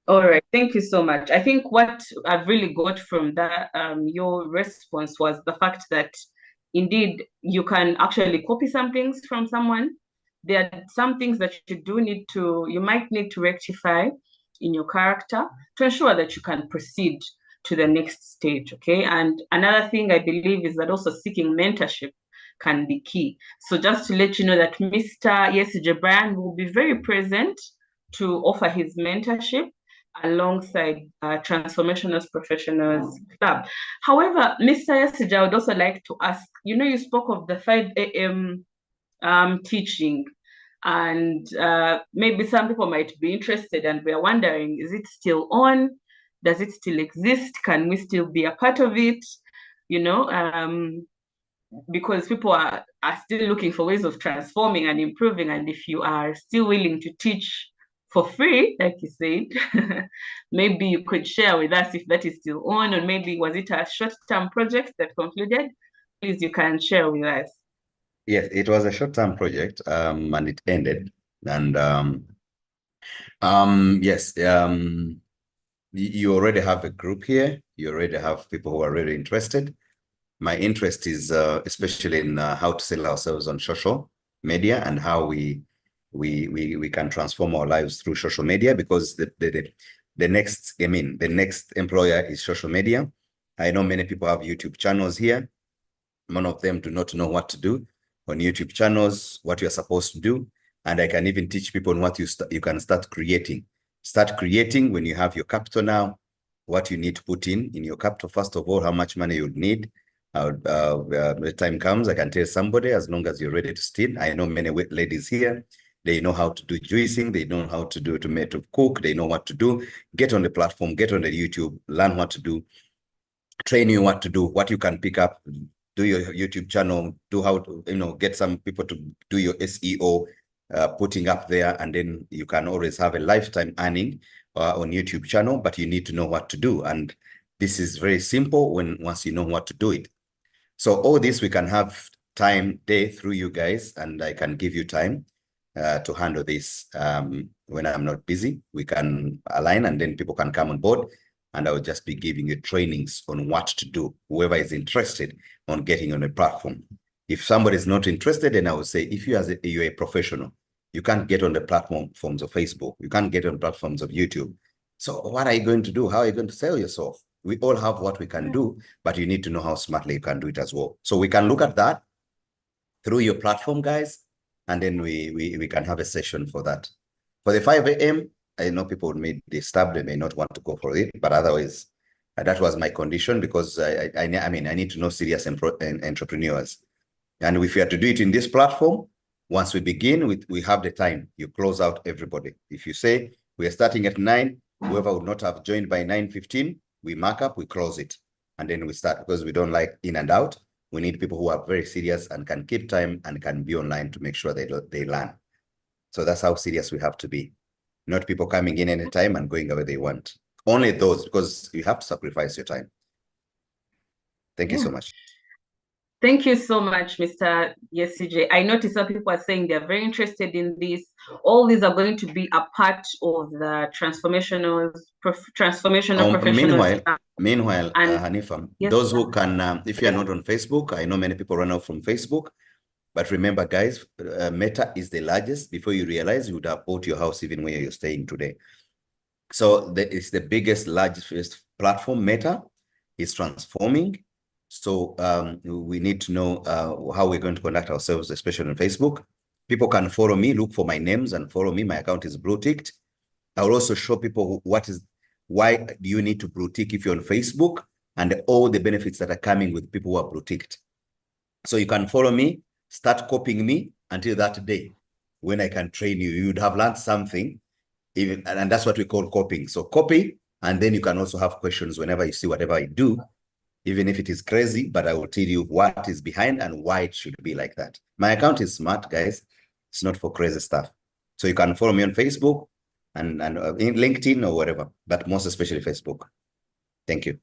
All right, thank you so much. I think what I've really got from that, your response was the fact that indeed you can actually copy some things from someone. There are some things that you might need to rectify in your character to ensure that you can proceed to the next stage. Okay. And another thing I believe is that also seeking mentorship can be key. So just to let you know that Mr. Yesije Brian will be very present to offer his mentorship alongside Transformational Professionals Club. However, Mr. Yesija, I would also like to ask, you spoke of the 5 a.m. Teaching, and maybe some people might be interested and we're wondering, is it still on? Does it still exist? Can we still be a part of it? You know, because people are still looking for ways of transforming and improving. And if you are still willing to teach for free, like you said, maybe you could share with us if that is still on, or maybe was it a short-term project that concluded? Please, you can share with us. Yes, it was a short-term project, and it ended. And yes, you already have a group here. You already have people who are really interested. My interest is especially in how to sell ourselves on social media and how we can transform our lives through social media, because the next, the next employer is social media. I know many people have YouTube channels here. None of them do not know what to do on YouTube channels, what you're supposed to do. And I can even teach people on what you can start creating. Start creating when you have your capital now, what you need to put in your capital. First of all, how much money you need. The time comes, I can tell somebody, as long as you're ready to steal. I know many ladies here. They know how to do juicing. They know how to do to cook. They know what to do. Get on the platform, get on the YouTube, learn what to do, train you what to do, what you can pick up, do your YouTube channel, do how to, get some people to do your SEO, putting up there, and then you can always have a lifetime earning on YouTube channel, but you need to know what to do. And this is very simple once you know what to do it. So all this, we can have time day through you guys, and I can give you time to handle this when I'm not busy. We can align, and then people can come on board, and I will just be giving you trainings on what to do. Whoever is interested on getting on a platform. If somebody is not interested, then I would say, if you're a professional, you can't get on the platforms of Facebook. You can't get on platforms of YouTube. So what are you going to do? How are you going to sell yourself? We all have what we can do, but you need to know how smartly you can do it as well. So we can look at that through your platform, guys, and then we can have a session for that. For the 5 a.m., I know people may disturb, they may not want to go for it, but otherwise, that was my condition, because I need to know serious entrepreneurs. And if we are to do it in this platform, once we begin, we have the time. You close out everybody. If you say we are starting at 9, whoever would not have joined by 9:15, we mark up, we close it, and then we start, because we don't like in and out. We need people who are very serious and can keep time and can be online to make sure they learn. So that's how serious we have to be. Not people coming in anytime and going away they want. Only those, because you have to sacrifice your time. Thank you Yeah. so much. Thank you so much, Mr. Yesije. I noticed some people are saying they're very interested in this. All these are going to be a part of the transformational professionals. Meanwhile, And Hanifa, yes, those who can, if you are not on Facebook, I know many people run out from Facebook, but remember, guys, Meta is the largest. Before you realize, you would have bought your house even where you're staying today. So it's the biggest, largest platform. Meta is transforming. So we need to know how we're going to conduct ourselves, especially on Facebook. People can follow me, look for my names and follow me. My account is blue ticked. I will also show people why do you need to blue tick if you're on Facebook, and all the benefits that are coming with people who are blue ticked. So you can follow me, start copying me until that day when I can train you. You'd have learned something, and that's what we call copying. So copy, and then you can also have questions whenever you see whatever I do, even if it is crazy, but I will tell you what is behind and why it should be like that. My account is smart, guys. It's not for crazy stuff. So you can follow me on Facebook and in LinkedIn or whatever, but most especially Facebook. Thank you.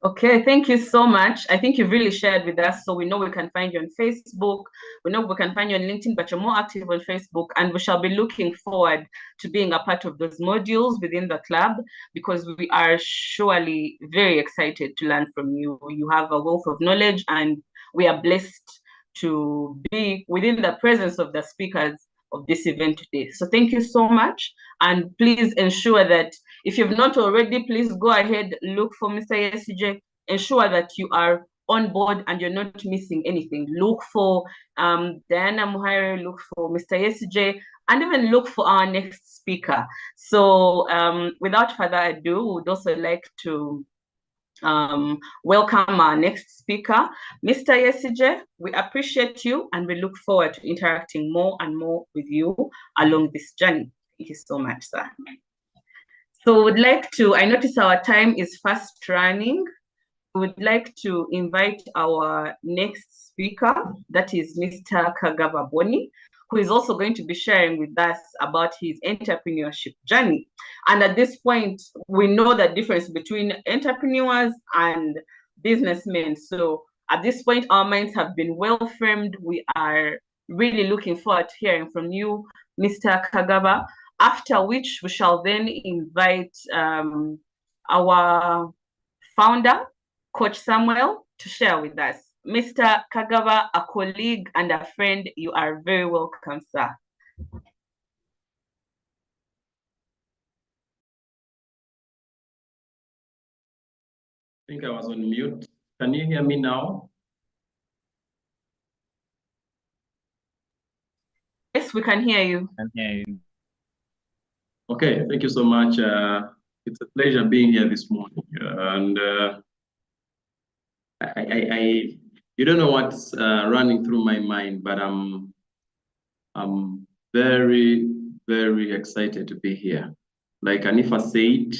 Okay, thank you so much. I think you've really shared with us, so we know we can find you on Facebook. We know we can find you on LinkedIn, but you're more active on Facebook, and we shall be looking forward to being a part of those modules within the club because we are surely very excited to learn from you. You have a wealth of knowledge, and we are blessed to be within the presence of the speakers of this event today. So thank you so much, and please ensure that if you've not already, please go ahead, look for Mr. Yesije, ensure that you are on board and you're not missing anything. Look for Diana Muhaire, look for Mr. Yesije, and even look for our next speaker. So without further ado, we would also like to welcome our next speaker, Mr. Yesije. We appreciate you and we look forward to interacting more and more with you along this journey. Thank you so much, sir. So would like to, I notice our time is fast running. We would like to invite our next speaker, that is Mr. Kagaba Boni, who is also going to be sharing with us about his entrepreneurship journey. And at this point, we know the difference between entrepreneurs and businessmen. So at this point, our minds have been well framed. We are really looking forward to hearing from you, Mr. Kagaba, after which we shall then invite our founder, Coach Samuel, to share with us. Mr. Kagaba, a colleague and a friend, you are very welcome, sir. I think I was on mute. Can you hear me now? Yes, we can hear you. Okay, thank you so much. It's a pleasure being here this morning. And you don't know what's running through my mind, but I'm very, very excited to be here. Like Anifa said,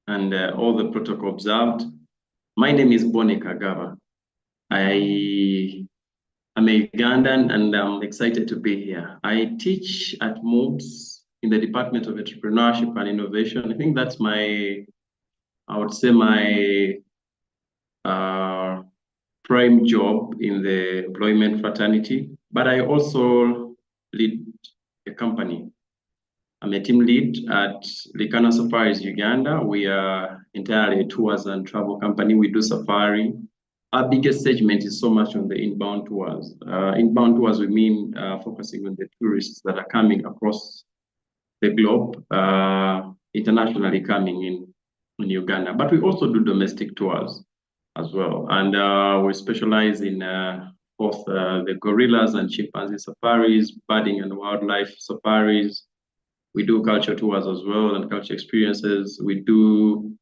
and all the protocol observed, my name is Boni Kagaba. I'm a Ugandan and I'm excited to be here. I teach at MOOCs in the Department of Entrepreneurship and Innovation. I think that's I would say my prime job in the employment fraternity, but I also lead a company. I'm a team lead at Likana Safaris, Uganda. We are entirely a tours and travel company. We do safari. Our biggest segment is so much on the inbound tours. Inbound tours, we mean focusing on the tourists that are coming across the globe, internationally coming in Uganda. But we also do domestic tours as well. And we specialize in both the gorillas and chimpanzee safaris, birding and wildlife safaris. We do culture tours as well and culture experiences. We do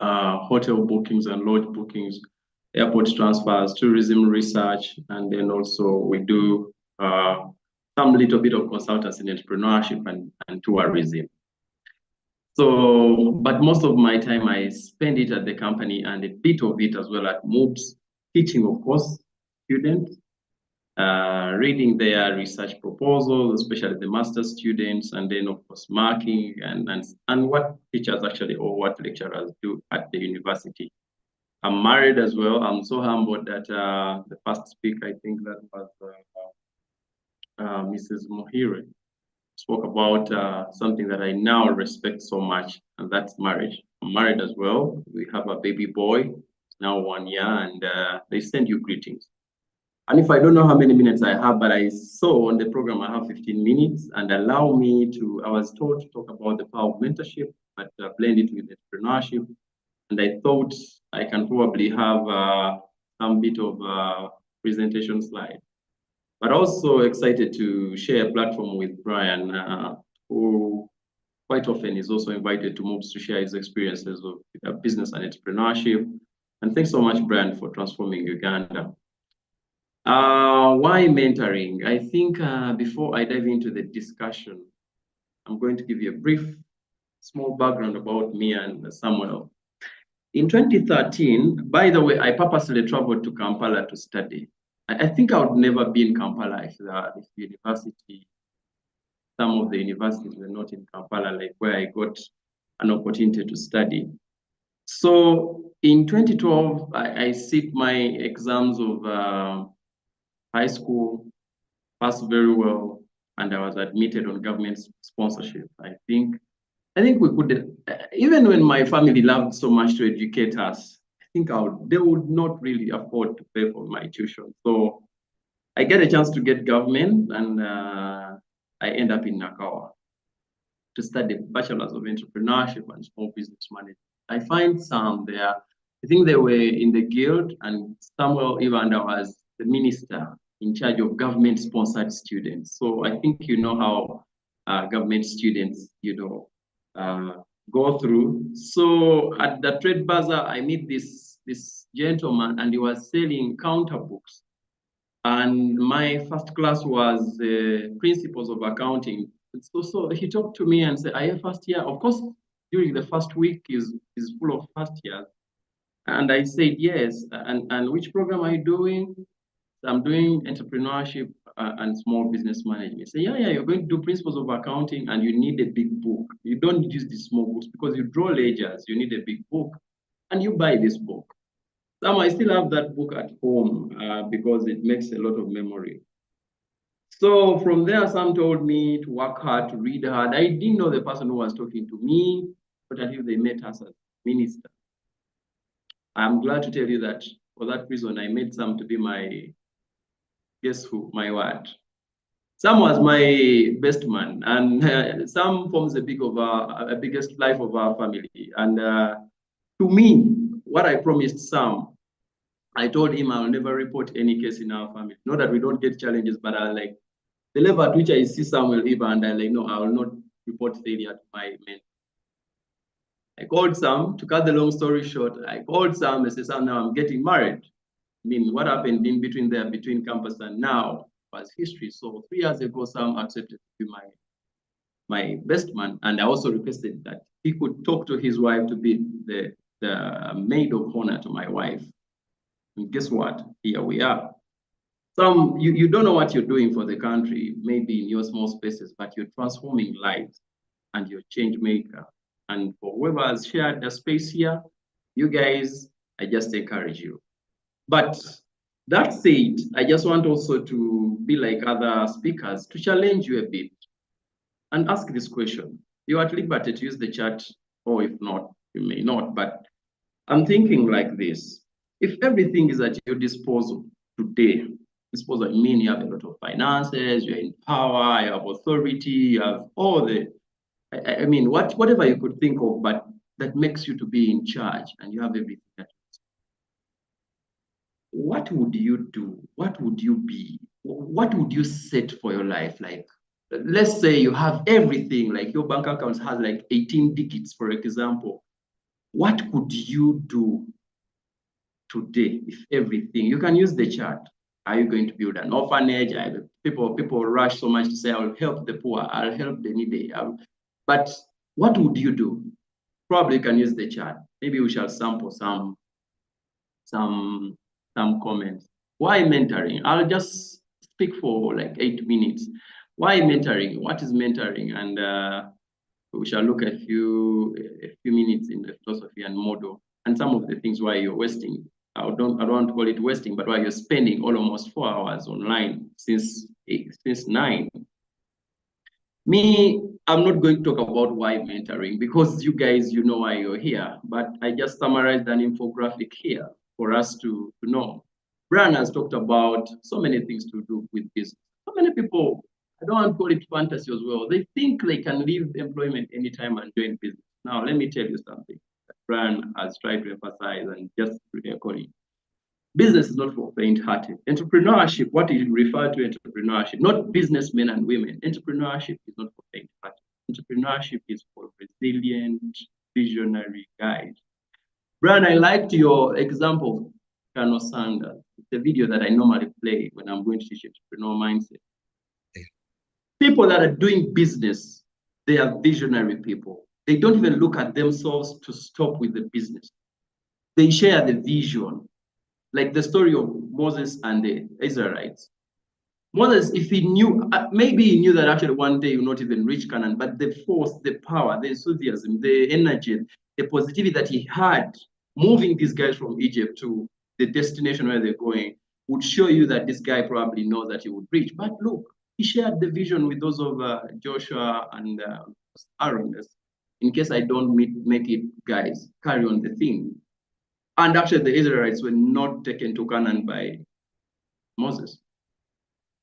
hotel bookings and lodge bookings, airport transfers, tourism research, and then also we do some little bit of consultancy in entrepreneurship and tourism. So, but most of my time I spend it at the company and a bit of it as well at MOOCs, teaching, of course, students, reading their research proposals, especially the master students, and then of course marking and what teachers actually or what lecturers do at the university. I'm married as well. I'm so humbled that the first speaker, I think that was Mrs. Mohire, spoke about something that I now respect so much, and that's marriage. I'm married as well. We have a baby boy, now 1 year, and they send you greetings. And if I don't know how many minutes I have, but I saw on the program I have 15 minutes and allow me to, I was told to talk about the power of mentorship, but blend it with entrepreneurship. And I thought I can probably have some bit of presentation slide. But also excited to share a platform with Brian, who quite often is also invited to MOOCs to share his experiences of business and entrepreneurship. And thanks so much, Brian, for transforming Uganda. Why mentoring? I think before I dive into the discussion, I'm going to give you a brief, small background about me and Samuel. In 2013, by the way, I purposely traveled to Kampala to study. I think I would never be in Kampala if the university, some of the universities were not in Kampala, like where I got an opportunity to study. So in 2012, I sit my exams of high school, passed very well, and I was admitted on government sponsorship. I think we could, even when my family loved so much to educate us, I think they would not really afford to pay for my tuition. So I get a chance to get government, and I end up in Nakawa to study Bachelor's of Entrepreneurship and Small Business Management. I find some there, I think they were in the guild, and Samuel Evander was the minister in charge of government-sponsored students. So I think you know how government students, go through. So at the trade bazaar, I meet this gentleman, and he was selling counter books. And my first class was Principles of Accounting. So he talked to me and said, "Are you first year?" Of course, during the first week is full of first years. And I said, "Yes." And which program are you doing? So I'm doing entrepreneurship and small business management. He said, yeah, you're going to do principles of accounting, and you need a big book. You don't use the small books because you draw ledgers. You need a big book, and you buy this book. I still have that book at home because it makes a lot of memory. So from there, Sam told me to work hard, to read hard. I didn't know the person who was talking to me, but until they met us as minister. I'm glad to tell you that for that reason, I made Sam to be my, guess who, my what? Sam was my best man, and Sam forms a biggest life of our family. And to me, what I promised Sam, I told him I'll never report any case in our family. Not that we don't get challenges, but I like the level at which I see Samuel Eva, and I like, no, I will not report failure to my men. I called Sam, to cut the long story short, I called Sam and said, Sam, now I'm getting married. I mean, what happened in between there, between campus and now was history. So 3 years ago, Sam accepted to be my best man. And I also requested that he could talk to his wife to be the maid of honor to my wife. And guess what? Here we are. You don't know what you're doing for the country, maybe in your small spaces, but you're transforming lives and you're change maker. And for whoever has shared the space here, you guys, I just encourage you. But that said, I just want also to be like other speakers to challenge you a bit and ask this question. You're at liberty to use the chat, or if not, you may not. But I'm thinking like this. If everything is at your disposal today, I mean you have a lot of finances, you're in power, you have authority, you have all the, I mean, whatever you could think of, but that makes you to be in charge, and you have everything at what would you do? What would you be? What would you set for your life? Like, let's say you have everything, like your bank account has like 18 digits, for example. What could you do today if everything, you can use the chart. Are you going to build an orphanage? People rush so much to say, I'll help the poor, I'll help the needy. But what would you do? Probably you can use the chart. Maybe we shall sample some comments. Why mentoring? I'll just speak for like 8 minutes. Why mentoring? What is mentoring? And we shall look at a few minutes in the philosophy and model, and some of the things why you're wasting. I don't want to call it wasting, but why you're spending almost 4 hours online since 9. Me, I'm not going to talk about why mentoring, because you guys, you know why you're here, but I just summarized an infographic here for us to know. Brian has talked about so many things to do with business. So many people, I don't want to call it fantasy as well, they think they can leave employment anytime and join business. Now, let me tell you something that Brian has tried to emphasize and just recording. Business is not for faint-hearted. Entrepreneurship, what is referred to entrepreneurship, not businessmen and women. Entrepreneurship is not for faint-hearted. Entrepreneurship is for resilient, visionary guys. Brian, I liked your example, Colonel Sanders. It's a video that I normally play when I'm going to teach entrepreneur mindset. People that are doing business, they are visionary people. They don't even look at themselves to stop with the business. They share the vision. Like the story of Moses and the Israelites. Moses, if he knew, maybe he knew that actually one day he will not even reach Canaan, but the force, the power, the enthusiasm, the energy, the positivity that he had moving these guys from Egypt to the destination where they're going would show you that this guy probably knows that he would reach. But look, he shared the vision with those of Joshua and Aaron. In case I don't make it, guys, carry on the theme. And actually, the Israelites were not taken to Canaan by Moses.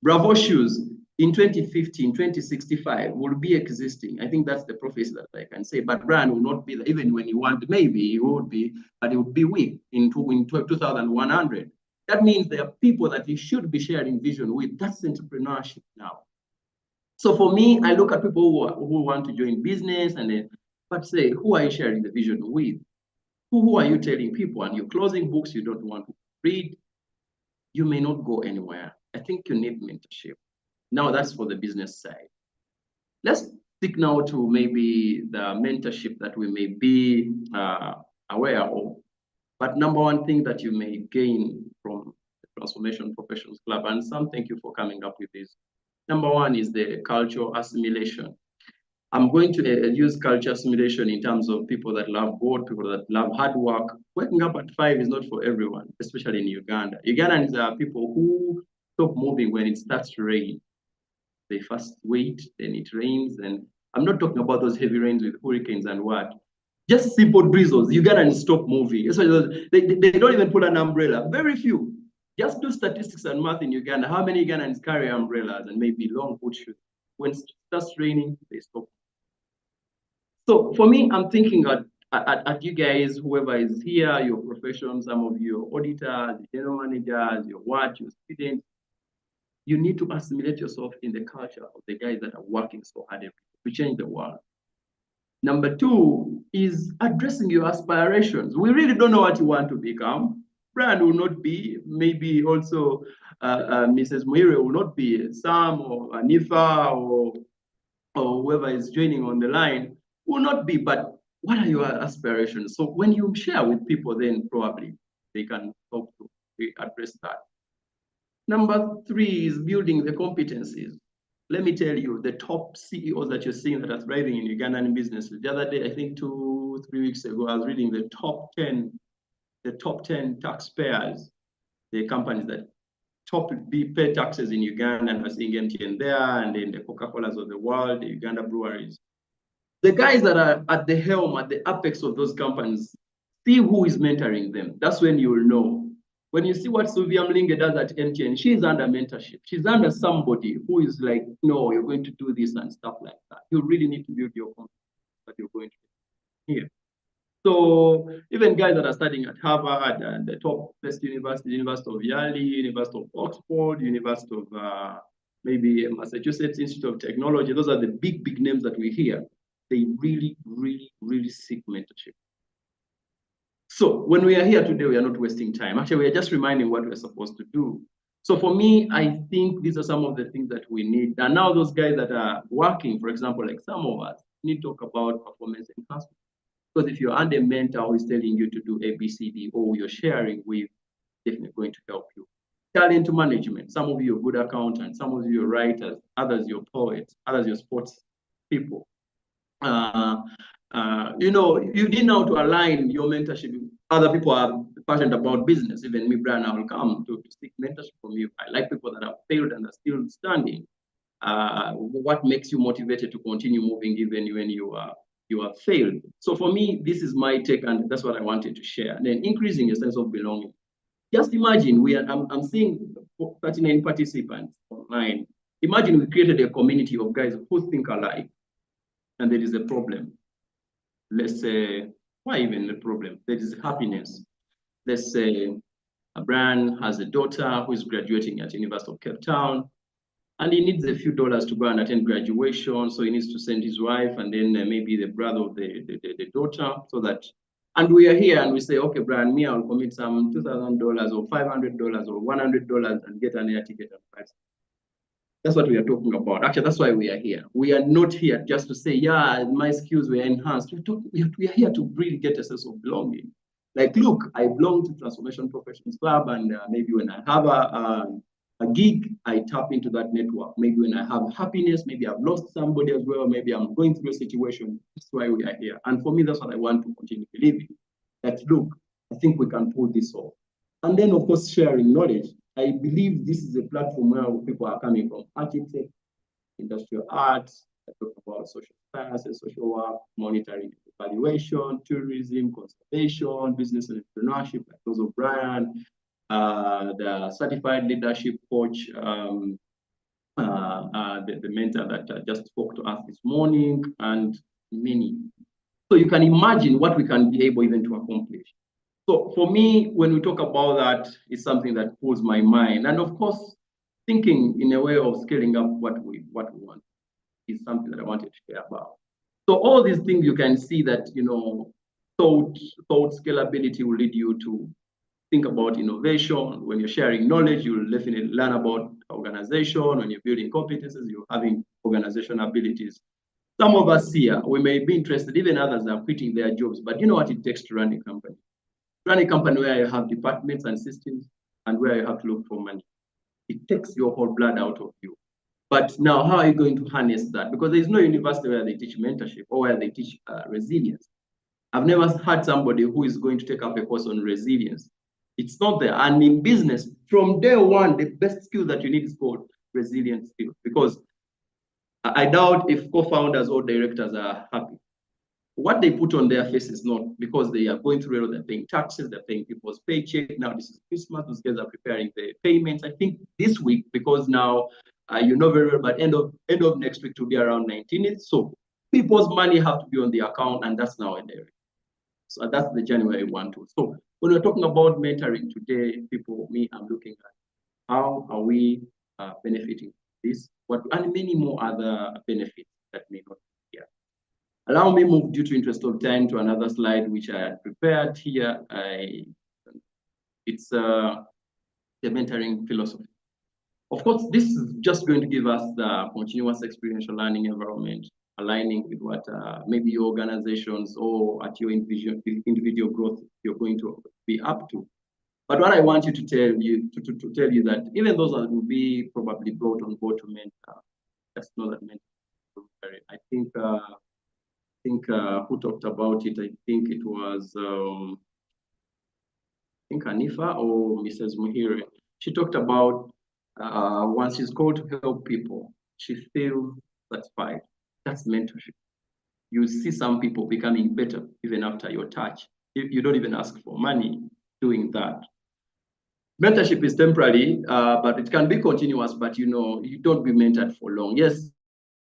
Bravo shoes in 2015, 2065 will be existing. I think that's the prophecy that I can say. But Brian will not be there. Even when you want, maybe he would be, but it would be weak in 2100. That means there are people that you should be sharing vision with. That's entrepreneurship now. So for me, I look at people who want to join business and then, but say, who are you sharing the vision with? Who are you telling people? And you're closing books you don't want to read. You may not go anywhere. I think you need mentorship. Now that's for the business side. Let's stick now to maybe the mentorship that we may be aware of. But number one thing that you may gain from the Transformation Professionals Club, and Sam, thank you for coming up with this. Number one is the cultural assimilation. I'm going to use culture assimilation in terms of people that love God, people that love hard work. Waking up at 5 is not for everyone, especially in Uganda. Ugandans are people who stop moving when it starts to rain. They first wait, then it rains. And I'm not talking about those heavy rains with hurricanes and what. Just simple drizzles. Ugandans stop moving. They don't even put an umbrella. Very few. Just do statistics and math in Uganda. How many Ugandans carry umbrellas and maybe long boot shoes? When it starts raining, they stop. So for me, I'm thinking at you guys, whoever is here, your profession, some of you auditors, general managers, your students, you need to assimilate yourself in the culture of the guys that are working so hard to change the world. Number two is addressing your aspirations. We really don't know what you want to become. Brian will not be, maybe also Mrs. Muire will not be, Sam or Anifa or whoever is joining on the line will not be, but what are your aspirations? So when you share with people, then probably they can help to address that. Number three is building the competencies. Let me tell you, the top CEOs that you're seeing that are thriving in Ugandan business. The other day, I think 2-3 weeks ago, I was reading the top 10 taxpayers, the companies that pay taxes in Uganda, and I was seeing MTN there, and then the Coca-Colas of the world, the Uganda breweries. The guys that are at the helm, at the apex of those companies, see who is mentoring them. That's when you will know. When you see what Sylvia Mlinge does at MTN, she's under mentorship. She's under somebody who is like, no, you're going to do this and stuff like that. You really need to build your confidence that you're going to do here. So even guys that are studying at Harvard and the top best university, University of Yale, University of Oxford, University of maybe Massachusetts Institute of Technology, those are the big names that we hear. They really seek mentorship. So when we are here today, we are not wasting time. Actually, we are just reminding what we're supposed to do. So for me, I think these are some of the things that we need. And now those guys that are working, for example, like some of us, need to talk about performance enhancement. Because if you're under a mentor who is telling you to do A, B, C, D, or you're sharing with, definitely going to help you. Talent management. Some of you are good accountants, some of you are writers, others you're poets, others you're sports people. You know, you need now to align your mentorship. Other people are passionate about business. Even me, Brian, I will come to seek mentorship from you. I like people that have failed and are still standing. What makes you motivated to continue moving even when you have failed? So for me, this is my take, and that's what I wanted to share. And then increasing a sense of belonging. Just imagine I'm seeing 39 participants online. Imagine we created a community of guys who think alike, and there is a problem. Let's say, why even the problem? There is happiness. Let's say Brian has a daughter who is graduating at University of Cape Town, and he needs a few dollars to go and attend graduation. So he needs to send his wife and then maybe the brother of the daughter, so that, and we are here and we say, okay, Brian, me, I'll commit some $2,000 or $500 or $100 and get an air ticket and price. That's what we are talking about. Actually, that's why we are here. We are not here just to say, yeah, my skills were enhanced. We are here to really get a sense of belonging. Like, look, I belong to Transformation Professionals Club, and maybe when I have a gig, I tap into that network. Maybe when I have happiness, maybe I've lost somebody as well, maybe I'm going through a situation. That's why we are here. And for me, that's what I want to continue believing. That look, I think we can pull this off. And then, of course, sharing knowledge. I believe this is a platform where people are coming from architecture, industrial arts, I talk about social sciences, social work, monitoring, evaluation, tourism, conservation, business and entrepreneurship, like those of Brian, the certified leadership coach, the mentor that just spoke to us this morning, and many. So you can imagine what we can be able even to accomplish. So for me, when we talk about that, it's something that pulls my mind. And of course, thinking in a way of scaling up what we want is something that I wanted to share about. So all these things, you can see that, thought scalability will lead you to think about innovation. When you're sharing knowledge, you'll definitely learn about organization. When you're building competences, you're having organizational abilities. Some of us here, we may be interested, even others are quitting their jobs, but you know what it takes to run a company. Run a company where you have departments and systems and where you have to look for money. It takes your whole blood out of you. But now, how are you going to harness that? Because there's no university where they teach mentorship or where they teach resilience. I've never had somebody who is going to take up a course on resilience. It's not there. And in business, from day one, the best skill that you need is called resilience skill. Because I doubt if co-founders or directors are happy. What they put on their face is not because they are going through, they're paying taxes, they're paying people's paycheck. Now this is Christmas, those guys are preparing the payments. I think this week, because now you know very well, but end of next week to be around 19th. So people's money have to be on the account, and that's now a day. So that's the journey where I want to. So when we're talking about mentoring today, people, me, I'm looking at how are we benefiting this, and many more other benefits that may not be here. Allow me move, due to interest of time, to another slide which I had prepared here. It's the mentoring philosophy. Of course, this is just going to give us the continuous experiential learning environment, aligning with what maybe your organizations or at your individual growth you're going to be up to. But what I want you to tell you, to tell you that even those that will be probably brought on board to mentor, just know that mentoring. I think who talked about it? I think it was Anifa or Mrs. Muhire. She talked about once she's called to help people, she feels satisfied. That's mentorship. You see some people becoming better even after your touch. You don't even ask for money doing that. Mentorship is temporary, but it can be continuous, but you don't be mentored for long. Yes,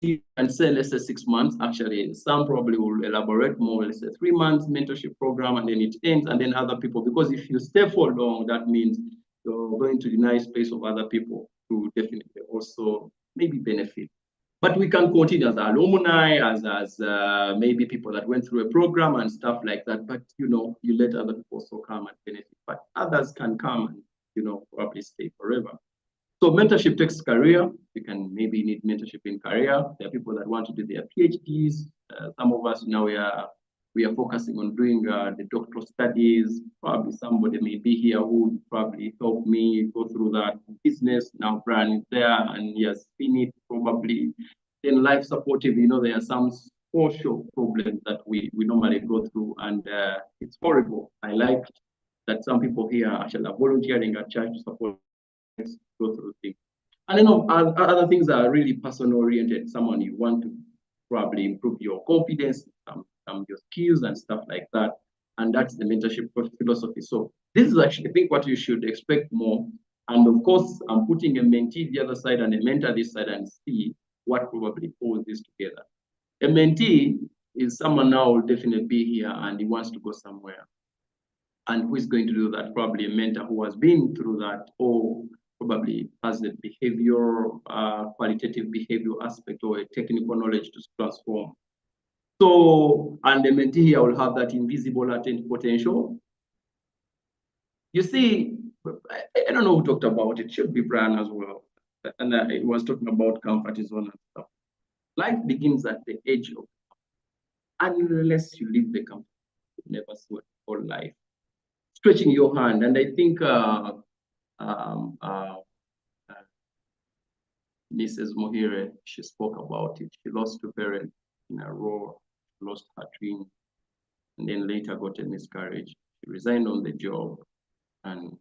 you can say, let's say 6 months. Actually, some probably will elaborate more, let's say 3 months mentorship program, and then it ends, and then other people, because if you stay for long, that means you're going to deny space of other people to definitely also maybe benefit. But we can continue as alumni, as maybe people that went through a program and stuff like that. But you let other people also come and benefit. But others can come and probably stay forever. So mentorship takes career. You can maybe need mentorship in career. There are people that want to do their PhDs. Some of us now we are focusing on doing the doctoral studies. Probably somebody may be here who would probably help me go through that business. Now Brian is there and he has seen it probably. In life supportive, there are some social problems that we normally go through, and it's horrible. I like that some people here actually are volunteering at church to support go through things. And then other things are really person oriented. Someone you want to probably improve your confidence, your skills and stuff like that. And that's the mentorship philosophy. So this is actually, I think, what you should expect more. And of course, I'm putting a mentee the other side and a mentor this side and see what probably pulls this together. A mentee is someone now will definitely be here and he wants to go somewhere. And who is going to do that? Probably a mentor who has been through that, or probably has the behavior, qualitative behavior aspect, or a technical knowledge to transform. So, and the mentee here will have that invisible latent potential. You see, I don't know who talked about it. It should be Brian as well. And it was talking about comfort zone and stuff. Life begins at the edge of, unless you leave the comfort, you never see what whole life. Stretching your hand, and I think Mrs. Mohire, she spoke about it. She lost two parents in a row, lost her twin, and then later got a miscarriage. She resigned on the job, and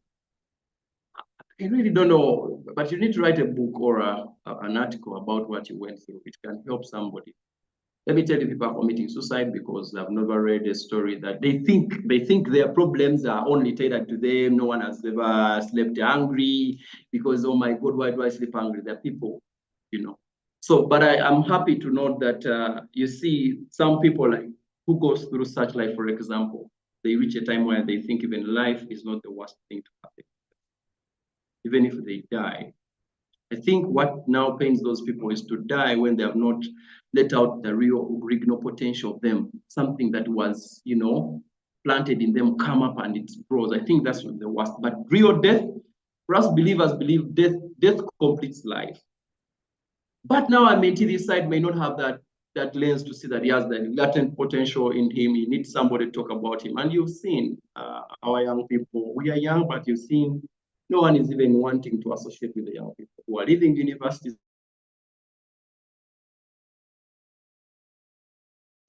I really don't know, but you need to write a book or an article about what you went through. It can help somebody. Let me tell you, people are committing suicide because they've never read a story that they think their problems are only tailored to them. No one has ever slept hungry because, oh my God, why do I sleep hungry? There are people, you know. So, but I'm happy to note that you see some people like who goes through such life, for example, they reach a time where they think even life is not the worst thing to happen. Even if they die, I think what now pains those people is to die when they have not let out the real original potential of them, something that was, you know, planted in them come up and it grows. I think that's the worst. But real death, for us believers believe death completes life. But now a mentee this side may not have that lens to see that he has the latent potential in him. He needs somebody to talk about him. And you've seen our young people. We are young, but you've seen no one is even wanting to associate with the young people who are leaving universities.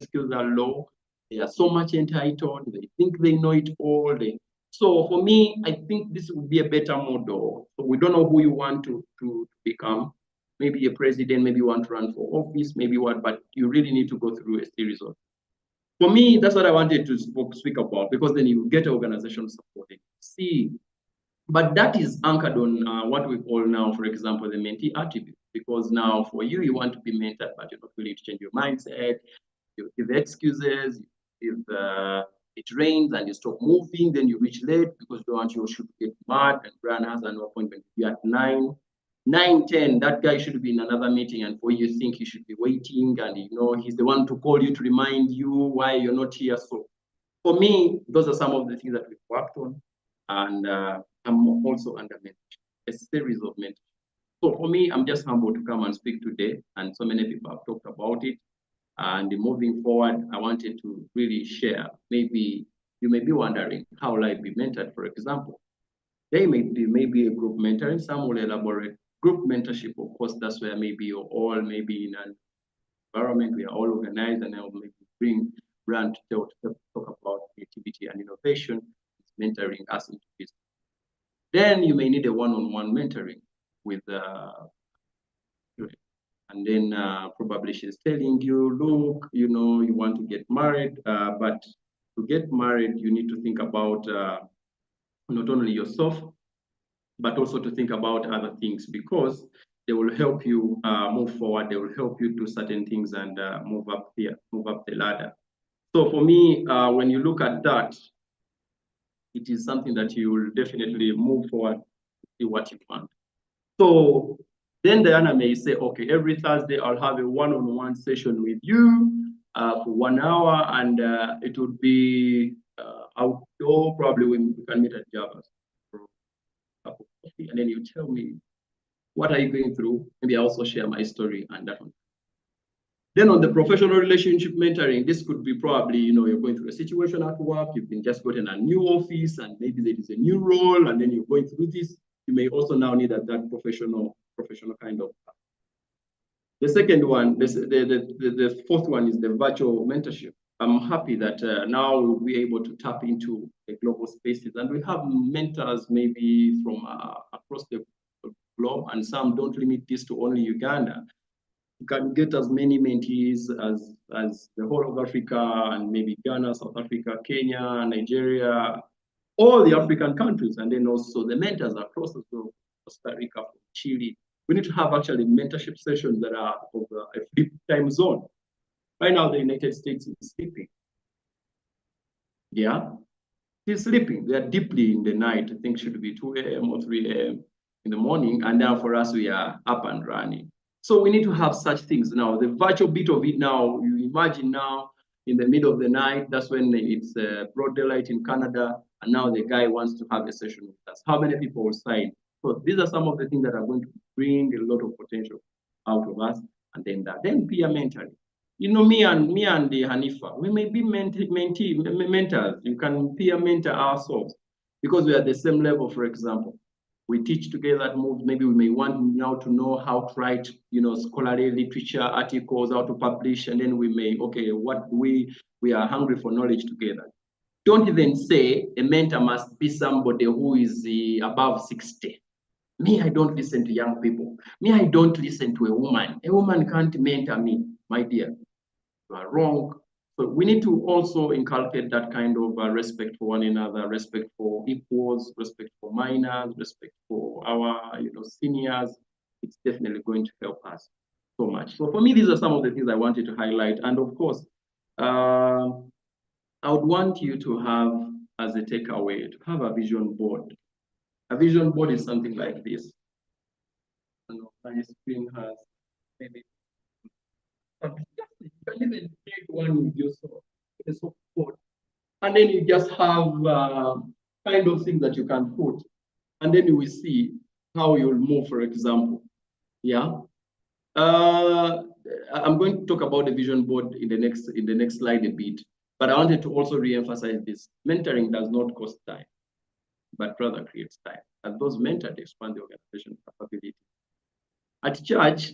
Skills are low. They are so much entitled. They think they know it all. So for me, I think this would be a better model. So we don't know who you want to become. Maybe a president, maybe you want to run for office, maybe what, but you really need to go through a series of. For me, that's what I wanted to speak about, because then you get an organization supporting. See, but that is anchored on what we call now, for example, the mentee attribute. Because now for you, you want to be mentored, but you're not willing to change your mindset. You give excuses. If it rains and you stop moving, then you reach late because you don't want your shoe to get mud, and Brian has an appointment with you at 9:10. That guy should be in another meeting, and for you think he should be waiting, and you know he's the one to call you to remind you why you're not here. So for me, those are some of the things that we've worked on, and I'm also under mentorship, a series of mentors. So for me, I'm just humbled to come and speak today, and so many people have talked about it. And moving forward, I wanted to really share. Maybe you may be wondering, how will I be mentored, for example? There may be a group mentoring. Some will elaborate group mentorship. Of course, that's where maybe you're all maybe in an environment we are all organized, and I'll maybe bring Brand to talk about creativity and innovation, mentoring us into business. Then you may need a one-on-one mentoring with and then probably she's telling you, look, you know, you want to get married, but to get married, you need to think about not only yourself, but also to think about other things, because they will help you move forward. They will help you do certain things and move up the ladder. So for me, when you look at that, it is something that you will definitely move forward to see what you want. So then Diana may say, okay, every Thursday I'll have a one-on-one session with you for 1 hour, and it would be outdoor. Probably we can meet at Java's for a cup of coffee, and then you tell me, what are you going through? Maybe I also share my story and that one. Then on the professional relationship mentoring, this could be probably, you know, you're going through a situation at work, you've been just gotten a new office, and maybe there is a new role, and then you're going through this. You may also now need that professional kind of. The second one, the fourth one is the virtual mentorship. I'm happy that now we'll be able to tap into the global spaces, and we have mentors maybe from across the globe, and some don't limit this to only Uganda. You can get as many mentees as the whole of Africa, and maybe Ghana, South Africa, Kenya, Nigeria, all the African countries, and then also the mentors across the globe, Costa Rica, Chile. We need to have actually mentorship sessions that are of a flip time zone. Right now, the United States is sleeping. Yeah, he's sleeping. They are deeply in the night. I think it should be 2 a.m. or 3 a.m. in the morning, and now for us, we are up and running. So we need to have such things now. The virtual bit of it now, you imagine now in the middle of the night, that's when it's broad daylight in Canada, and now the guy wants to have a session with us. How many people will sign? So these are some of the things that are going to bring a lot of potential out of us. And then peer mentoring. You know, me and the Hanifa, we may be mentors. You can peer mentor ourselves because we are at the same level, for example. We teach together at moves. Maybe we may want now to know how to write, scholarly literature articles, how to publish, and then we may, okay, we are hungry for knowledge together. Don't even say a mentor must be somebody who is above 60. Me, I don't listen to young people. Me, I don't listen to a woman. A woman can't mentor me, my dear. You are wrong. So we need to also inculcate that kind of respect for one another, respect for equals, respect for minors, respect for our seniors. It's definitely going to help us so much. So for me, these are some of the things I wanted to highlight. And of course, I would want you to have, as a takeaway, to have a vision board. A vision board is something like this. My screen has maybe you can even create one with your softboard, and then you just have kind of things that you can put, and then you will see how you'll move. For example, yeah. I'm going to talk about the vision board in the next slide a bit, but I wanted to also re-emphasize this: mentoring does not cost time, but rather creates time. And those mentored expand the organization capability. At church,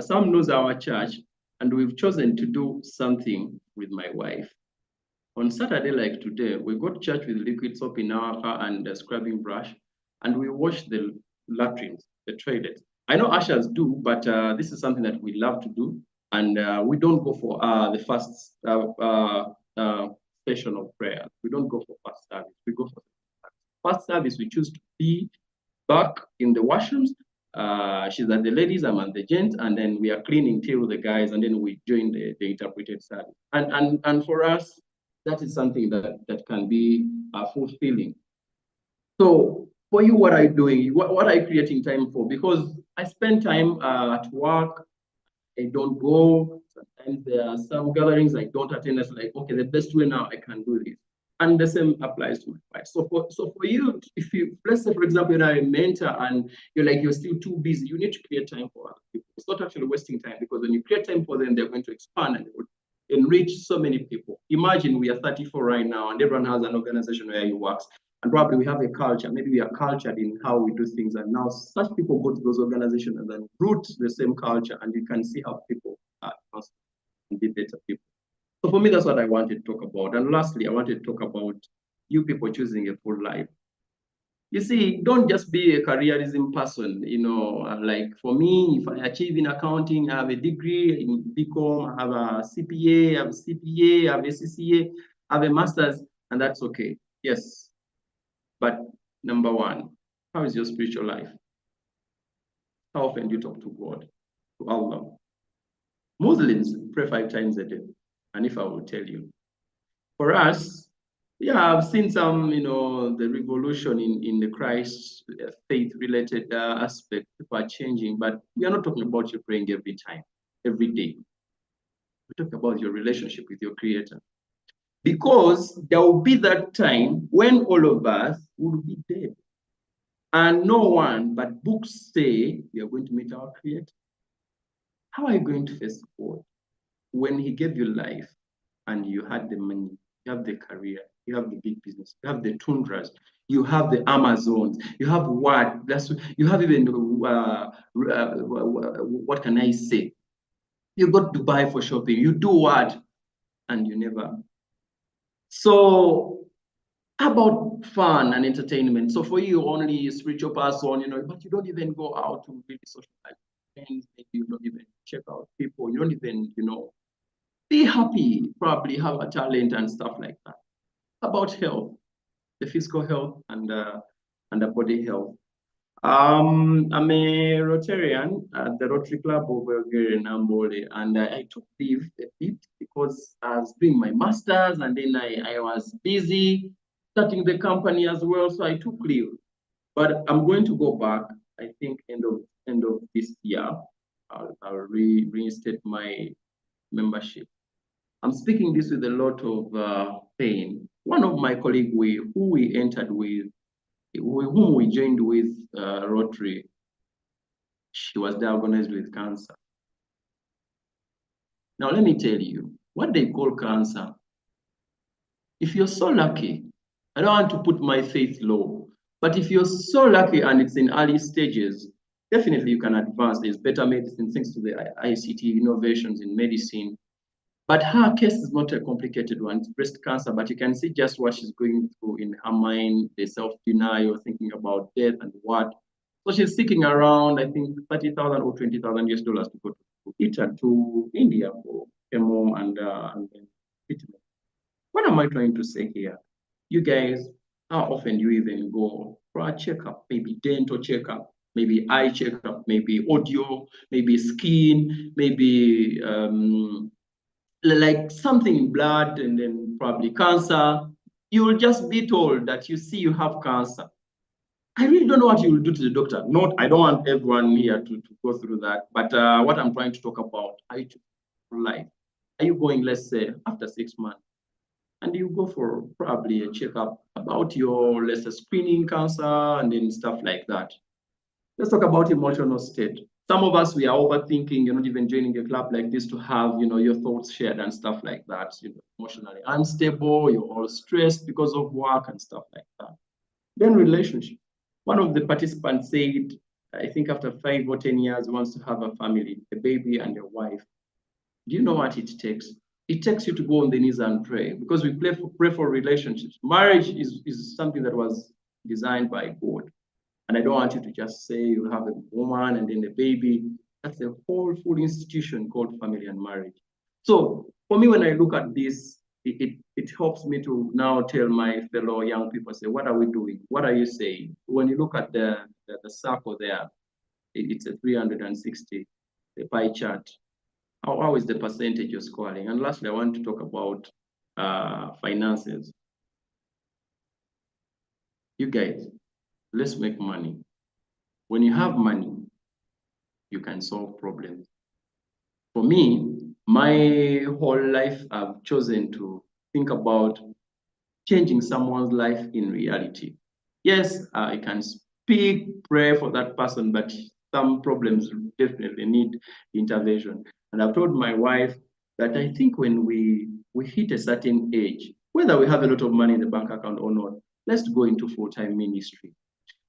Sam knows our church, and we've chosen to do something with my wife. On Saturday, like today, we go to church with liquid soap in our car and a scrubbing brush, and we wash the latrines, the toilets. I know ushers do, but this is something that we love to do, and we don't go for the first session of prayer. We don't go for first service. We go for first service. We choose to be back in the washrooms. She's at the ladies, I'm at the gents, and then we are cleaning till the guys, and then we join the interpreted service. And for us, that is something that can be fulfilling. So for you, what are you doing? What are you creating time for? Because I spend time at work. I don't go. Sometimes there are some gatherings I don't attend. It's like, okay, the best way now I can do this. And the same applies to my wife. So for you, if you, let's say, for example, you're a mentor and you're still too busy, you need to create time for other people. It's not actually wasting time, because when you create time for them, they're going to expand and enrich so many people. Imagine we are 34 right now, and everyone has an organization where he works. And probably we have a culture. Maybe we are cultured in how we do things. And now such people go to those organizations and then root the same culture, and you can see how people are and be better people. So for me, that's what I wanted to talk about. And lastly, I wanted to talk about you people choosing a full life. You see, don't just be a careerism person. Like for me, if I achieve in accounting, I have a degree in BCom, I have a CPA, I have a CPA, I have a CCA, I have a master's, and that's okay. Yes. But number one, how is your spiritual life? How often do you talk to God, to Allah? Muslims pray 5 times a day. And if I will tell you, for us, yeah, I've seen some, the revolution in the Christ faith-related aspect. People are changing, but we are not talking about you praying every time, every day. We talk about your relationship with your Creator. Because there will be that time when all of us will be dead. And no one but books say we are going to meet our Creator. How are you going to face God when He gave you life and you had the money, you have the career, you have the big business, you have the tundras, you have the Amazons, you have what? You have even what can I say? You go to Dubai for shopping. You do what? And you never. So how about fun and entertainment? So for you, only a spiritual person, but you don't even go out to really socialize with friends. You don't even check out people. You don't even, be happy, probably have a talent and stuff like that. How about health, the physical health and the body health? I'm a Rotarian at the Rotary Club over here in Ambole, and I took leave a bit because I was doing my master's, and then I was busy starting the company as well, so I took leave. But I'm going to go back. I think end of this year, I'll reinstate my membership. I'm speaking this with a lot of pain. One of my colleagues whom we joined with Rotary, she was diagnosed with cancer. Now, let me tell you, what they call cancer, if you're so lucky, I don't want to put my faith low, But if you're so lucky and it's in early stages, definitely you can advance. There's better medicine thanks to the ICT innovations in medicine. But her case is not a complicated one. It's breast cancer, but you can see just what she's going through in her mind, the self-denial, thinking about death and what. So she's seeking around, I think, 30,000 or 20,000 US dollars to go to Italy, to India for chemo and treatment. What am I trying to say here? You guys, how often do you even go for a checkup? Maybe dental checkup, maybe eye checkup, maybe audio, maybe skin, maybe like something in blood, and then probably cancer. You will just be told that you see you have cancer. I really don't know what you will do to the doctor. Not, I don't want everyone here to go through that. But what I'm trying to talk about, are you life? Are you going, let's say, after 6 months, and you go for probably a checkup about your, let's say, screening cancer and then stuff like that. Let's talk about emotional state. Some of us, we are overthinking, you're not even joining a club like this to have, your thoughts shared and stuff like that. Emotionally unstable, you're all stressed because of work and stuff like that. Then relationship. One of the participants said, I think after 5 or 10 years, wants to have a family, a baby and a wife. Do you know what it takes? It takes you to go on the knees and pray, because we pray for relationships. Marriage is something that was designed by God. And I don't want you to just say you have a woman and then a baby. That's a whole full institution called family and marriage. So for me, when I look at this, it helps me to now tell my fellow young people, say, what are we doing? What are you saying? When you look at the circle there, it's a 360, the pie chart. How is the percentage you're scoring? And lastly, I want to talk about finances. You guys, let's make money. When you have money, you can solve problems. For me, my whole life, I've chosen to think about changing someone's life in reality. Yes, I can speak, pray for that person, but some problems definitely need intervention. And I've told my wife that I think when we hit a certain age, whether we have a lot of money in the bank account or not, let's go into full-time ministry.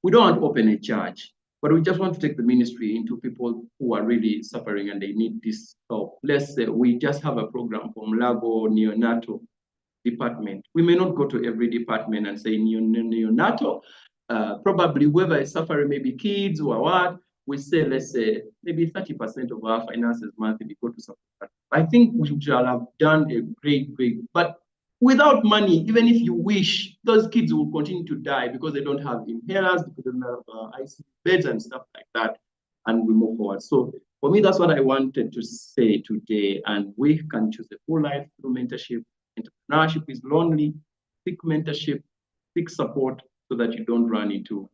We don't want to open a church, but we just want to take the ministry into people who are really suffering and they need this help. Let's say we just have a program from Lago Neonatal department. We may not go to every department and say neonatal. Probably whoever is suffering, maybe kids or what, we say, let's say, maybe 30% of our finances monthly go to support. I think we shall have done a great, but without money, even if you wish, those kids will continue to die because they don't have inhalers, because they don't have ICU beds and stuff like that, and we move forward. So for me, that's what I wanted to say today, and we can choose a full life through mentorship. Entrepreneurship is lonely. Seek mentorship, seek support so that you don't run into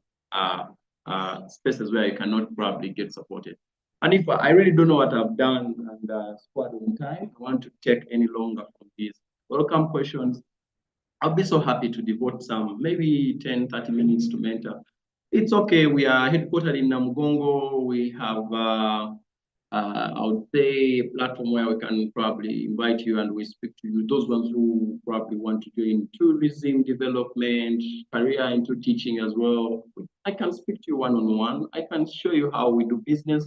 spaces where you cannot probably get supported. And if I really don't know what I've done and squared on time, I want to take any longer from these welcome questions. I'll be so happy to devote some, maybe 10, 30 minutes to mentor. It's okay. We are headquartered in Namugongo. We have I would say a platform where we can probably invite you and we speak to you. Those ones who probably want to join tourism development, career into teaching as well. I can speak to you one-on-one. I can show you how we do business,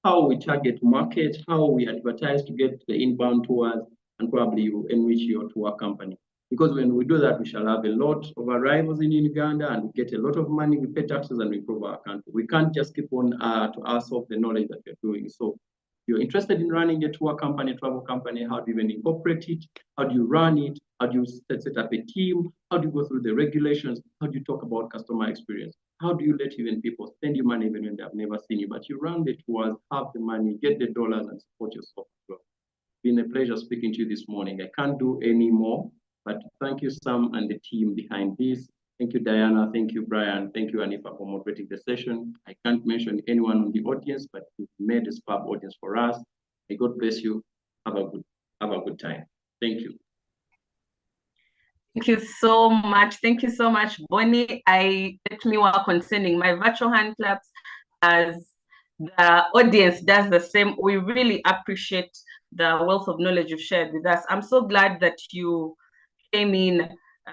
how we target market, how we advertise to get the inbound tours, and probably you enrich your tour company. Because when we do that, we shall have a lot of arrivals in Uganda and we get a lot of money, we pay taxes and we improve our country. We can't just keep on to ourselves the knowledge that we're doing. So if you're interested in running a tour company, travel company, how do you even incorporate it? How do you run it? How do you set up a team? How do you go through the regulations? How do you talk about customer experience? How do you let even people spend your money even when they have never seen you? But you run the tours, have the money, get the dollars and support yourself as well. It's been a pleasure speaking to you this morning. I can't do any more. But thank you, Sam, and the team behind this. Thank you, Diana. Thank you, Brian. Thank you, Anifa, for moderating the session. I can't mention anyone on the audience, but you've made a superb audience for us. May God bless you. Have a good time. Thank you. Thank you so much. Thank you so much, Bonnie. Let me work on sending my virtual hand claps as the audience does the same. We really appreciate the wealth of knowledge you've shared with us. I'm so glad that you came in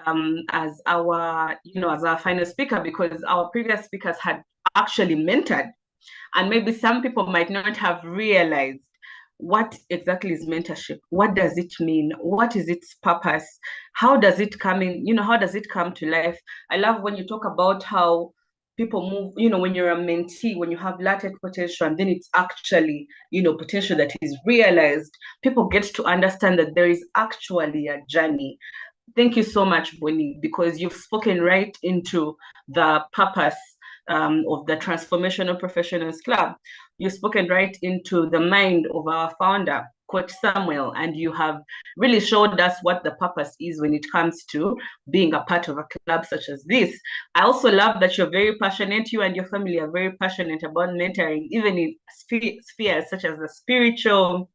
as our, as our final speaker, because our previous speakers had actually mentored, and maybe some people might not have realized what exactly is mentorship. What does it mean? What is its purpose? How does it come in? How does it come to life? I love when you talk about how people move, when you're a mentee, when you have latent potential, and then it's actually, potential that is realized, people get to understand that there is actually a journey. Thank you so much, Bonnie, because you've spoken right into the purpose of the Transformational Professionals Club. You've spoken right into the mind of our founder, Coach Samuel, and you have really showed us what the purpose is when it comes to being a part of a club such as this. I also love that you're very passionate, you and your family are very passionate about mentoring, even in spheres such as the spiritual.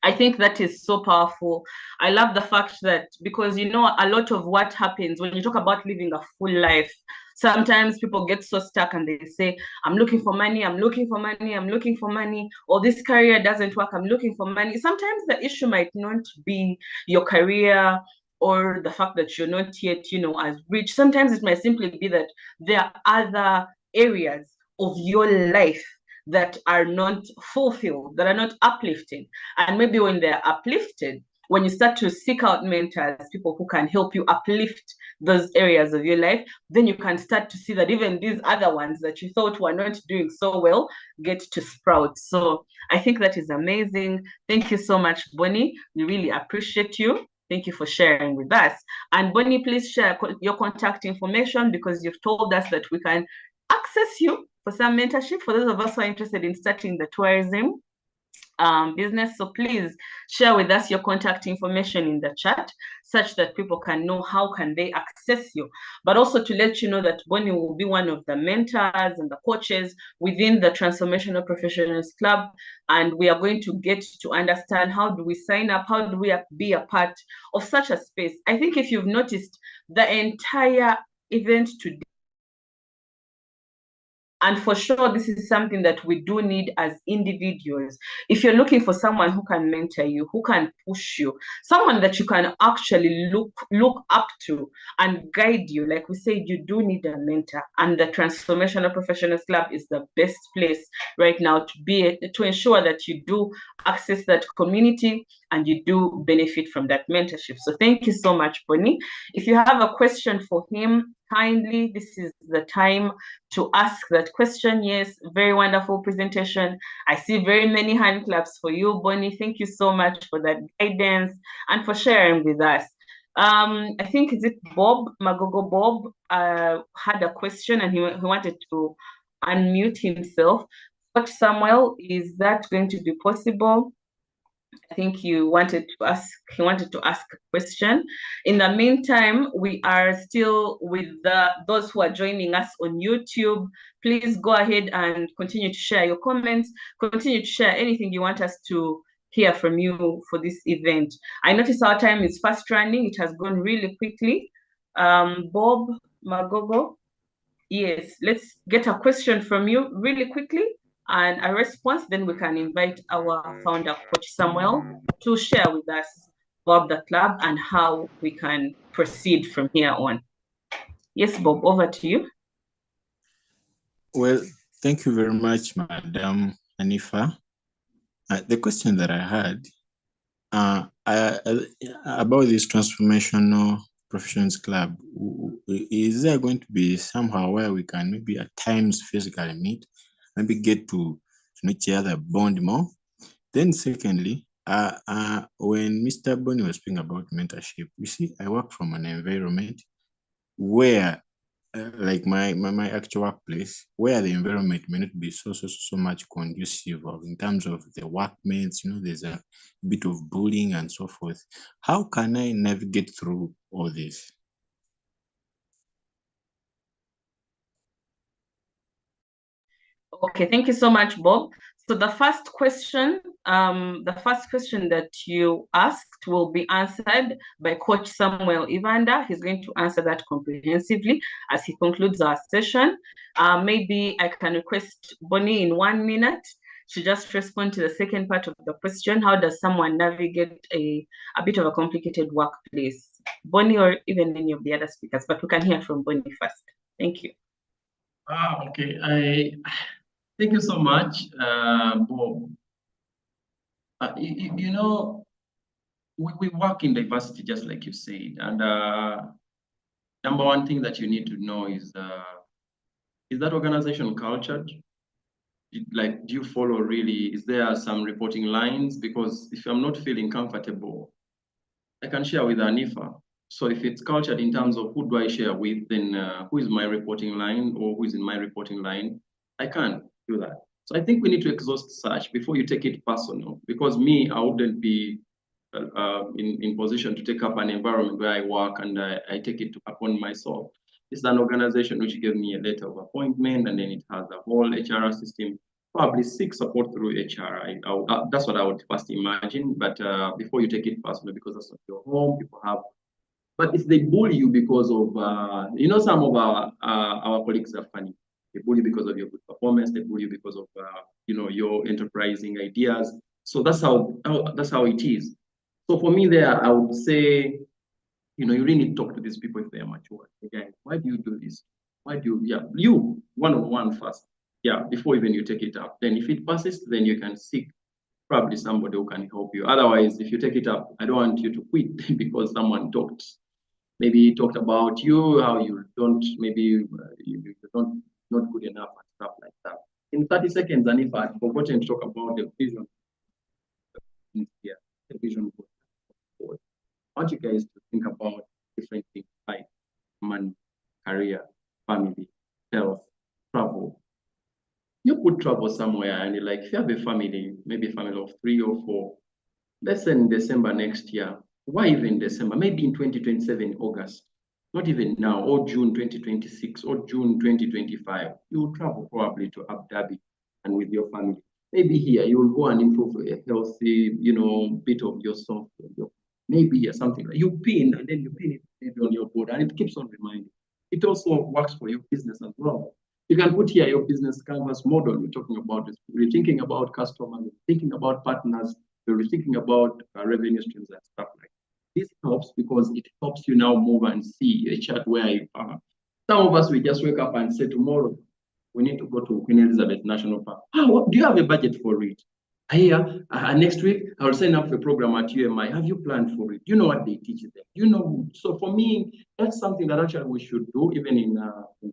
I think that is so powerful. I love the fact that, because a lot of what happens when you talk about living a full life, sometimes people get so stuck and they say, I'm looking for money, I'm looking for money, I'm looking for money, or this career doesn't work, I'm looking for money. Sometimes the issue might not be your career or the fact that you're not yet, as rich. Sometimes it might simply be that there are other areas of your life that are not fulfilled, that are not uplifting. And maybe when they're uplifted, when you start to seek out mentors, people who can help you uplift those areas of your life, then you can start to see that even these other ones that you thought were not doing so well get to sprout. So I think that is amazing. Thank you so much, Bonnie. We really appreciate you. Thank you for sharing with us. And Bonnie, please share your contact information, because you've told us that we can access you for some mentorship for those of us who are interested in starting the tourism business. So please share with us your contact information in the chat, such that people can know how can they access you. But also to let you know that Bonnie will be one of the mentors and the coaches within the Transformational Professionals Club, and we are going to get to understand how do we sign up, how do we be a part of such a space. I think if you've noticed, the entire event today, and for sure, this is something that we do need as individuals. If you're looking for someone who can mentor you, who can push you, someone that you can actually look up to and guide you, like we said, you do need a mentor. And the Transformational Professionals Club is the best place right now to ensure that you do access that community and you do benefit from that mentorship. So thank you so much, Bonnie. If you have a question for him, kindly, this is the time to ask that question. Yes, very wonderful presentation. I see very many hand claps for you, Bonnie. Thank you so much for that guidance and for sharing with us. I think, is it Bob, Magogo Bob, had a question and he wanted to unmute himself. Coach Samuel, is that going to be possible? I think he wanted to ask a question. In the meantime, we are still with those who are joining us on YouTube. Please go ahead and continue to share your comments, continue to share anything you want us to hear from you for this event. I notice our time is fast running. It has gone really quickly. Bob Magogo, yes, let's get a question from you really quickly and a response. Then we can invite our founder, Coach Samuel, to share with us about the club and how we can proceed from here on. Yes, Bob, over to you. Well, thank you very much, Madam Anifa. The question that I had about this Transformational Professionals Club, is there going to be somehow where we can maybe at times physically meet, maybe get to know each other, bond more? Then secondly, when Mr. Bonnie was speaking about mentorship, you see, I work from an environment where like my actual workplace, where the environment may not be so much conducive of in terms of the workmates, there's a bit of bullying and so forth. How can I navigate through all this? Okay, thank you so much, Bob. So the first question that you asked will be answered by Coach Samuel Evander. He's going to answer that comprehensively as he concludes our session. Maybe I can request Bonnie in 1 minute to just respond to the second part of the question. How does someone navigate a bit of a complicated workplace? Bonnie or even any of the other speakers, but we can hear from Bonnie first. Thank you. Okay. Thank you so much, Bob. You know, we work in diversity, just like you said, and number one thing that you need to know is that organization cultured? Like, do you follow really? Is there some reporting lines? Because if I'm not feeling comfortable, I can share with Anifa. So if it's cultured in terms of who do I share with, then who is my reporting line or who is in my reporting line, I can't do that. So I think we need to exhaust such before you take it personal. Because me, I wouldn't be in position to take up an environment where I work and I take it upon myself. It's an organization which gave me a letter of appointment, and then it has a whole HR system, probably seek support through HR. That's what I would first imagine. But before you take it personal, because that's not your home, people have. But if they bully you because of, some of our colleagues are funny. They bully you because of your good performance. They bully you because of, your enterprising ideas. So that's how it is. So for me, there, I would say, you really need to talk to these people if they are mature. Again, why do you do this? Why do you one-on-one first? Yeah, before even you take it up. Then if it passes, then you can seek probably somebody who can help you. Otherwise, if you take it up, I don't want you to quit because someone talked. Maybe talked about you, how you don't, maybe you don't, not good enough and stuff like that. In 30 seconds, and if I'd forgotten to talk about the vision here, the vision board. I want you guys to think about different things like money, career, family, health, travel. You could travel somewhere and like, if you have a family, maybe a family of 3 or 4, let's say in December next year. Why even December? Maybe in 2027, August. Not even now, or June 2026, or June 2025. You will travel probably to Abu Dhabi and with your family. Maybe here you will go and improve a healthy, bit of yourself. Maybe something like you pin and then you pin it maybe on your board and it keeps on reminding. It also works for your business as well. You can put here your business canvas model. We're talking about this. We're thinking about customers, we're thinking about partners, we're thinking about revenue streams and stuff like that. This helps because it helps you now move and see a chart where you are. Some of us, we just wake up and say, tomorrow, we need to go to Queen Elizabeth National Park. Do you have a budget for it? Here, next week, I'll sign up for a program at UMI. Have you planned for it? You know what they teach them? So for me, that's something that actually we should do, even in the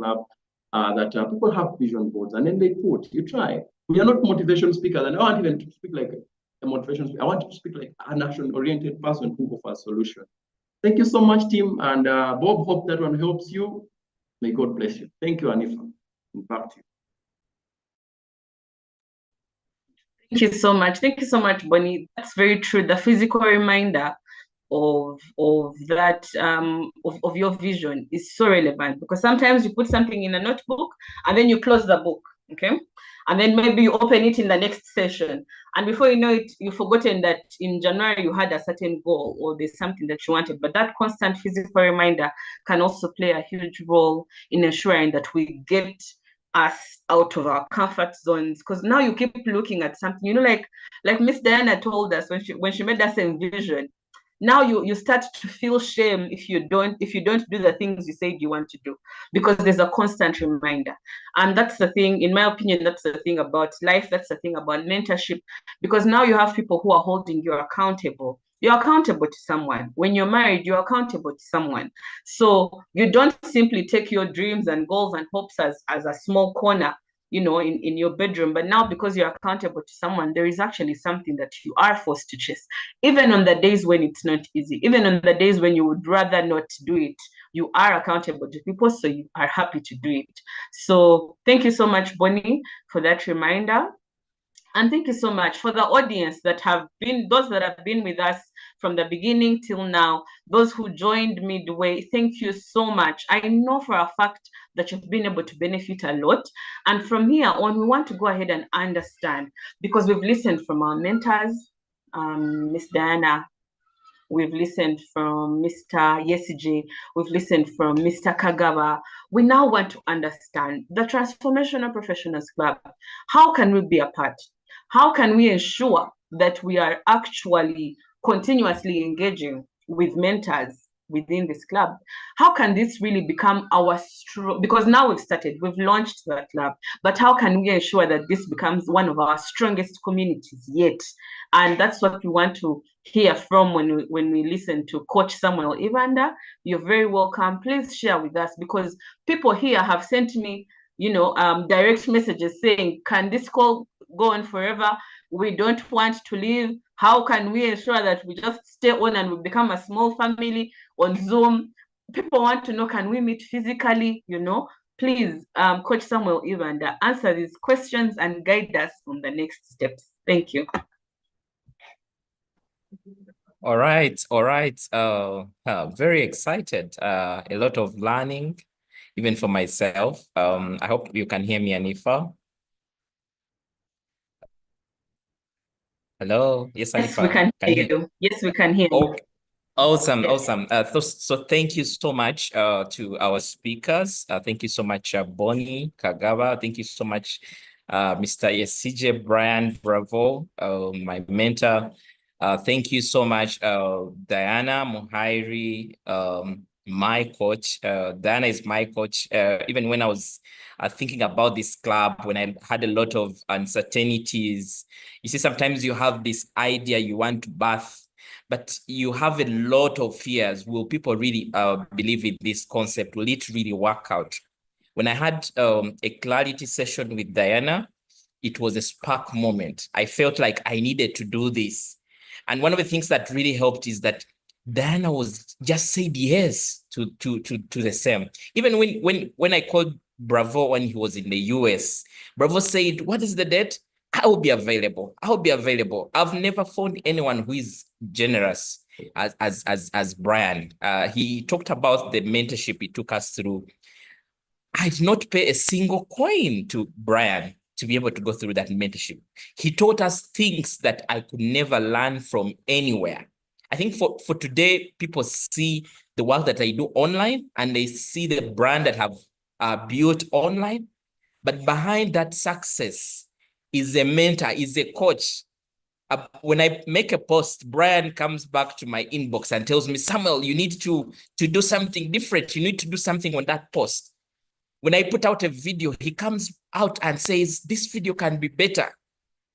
club, that people have vision boards and then they you try. We are not motivational speakers, and I want even to speak like a motivational speaker. I want to speak like an action-oriented person who offers solutions. Thank you so much, team. And Bob, hope that one helps you. May God bless you. Thank you, Anifa. Back to you. Thank you so much. Thank you so much, Bonnie. That's very true. The physical reminder of that of your vision is so relevant, because sometimes you put something in a notebook and then you close the book, okay? And then maybe you open it in the next session. And before you know it, you've forgotten that in January you had a certain goal or there's something that you wanted. But that constant physical reminder can also play a huge role in ensuring that we get us out of our comfort zones. Because now you keep looking at something, like Miss Diana told us when she made us envision. Now you start to feel shame if you don't do the things you said you want to do, because there's a constant reminder. And that's the thing, in my opinion, that's the thing about life, that's the thing about mentorship, because now you have people who are holding you accountable. You're accountable to someone. When you're married, you're accountable to someone. So you don't simply take your dreams and goals and hopes as a small corner, in your bedroom. But now, because you're accountable to someone, there is actually something that you are forced to chase. Even on the days when it's not easy, even on the days when you would rather not do it, you are accountable to people, so you are happy to do it. So thank you so much, Bonnie, for that reminder. And thank you so much for the audience those that have been with us from the beginning till now, those who joined midway. Thank you so much. I know for a fact that you've been able to benefit a lot. And from here on, we want to go ahead and understand, because we've listened from our mentors, Miss Diana, we've listened from Mr. Yesije, we've listened from Mr. Kagawa. We now want to understand the Transformational Professionals Club. How can we be a part? How can we ensure that we are actually continuously engaging with mentors within this club, how can this really become our strong, because now we've launched the club, but how can we ensure that this becomes one of our strongest communities yet? And that's what we want to hear from when we listen to Coach Samuel Evander. You're very welcome. Please share with us, because people here have sent me, direct messages saying, can this call go on forever? We don't want to leave. How can we ensure that we just stay on and we become a small family on Zoom? People want to know, can we meet physically? Please, Coach Samuel Evander, answer these questions and guide us on the next steps. Thank you. All right. Very excited. A lot of learning, even for myself. I hope you can hear me, Anifa. Hello. Yes, Anifa. Yes, we can hear you. Yes, we can hear you. Okay. Awesome. So thank you so much to our speakers. Thank you so much, Bonnie Kagawa. Thank you so much, Mr. Yesije Brian Bravo, my mentor. Thank you so much, Diana Muhairi, my coach. Diana is my coach. Even when I was thinking about this club, when I had a lot of uncertainties, you see, sometimes you have this idea you want to birth, but you have a lot of fears. Will people really believe in this concept? Will it really work out? When I had a clarity session with Diana, it was a spark moment. I felt like I needed to do this. And one of the things that really helped is that Diana was just said yes to the same. Even when I called Bravo when he was in the US, Bravo said, what is the date? I will be available. I'll be available. I've never found anyone who is generous as Brian. He talked about the mentorship he took us through. I did not pay a single coin to Brian to be able to go through that mentorship. He taught us things that I could never learn from anywhere. I think for today, people see the work that I do online and they see the brand that have built online. But behind that success is a mentor, is a coach. When I make a post, Brian comes back to my inbox and tells me, Samuel, you need to do something different. You need to do something on that post. When I put out a video, he comes out and says, this video can be better.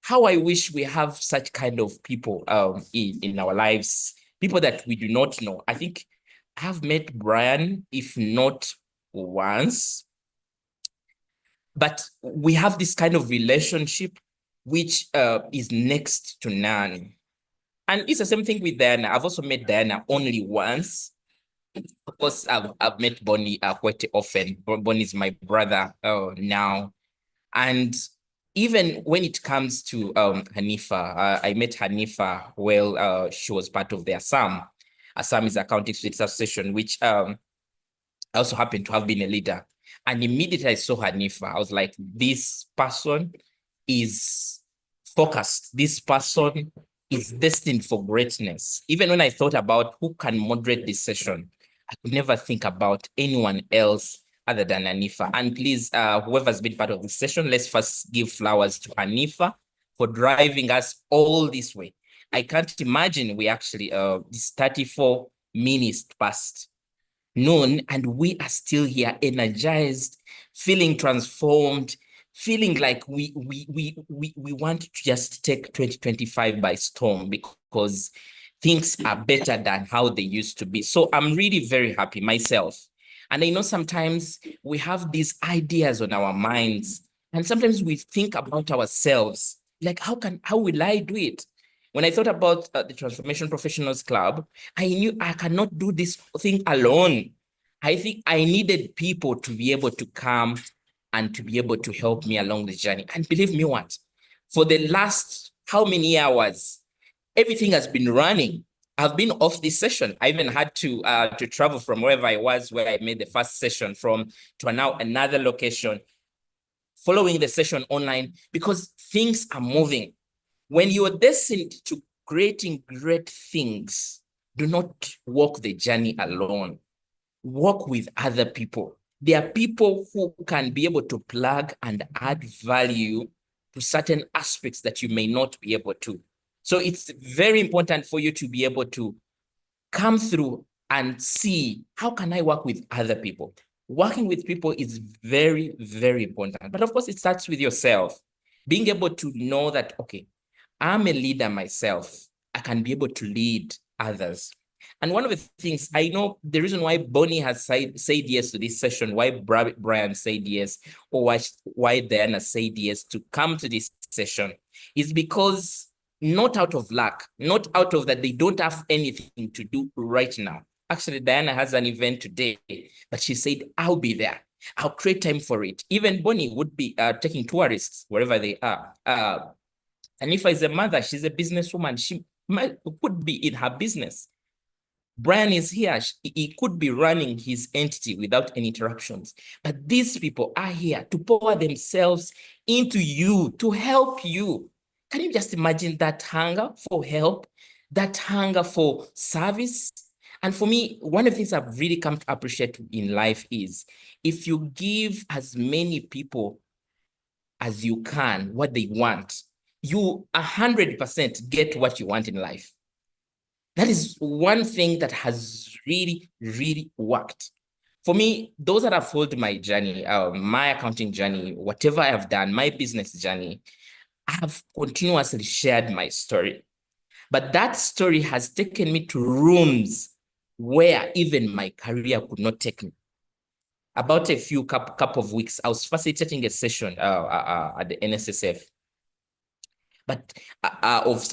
How I wish we have such kind of people in our lives, people that we do not know. I think I have met Brian, if not once, but we have this kind of relationship which is next to none. And it's the same thing with Diana. I've also met Diana only once. Of course, I've met Bonnie quite often. Bonnie is my brother now. And even when it comes to Hanifa, I met Hanifa while she was part of the Assam. Assam is Accounting Students Association, which I also happen to have been a leader. And immediately I saw Hanifa, I was like, this person is focused. This person is destined for greatness. Even when I thought about who can moderate this session, I could never think about anyone else other than Hanifa. And please, whoever's been part of this session, let's first give flowers to Hanifa for driving us all this way. I can't imagine we actually, this 34 minutes past noon, and we are still here, energized, feeling transformed, feeling like we want to just take 2025 by storm because things are better than how they used to be. So I'm really very happy myself. And I know sometimes we have these ideas on our minds, and sometimes we think about ourselves, like, how will I do it? When I thought about the Transformation Professionals Club, I knew I cannot do this thing alone. I think I needed people to be able to come and to be able to help me along the journey. And believe me what, for the last how many hours, everything has been running. I've been off this session. I even had to travel from wherever I was, where I made the first session from, to now another location, following the session online, because things are moving. When you are destined to creating great things, do not walk the journey alone. Work with other people. There are people who can be able to plug and add value to certain aspects that you may not be able to. So it's very important for you to be able to come through and see how can I work with other people. Working with people is very, very important. But of course, it starts with yourself. Being able to know that, okay, I'm a leader myself. I can be able to lead others. And one of the things, I know the reason why Bonnie has said yes to this session, why Brian said yes, or why Diana said yes to come to this session, is because not out of luck, not out of that they don't have anything to do right now. Actually, Diana has an event today, but she said, I'll be there. I'll create time for it. Even Bonnie would be taking tourists wherever they are. And if as a mother, she's a businesswoman, she could be in her business. Brian is here. He could be running his entity without any interruptions. But these people are here to pour themselves into you, to help you. Can you just imagine that hunger for help, that hunger for service? And for me, one of the things I've really come to appreciate in life is if you give as many people as you can what they want, you 100% get what you want in life. That is one thing that has really, really worked. For me, those that have followed my journey, my accounting journey, whatever I have done, my business journey, I have continuously shared my story. But that story has taken me to rooms where even my career could not take me. About a few couple of weeks, I was facilitating a session at the NSSF, but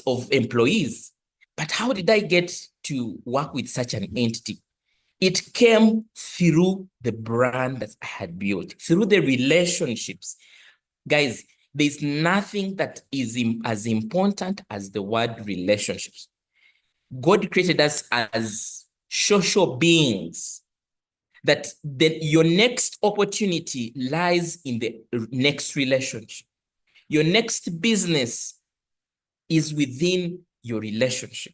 of employees. But how did I get to work with such an entity? It came through the brand that I had built, through the relationships. Guys, there's nothing that is as important as the word relationships. God created us as social beings, that your next opportunity lies in the next relationship. Your next business is within your relationship.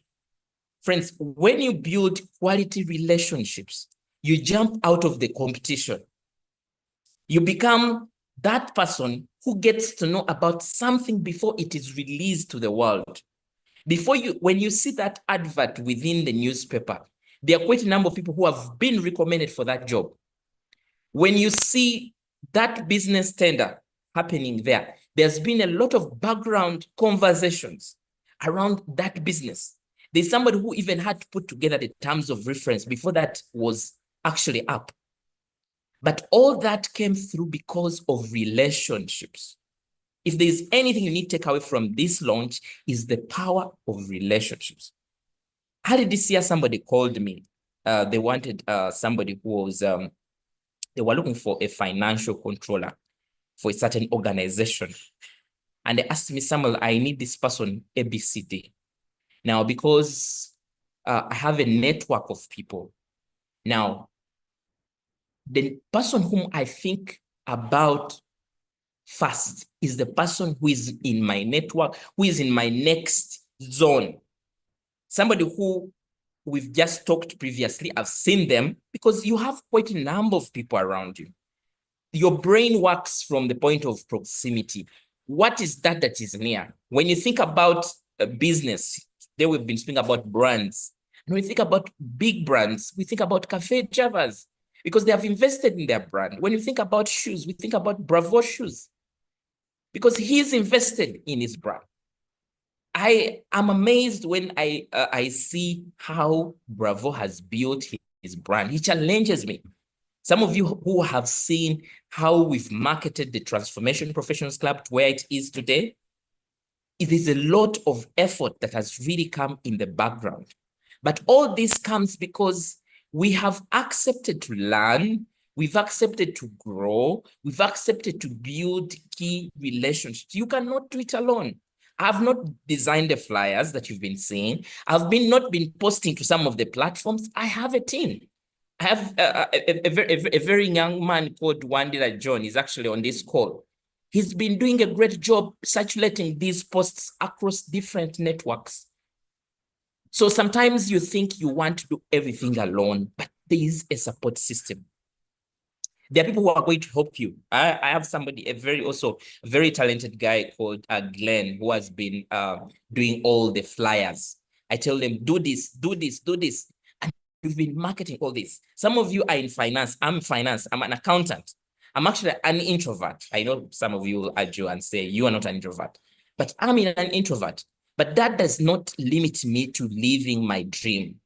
Friends, when you build quality relationships, you jump out of the competition. You become that person who gets to know about something before it is released to the world. When you see that advert within the newspaper, there are quite a number of people who have been recommended for that job. When you see that business tender happening there, there's been a lot of background conversations around that business. There's somebody who even had to put together the terms of reference before that was actually up. But all that came through because of relationships. If there's anything you need to take away from this launch, is the power of relationships. How did this year somebody called me? They wanted somebody who was, they were looking for a financial controller for a certain organization. And they asked me, Samuel, I need this person, ABCD. Now, because I have a network of people. Now, the person whom I think about first is the person who is in my network, who is in my next zone. Somebody who we've just talked previously, I've seen them, because you have quite a number of people around you. Your brain works from the point of proximity. What is that is near? When you think about a business, today we've been speaking about brands. And when we think about big brands, we think about Cafe Javas, because they have invested in their brand. When you think about shoes, we think about Bravo shoes, because he's invested in his brand. I am amazed when I see how Bravo has built his brand. He challenges me. Some of you who have seen how we've marketed the Transformation Professionals Club to where it is today, it is a lot of effort that has really come in the background. But all this comes because we have accepted to learn, we've accepted to grow, we've accepted to build key relationships. You cannot do it alone. I've not designed the flyers that you've been seeing. I've not been posting to some of the platforms. I have a team. I have a very young man called Wandila John. He's actually on this call. He's been doing a great job circulating these posts across different networks. So sometimes you think you want to do everything alone, but there is a support system. There are people who are going to help you. I have somebody, a very talented guy called Glenn, who has been doing all the flyers. I tell them, do this, do this, do this. You've been marketing all this. Some of you are in finance. I'm in finance. I'm an accountant. I'm actually an introvert. I know some of you will argue and say you are not an introvert, but I'm an introvert. But that does not limit me to living my dream.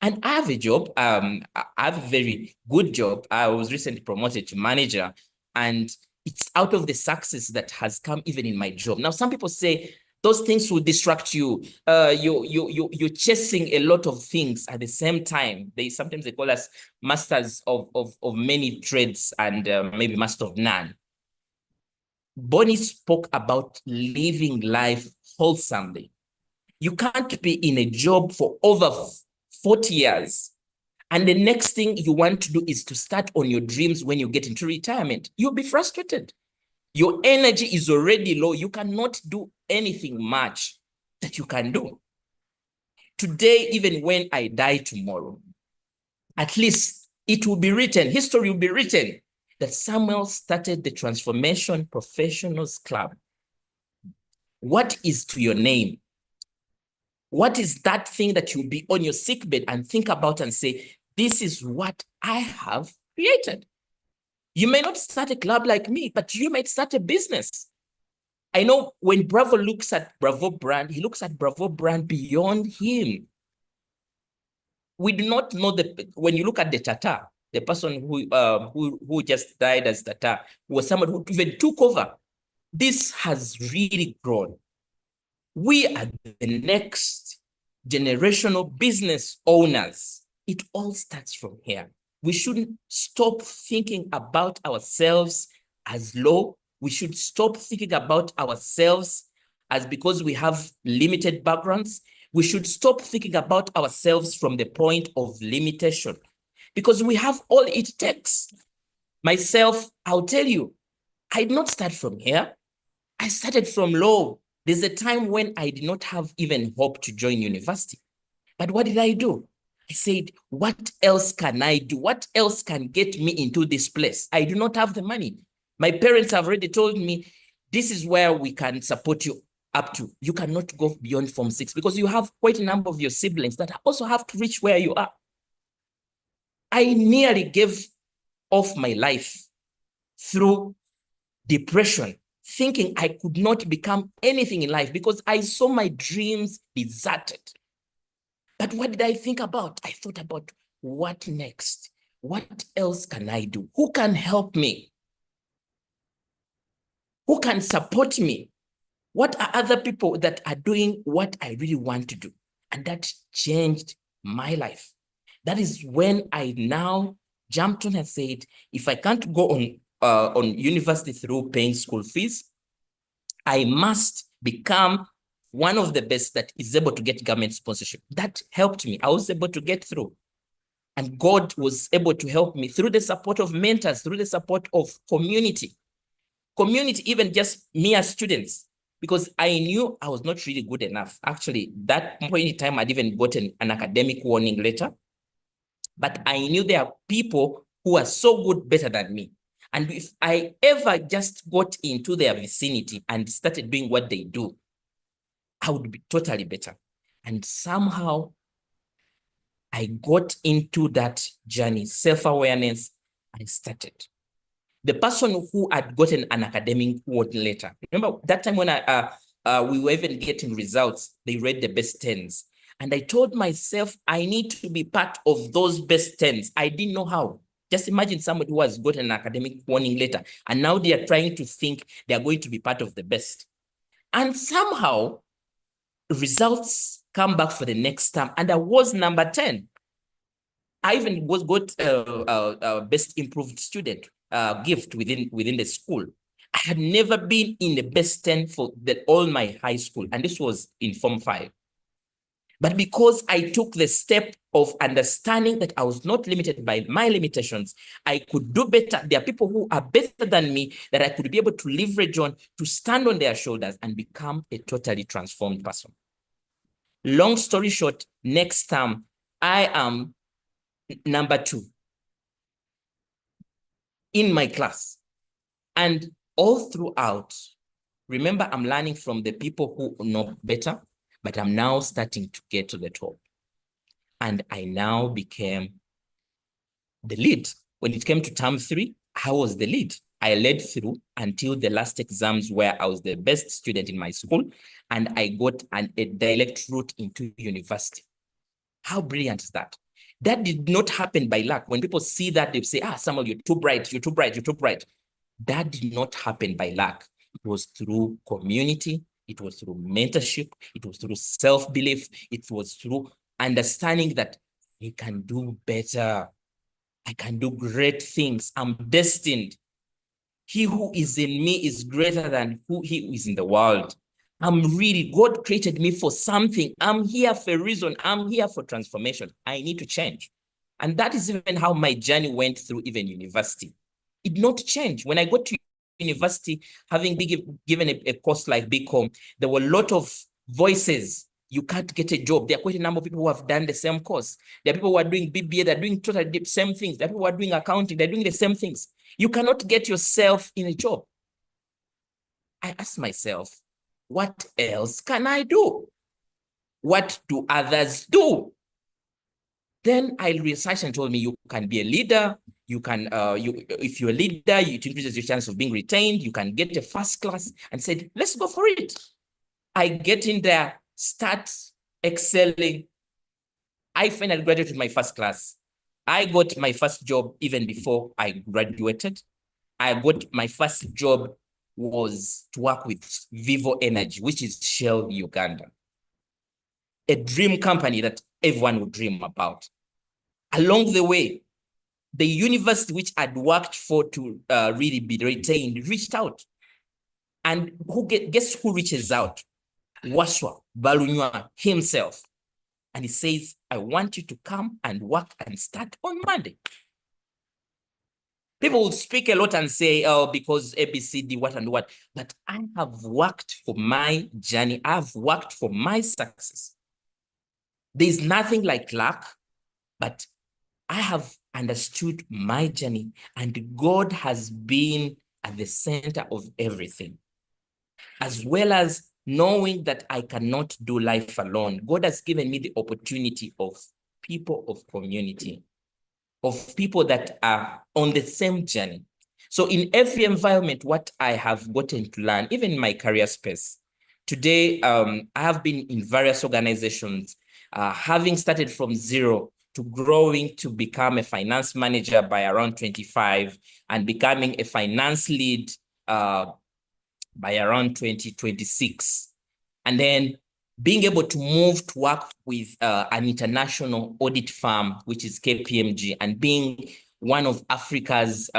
And I have a job. I have a very good job. I was recently promoted to manager, and it's out of the success that has come even in my job. Now, some people say those things will distract you. You're chasing a lot of things at the same time. Sometimes they call us masters of many trades and maybe master of none. Bonnie spoke about living life wholesomely. You can't be in a job for over 40 years. And the next thing you want to do is to start on your dreams when you get into retirement. You'll be frustrated. Your energy is already low. You cannot do anything much that you can do. Today, even when I die tomorrow, at least it will be written, history will be written, that Samuel started the Transformation Professionals Club. What is to your name? What is that thing that you'll be on your sickbed and think about and say, this is what I have created? You may not start a club like me, but you might start a business. I know when Bravo looks at Bravo brand, he looks at Bravo brand beyond him. We do not know that when you look at the Tata, the person who just died as Tata, was someone who even took over. This has really grown. We are the next generational business owners. It all starts from here. We shouldn't stop thinking about ourselves as low. We should stop thinking about ourselves as because we have limited backgrounds. We should stop thinking about ourselves from the point of limitation because we have all it takes. Myself, I'll tell you, I did not start from here. I started from low. There's a time when I did not have even hope to join university. But what did I do? I said, what else can I do? What else can get me into this place? I do not have the money. My parents have already told me, this is where we can support you up to. You cannot go beyond Form 6 because you have quite a number of your siblings that also have to reach where you are. I nearly gave off my life through depression, thinking I could not become anything in life because I saw my dreams deserted. But what did I think about? I thought about what next? What else can I do? Who can help me? Who can support me? What are other people that are doing what I really want to do? And that changed my life. That is when I now jumped on and said, if I can't go on university through paying school fees, I must become one of the best that is able to get government sponsorship. That helped me. I was able to get through. And God was able to help me through the support of mentors, through the support of community. Community, even just me as students, because I knew I was not really good enough. Actually, that point in time, I'd even gotten an academic warning letter. But I knew there are people who are so good, better than me. And if I ever just got into their vicinity and started doing what they do, I would be totally better. And somehow I got into that journey, self-awareness, I started. The person who had gotten an academic award later, remember that time when we were even getting results, they read the best 10s. And I told myself, I need to be part of those best 10s. I didn't know how. Just imagine somebody who has gotten an academic warning letter, and now they are trying to think they are going to be part of the best. And somehow, results come back for the next term, and I was number 10. I even got a best improved student gift within the school. I had never been in the best 10 for all my high school, and this was in Form 5. But because I took the step of understanding that I was not limited by my limitations, I could do better. There are people who are better than me that I could be able to leverage on, to stand on their shoulders and become a totally transformed person. Long story short, next term, I am number 2 in my class. And all throughout, remember, I'm learning from the people who know better, but I'm now starting to get to the top. and I now became the lead. When it came to term 3, I was the lead. I led through until the last exams where I was the best student in my school, and I got a direct route into university. How brilliant is that? That did not happen by luck. When people see that, they say, Samuel, you're too bright, you're too bright, you're too bright. That did not happen by luck. It was through community. It was through mentorship. It was through self-belief. It was through understanding that I can do better. I can do great things. I'm destined. He who is in me is greater than he who is in the world. God created me for something. I'm here for a reason. I'm here for transformation. I need to change. And that is even how my journey went through even university. It did not change. When I got to university, having been given a course like BCom, there were a lot of voices. You can't get a job. There are quite a number of people who have done the same course. There are people who are doing BBA, they're doing totally the same things. There are people who are doing accounting, they're doing the same things. You cannot get yourself in a job. I asked myself, what else can I do? What do others do? Then I researched and told me you can be a leader. You can, if you're a leader, it increases your chance of being retained. You can get a first class, and said, let's go for it. I get in there, start excelling. I finally graduated with my first class. I got my first job even before I graduated. I got my first job was to work with Vivo Energy, which is Shell Uganda. A dream company that everyone would dream about. Along the way, the university which I'd worked for to really be retained reached out. And guess who reaches out? Waswa Balunywa himself. And he says, I want you to come and work and start on Monday. People will speak a lot and say, oh, because ABCD, what and what. But I have worked for my journey. I've worked for my success. There's nothing like luck, but I have understood my journey, and God has been at the center of everything. As well as knowing that I cannot do life alone, God has given me the opportunity of people of community, of people that are on the same journey. So in every environment, what I have gotten to learn, even in my career space, today, I have been in various organizations, having started from zero to growing to become a finance manager by around 25 and becoming a finance lead by around 2026. And then being able to move to work with an international audit firm, which is KPMG, and being one of Africa's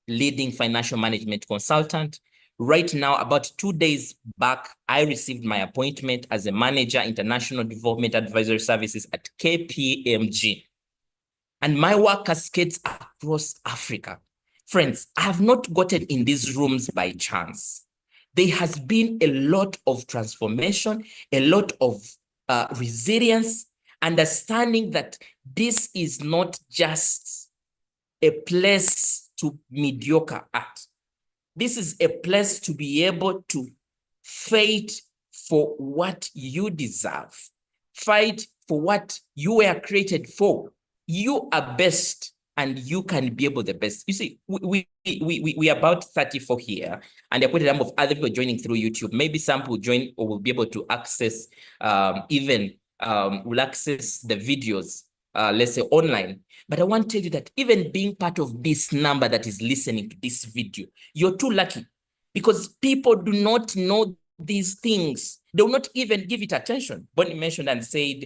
leading financial management consultant. Right now, about 2 days back, I received my appointment as a manager, International Development Advisory Services at KPMG. And my work cascades across Africa. Friends, I have not gotten in these rooms by chance. There has been a lot of transformation, a lot of resilience, understanding that this is not just a place to mediocre at. This is a place to be able to fight for what you deserve, fight for what you were created for. You are best, and you can be able the best. You see, we are about 34 here, and there are quite a number of other people joining through YouTube. Maybe some will join or will be able to access, will access the videos, let's say online. But I want to tell you that even being part of this number that is listening to this video, you're too lucky, because people do not know these things. They will not even give it attention. Bonnie mentioned and said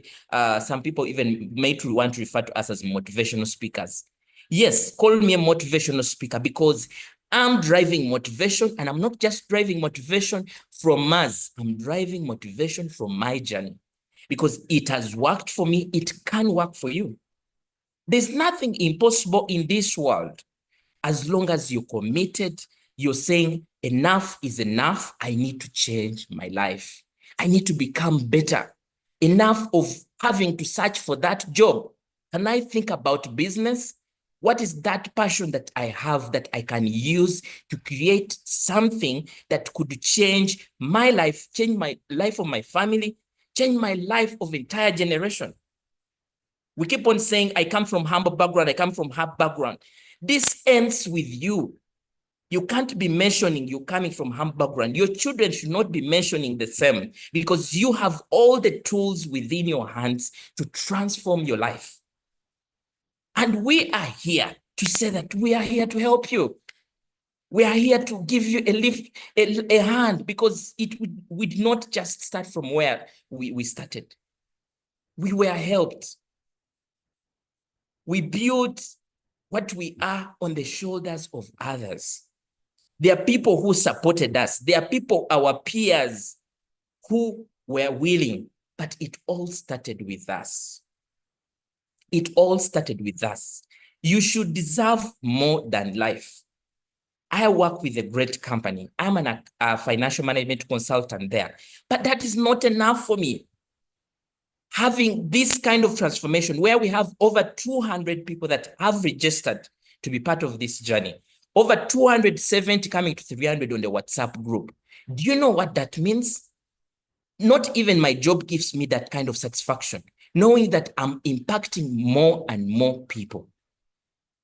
some people even may want to refer to us as motivational speakers. Yes, call me a motivational speaker, because I'm driving motivation, and I'm not just driving motivation from us. I'm driving motivation from my journey, because it has worked for me. It can work for you. There's nothing impossible in this world. As long as you're committed, you're saying enough is enough. I need to change my life. I need to become better. Enough of having to search for that job. Can I think about business? What is that passion that I have that I can use to create something that could change my life, change my life of my family, change my life of entire generation? We keep on saying, I come from humble background, I come from humble background. This ends with you. You can't be mentioning you coming from humble background. Your children should not be mentioning the same, because you have all the tools within your hands to transform your life. And we are here to say that we are here to help you. We are here to give you a lift, a hand, because we did not just start from where we started. We were helped. We built what we are on the shoulders of others. There are people who supported us. There are people, our peers, who were willing, but it all started with us. It all started with us. You should deserve more than life. I work with a great company. I'm a financial management consultant there, but that is not enough for me. Having this kind of transformation where we have over 200 people that have registered to be part of this journey, over 270 coming to 300 on the WhatsApp group. Do you know what that means? Not even my job gives me that kind of satisfaction, knowing that I'm impacting more and more people.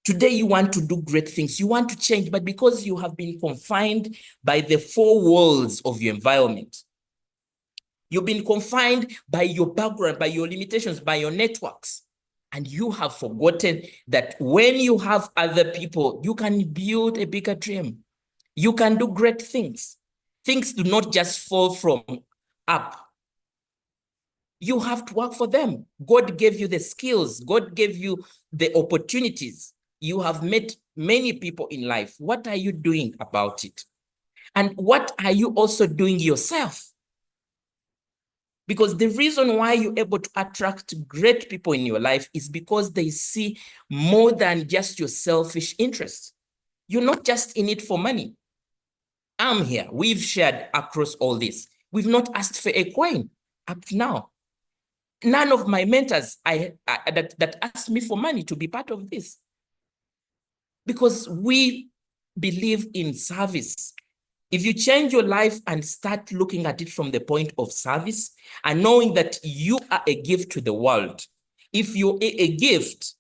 Today, you want to do great things. You want to change, but because you have been confined by the four walls of your environment, you've been confined by your background, by your limitations, by your networks, and you have forgotten that when you have other people, you can build a bigger dream. You can do great things. Things do not just fall from up. You have to work for them. God gave you the skills. God gave you the opportunities. You have met many people in life. What are you doing about it? And what are you also doing yourself? Because the reason why you're able to attract great people in your life is because they see more than just your selfish interests. You're not just in it for money. I'm here. We've shared across all this. We've not asked for a coin up to now. None of my mentors that asked me for money to be part of this. Because we believe in service. If you change your life and start looking at it from the point of service and knowing that you are a gift to the world, if you're a gift,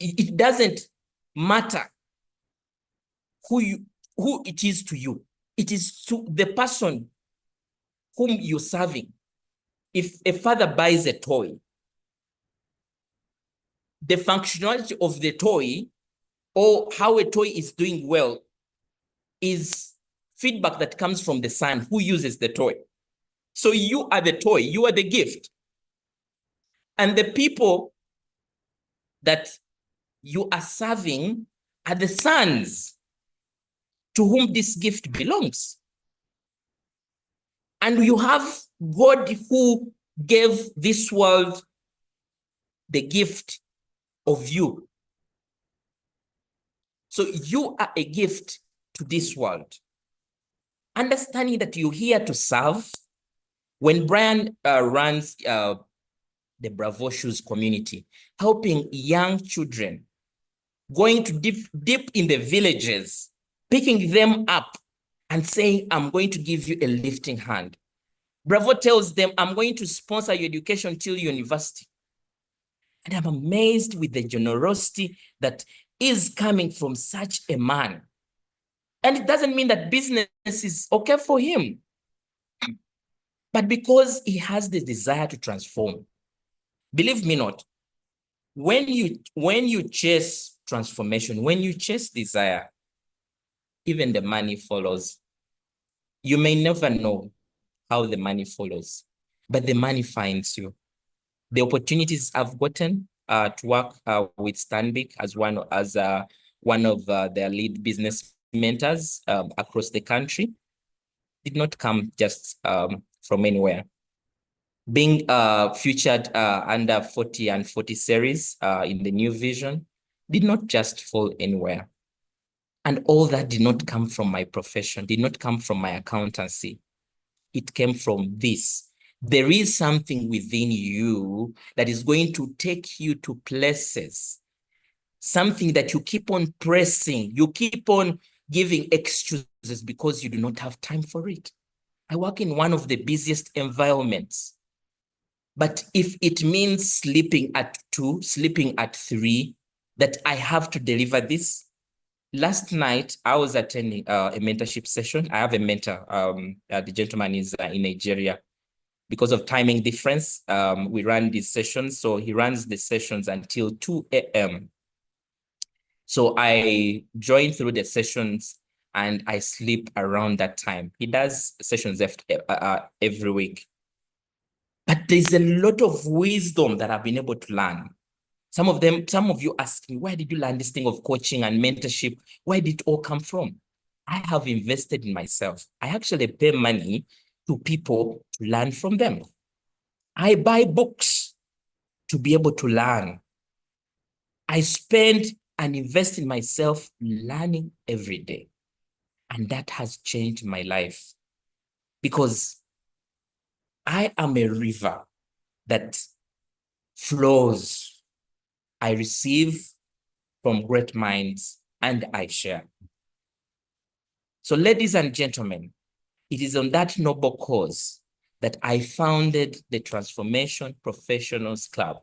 it doesn't matter who it is to you. It is to the person whom you're serving. If a father buys a toy, the functionality of the toy or how a toy is doing well is feedback that comes from the son who uses the toy. So you are the toy, you are the gift. And the people that you are serving are the sons to whom this gift belongs. And you have God who gave this world the gift of you. So you are a gift to this world. Understanding that you're here to serve. When Brian runs the Bravo Shoes community, helping young children, going to deep in the villages, picking them up and saying, I'm going to give you a lifting hand. Bravo tells them, I'm going to sponsor your education till university. And I'm amazed with the generosity that is coming from such a man. And it doesn't mean that business is okay for him, but because he has the desire to transform. Believe me not, when you chase transformation, when you chase desire, even the money follows. You may never know how the money follows, but the money finds you. The opportunities I've gotten to work with Stanbic as one of their lead business mentors across the country did not come just from anywhere. Being featured under 40 and 40 series in the New Vision did not just fall anywhere. And all that did not come from my profession, did not come from my accountancy. It came from this. There is something within you that is going to take you to places, something that you keep on pressing, you keep on giving excuses because you do not have time for it. I work in one of the busiest environments. But if it means sleeping at 2, sleeping at 3, that I have to deliver this. Last night, I was attending a mentorship session. I have a mentor. The gentleman is in Nigeria. Because of timing difference, we run these sessions. So he runs the sessions until 2 a.m. So I join through the sessions and I sleep around that time. He does sessions every week. But there's a lot of wisdom that I've been able to learn. Some of you ask me, where did you learn this thing of coaching and mentorship? Where did it all come from? I have invested in myself. I actually pay money to people to learn from them. I buy books to be able to learn. I spend and invest in myself learning every day. And that has changed my life because I am a river that flows. I receive from great minds and I share. So ladies and gentlemen, it is on that noble cause that I founded the Transformation Professionals Club.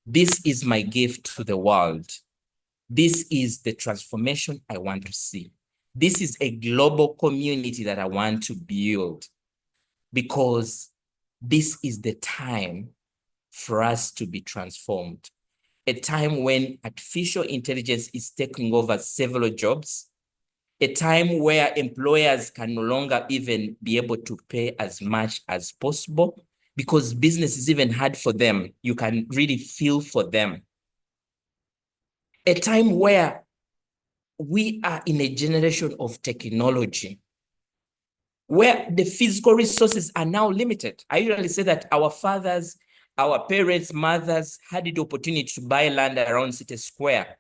This is my gift to the world. This is the transformation I want to see. This is a global community that I want to build because this is the time for us to be transformed. A time when artificial intelligence is taking over several jobs, a time where employers can no longer even be able to pay as much as possible because business is even hard for them. You can really feel for them. A time where we are in a generation of technology where the physical resources are now limited. I usually say that our fathers, our parents, mothers had the opportunity to buy land around City Square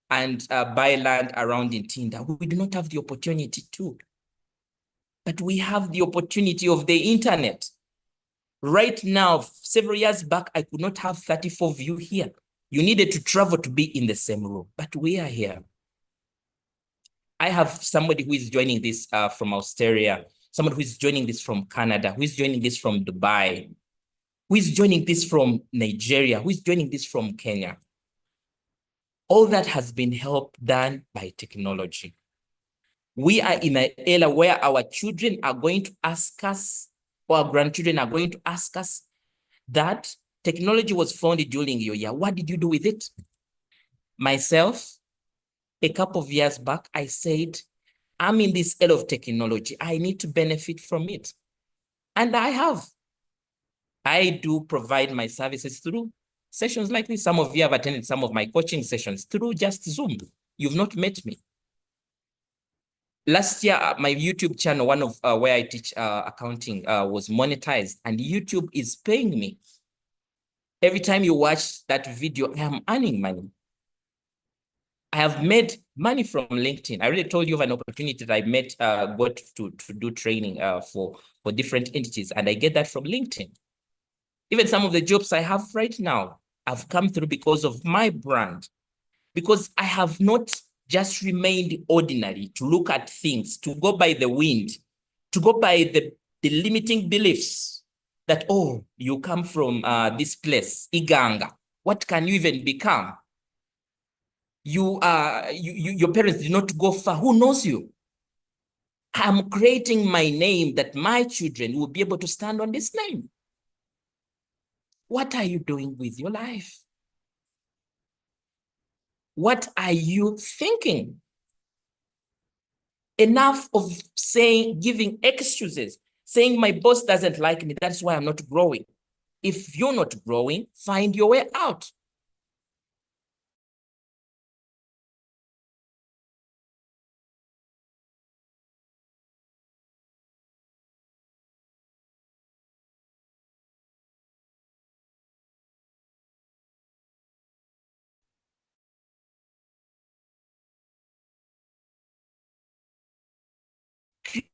and buy land around in Tinda. We do not have the opportunity to. But we have the opportunity of the internet. Right now, several years back, I could not have 34 view here. You needed to travel to be in the same room, but we are here. I have somebody who is joining this from Australia, someone who is joining this from Canada, who is joining this from Dubai, who is joining this from Nigeria, who is joining this from Kenya. All that has been helped done by technology. We are in an era where our children are going to ask us, or our grandchildren are going to ask us that technology was founded during your year. What did you do with it? Myself, a couple of years back, I said, I'm in this era of technology. I need to benefit from it. And I have. I do provide my services through sessions like this. Some of you have attended some of my coaching sessions through just Zoom. You've not met me. Last year, my YouTube channel, one of where I teach accounting, was monetized, and YouTube is paying me. Every time you watch that video, I am earning money. I have made money from LinkedIn. I already told you of an opportunity that I got to do training for different entities, and I get that from LinkedIn. Even some of the jobs I have right now have come through because of my brand, because I have not just remained ordinary to look at things, to go by the wind, to go by the limiting beliefs that, oh, you come from this place, Iganga. What can you even become? Your parents did not go far. Who knows you? I'm creating my name that my children will be able to stand on this name. What are you doing with your life? What are you thinking? Enough of saying, giving excuses, saying my boss doesn't like me, that's why I'm not growing. If you're not growing, find your way out.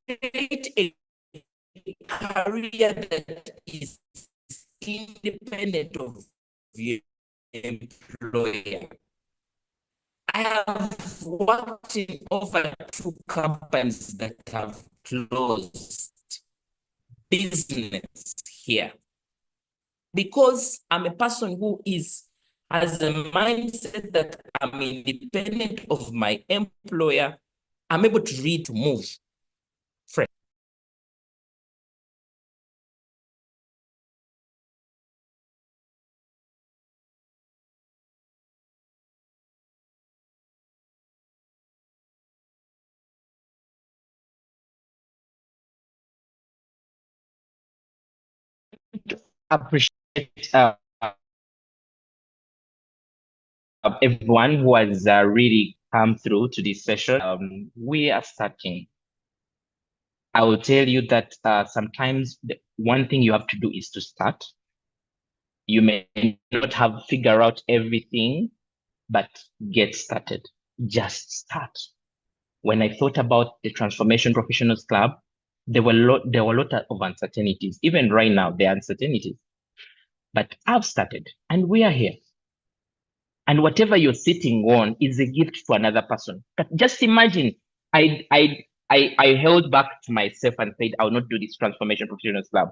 Create a career that is independent of your employer. I have worked in over 2 companies that have closed business here. because I'm a person who has a mindset that I'm independent of my employer, I'm able to read, to move. Friend. Appreciate everyone who has really come through to this session. We are starting. I will tell you that sometimes the one thing you have to do is to start. You may not have figured out everything, but get started. Just start. When I thought about the Transformation Professionals Club, there were a lot of uncertainties. Even right now, there are uncertainties. But I've started, and we are here. And whatever you're sitting on is a gift to another person. But just imagine, I held back to myself and said, I will not do this Transformation Professionals Club.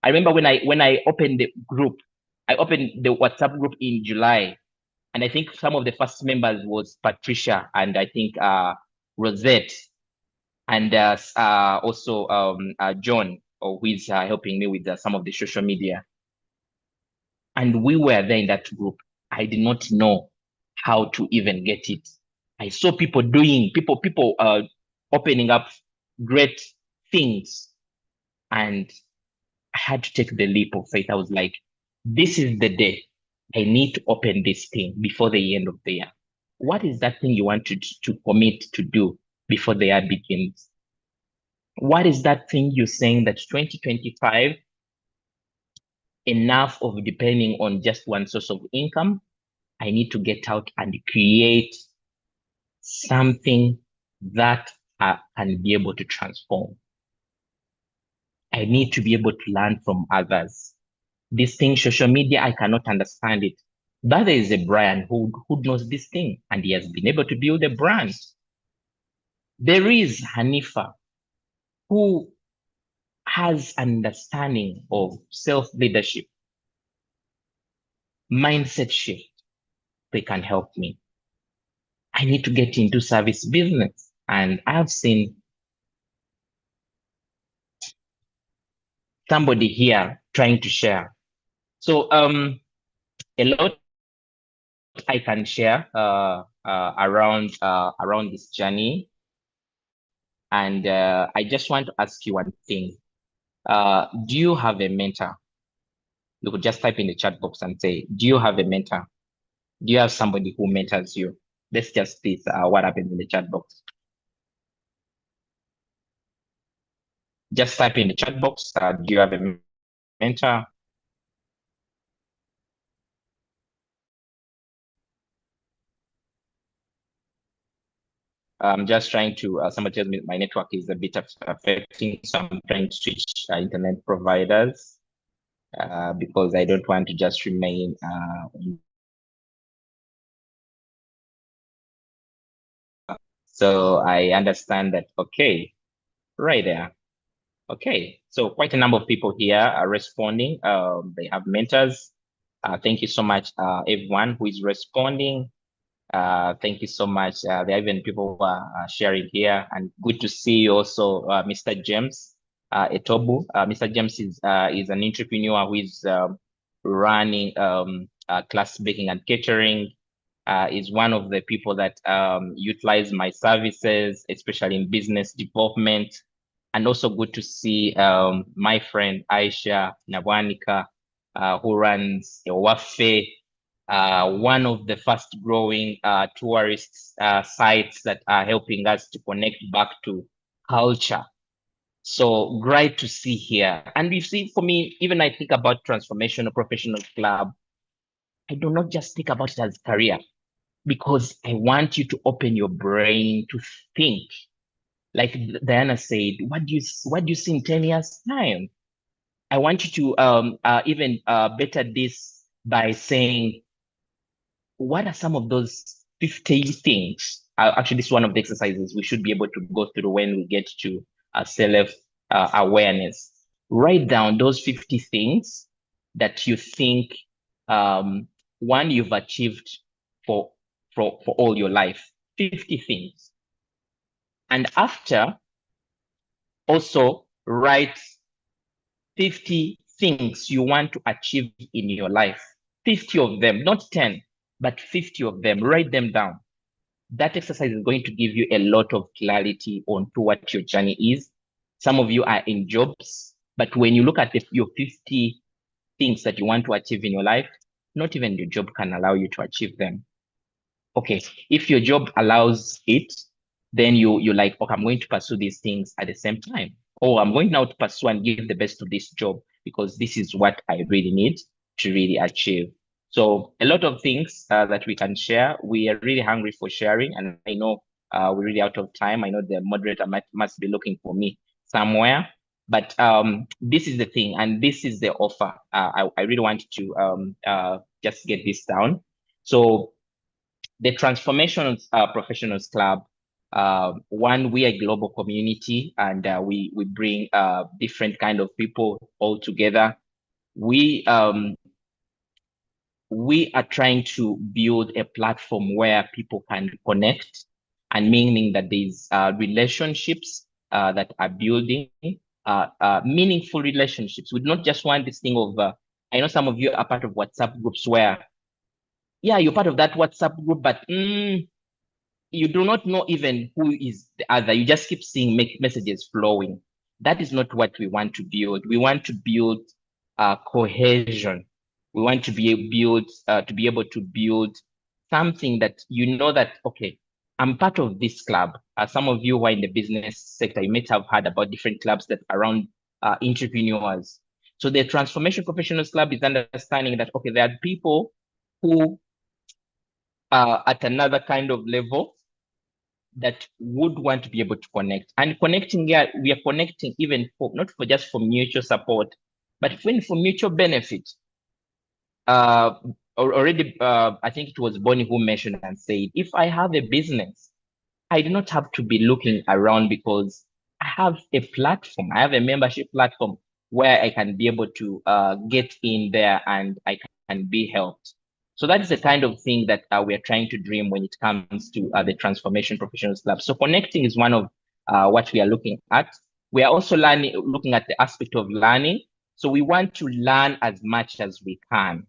I remember when I opened the group, I opened the WhatsApp group in July, and I think some of the first members was Patricia and I think Rosette, and also John, who is helping me with some of the social media. And we were there in that group. I did not know how to even get it. I saw people opening up great things, and I had to take the leap of faith. I was like, this is the day I need to open this thing before the end of the year. What is that thing you want to commit to do before the year begins? What is that thing you're saying that 2025, enough of depending on just one source of income? I need to get out and create something that can be able to transform. I need to be able to learn from others. This thing, social media, I cannot understand it. But there is a Brian who knows this thing, and he has been able to build a brand. There is Hanifa, who has understanding of self-leadership, mindset shift. They can help me. I need to get into service business, and I've seen somebody here trying to share. So a lot I can share around this journey, and I just want to ask you one thing. Do you have a mentor? You could just type in the chat box and say, do you have a mentor? Do you have somebody who mentors you? Let's just see what happens in the chat box. Just type in the chat box, do you have a mentor? I'm just trying to, somebody tells me my network is a bit affecting, so I'm trying to switch internet providers because I don't want to just remain so I understand that, okay, right there. Okay, so quite a number of people here are responding. They have mentors. Thank you so much, everyone who is responding. Thank you so much. There are even people who are sharing here, and good to see you also, Mr. James Etobu. Mr. James is an entrepreneur who is running class baking and catering. Is one of the people that utilize my services, especially in business development. And also good to see my friend Aisha Nabwanika, who runs Wafe, one of the fast growing tourist sites that are helping us to connect back to culture. So great to see here. And you see, for me, even I think about Transformational Professional Club, I do not just think about it as career, because I want you to open your brain to think. Like Diana said, what do you see in 10 years time? I want you to even better this by saying, what are some of those 50 things? Actually, this is one of the exercises we should be able to go through when we get to self awareness. Write down those 50 things that you think one you've achieved for all your life. 50 things. And after, also write 50 things you want to achieve in your life. 50 of them, not 10, but 50 of them. Write them down. That exercise is going to give you a lot of clarity on to what your journey is. Some of you are in jobs, but when you look at your 50 things that you want to achieve in your life, not even your job can allow you to achieve them. Okay, if your job allows it, then you're like, okay, I'm going to pursue these things at the same time. Or I'm going now to pursue and give the best to this job because this is what I really need to really achieve. So a lot of things that we can share. We are really hungry for sharing, and I know we're really out of time. I know the moderator must be looking for me somewhere, but this is the thing, and this is the offer. I really want to just get this down. So the Transformational Professionals Club, one, we are a global community, and we bring different kind of people all together. We are trying to build a platform where people can connect, and meaning that there's relationships that are building, meaningful relationships. We do not just want this thing of, I know some of you are part of WhatsApp groups where, yeah, you're part of that WhatsApp group, but you do not know even who is the other. You just keep seeing messages flowing. That is not what we want to build. We want to build cohesion. We want to be able to build something that you know that, okay, I'm part of this club. Some of you who are in the business sector, you might have heard about different clubs that are around entrepreneurs. So the Transformation Professionals Club is understanding that, okay, there are people who are at another kind of level that would want to be able to connect. And connecting here, we are connecting even for, not for just for mutual support, but even for mutual benefit. Already, I think it was Bonnie who mentioned and said, if I have a business, I do not have to be looking around because I have a platform. I have a membership platform where I can be able to get in there and I can be helped. So that is the kind of thing that we are trying to dream when it comes to the Transformation Professionals Club. So connecting is one of what we are looking at. We are also looking at the aspect of learning. So we want to learn as much as we can.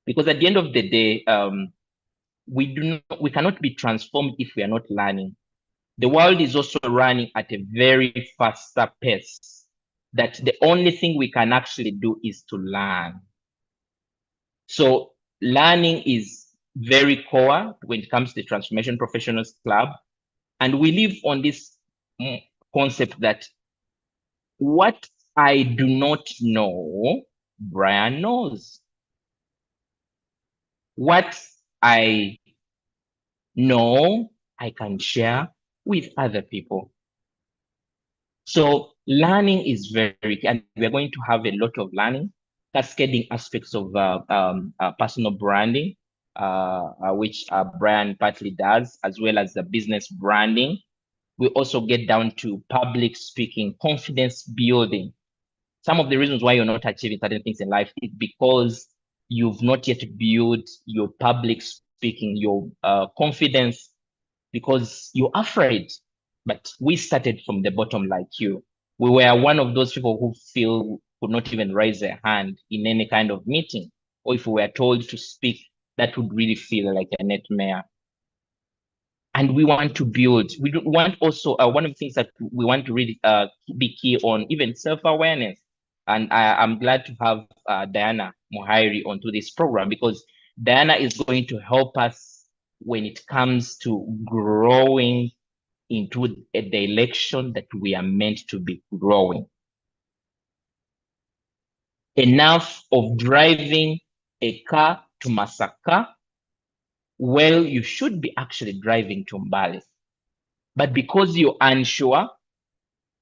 Because at the end of the day, we cannot be transformed if we are not learning. The world is also running at a very faster pace that the only thing we can actually do is to learn. So learning is very core when it comes to the Transformation Professionals Club. And we live on this concept that what I do not know, Brian knows. What I know, I can share with other people. So learning is very, and we're going to have a lot of learning, cascading aspects of personal branding, which Brian partly does, as well as the business branding. We also get down to public speaking, confidence building. Some of the reasons why you're not achieving certain things in life is because you've not yet built your public speaking, your confidence, because you're afraid. But we started from the bottom like you. We were one of those people who feel could not even raise their hand in any kind of meeting. Or if we were told to speak, that would really feel like a nightmare. And we want to build, we want also, one of the things that we want to really be key on, even self-awareness. And I'm glad to have Diana Muhairi onto this program, because Diana is going to help us when it comes to growing into a direction that we are meant to be growing. Enough of driving a car to Masaka. Well, you should be actually driving to Mbale. But because you're unsure,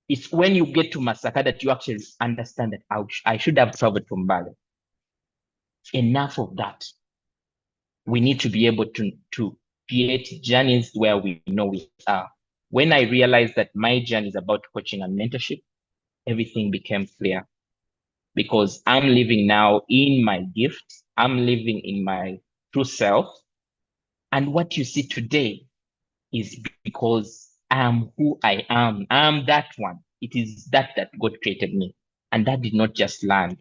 it's when you get to Masaka that you actually understand that I should have traveled to Mbale. Enough of that. We need to be able to create journeys where we know we are. When I realized that my journey is about coaching and mentorship, everything became clear. because I'm living now in my gift. I'm living in my true self. And what you see today is because I am who I am. I am that one. It is that God created me. And that did not just land.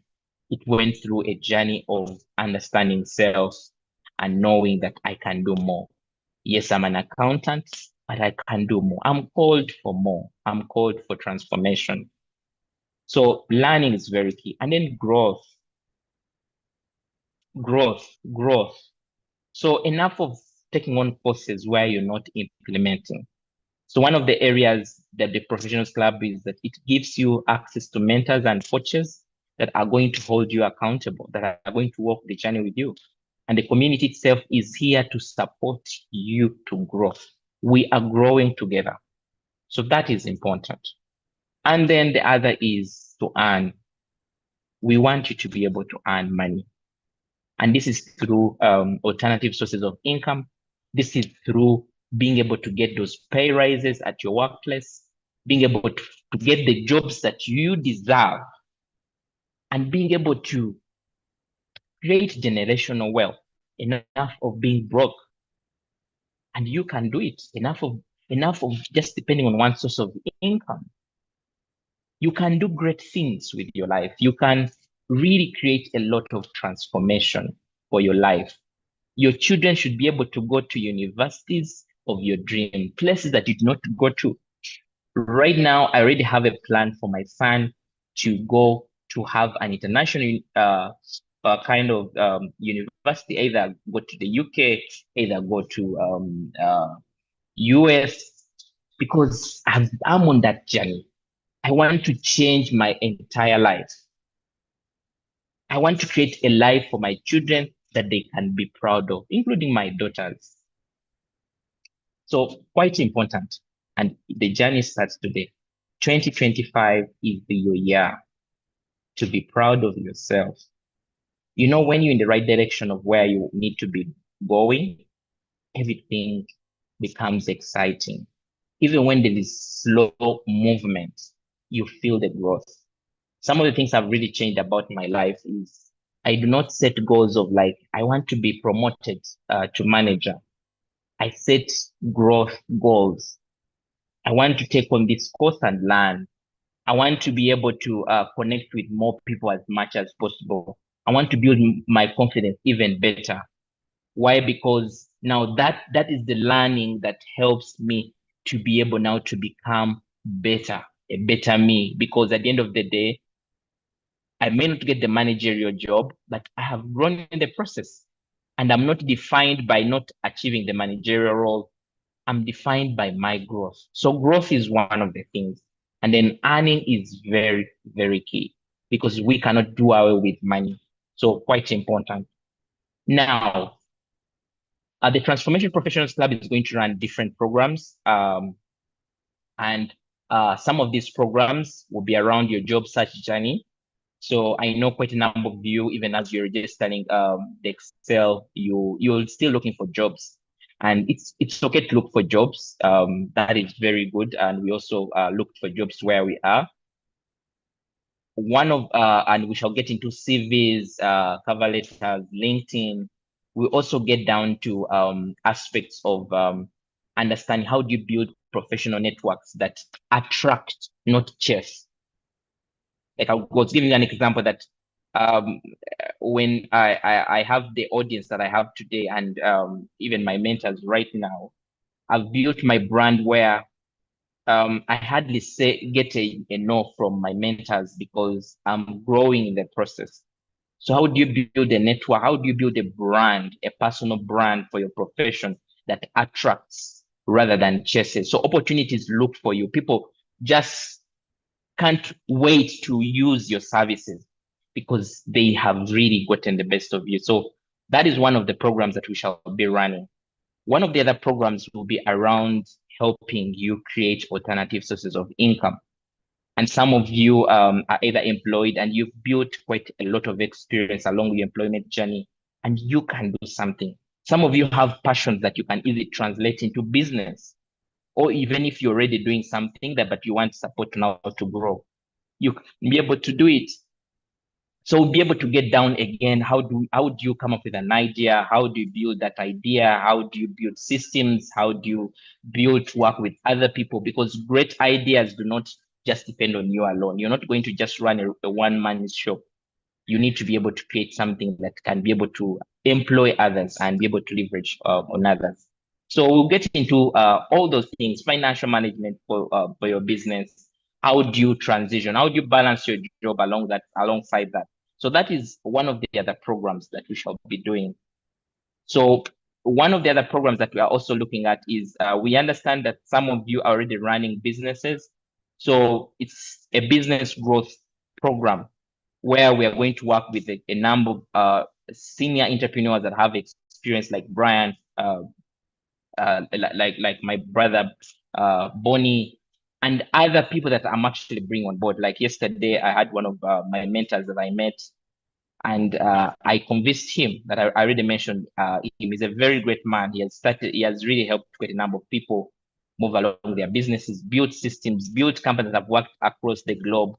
It went through a journey of understanding self and knowing that I can do more. Yes, I'm an accountant, but I can do more. I'm called for more. I'm called for transformation. So learning is very key. And then growth. So enough of taking on courses where you're not implementing. So one of the areas that the Professionals Club is that it gives you access to mentors and coaches that are going to hold you accountable, that are going to walk the journey with you. And the community itself is here to support you to grow. We are growing together. So that is important. And then the other is to earn. We want you to be able to earn money. And this is through alternative sources of income. This is through being able to get those pay rises at your workplace, being able to get the jobs that you deserve, and being able to create generational wealth, enough of being broke. And you can do it, enough of just depending on one source of income. You can do great things with your life. You can really create a lot of transformation for your life. Your children should be able to go to universities of your dream, places that you did not go to. Right now, I already have a plan for my son to go to have an international kind of university, either go to the UK, either go to US, because I'm on that journey. I want to change my entire life. I want to create a life for my children that they can be proud of, including my daughters. So quite important. And the journey starts today. 2025 is your year to be proud of yourself. You know, when you're in the right direction of where you need to be going, everything becomes exciting. Even when there is slow movement, you feel the growth. Some of the things I've really changed about my life is I do not set goals of like, I want to be promoted to manager. I set growth goals. I want to take on this course and learn. I want to be able to connect with more people as much as possible. I want to build my confidence even better. Why? Because now that is the learning that helps me to be able now to become better, a better me. Because at the end of the day, I may not get the managerial job, but I have grown in the process. And I'm not defined by not achieving the managerial role. I'm defined by my growth. So growth is one of the things. And then earning is very, very key because we cannot do away with money. So quite important. Now, the Transformation Professionals Club is going to run different programs. And some of these programs will be around your job search journey. So I know quite a number of you, even as you're registering the Excel, you're still looking for jobs. And it's okay to look for jobs. That is very good. And we also look for jobs where we are. And we shall get into CVs, cover letters, LinkedIn. We also get down to aspects of understanding how do you build professional networks that attract, not chase. Like I was giving an example that when I have the audience that I have today and even my mentors right now, I've built my brand where I hardly get a no from my mentors because I'm growing in the process. So how do you build a network? How do you build a brand, a personal brand for your profession that attracts rather than chases? So opportunities look for you. People just can't wait to use your services because they have really gotten the best of you. So that is one of the programs that we shall be running. One of the other programs will be around helping you create alternative sources of income. And some of you are either employed and you've built quite a lot of experience along your employment journey, and you can do something. Some of you have passions that you can easily translate into business, or even if you're already doing something that, but you want support now to grow, you can be able to do it. So we'll be able to get down again. How do you come up with an idea? How do you build that idea? How do you build systems? How do you build to work with other people? Because great ideas do not just depend on you alone. You're not going to just run a one-man show. You need to be able to create something that can be able to employ others and be able to leverage on others. So we'll get into all those things: financial management for your business. How do you transition? How do you balance your job alongside that? So that is one of the other programs that we shall be doing. So one of the other programs that we are also looking at is we understand that some of you are already running businesses. So it's a business growth program where we are going to work with a number of senior entrepreneurs that have experience, like Brian, like my brother Bonnie, and other people that I'm actually bringing on board. Like yesterday, I had one of my mentors that I met, and I convinced him that I already mentioned him. He's a very great man. He has really helped quite a number of people move along their businesses, build systems, build companies that have worked across the globe.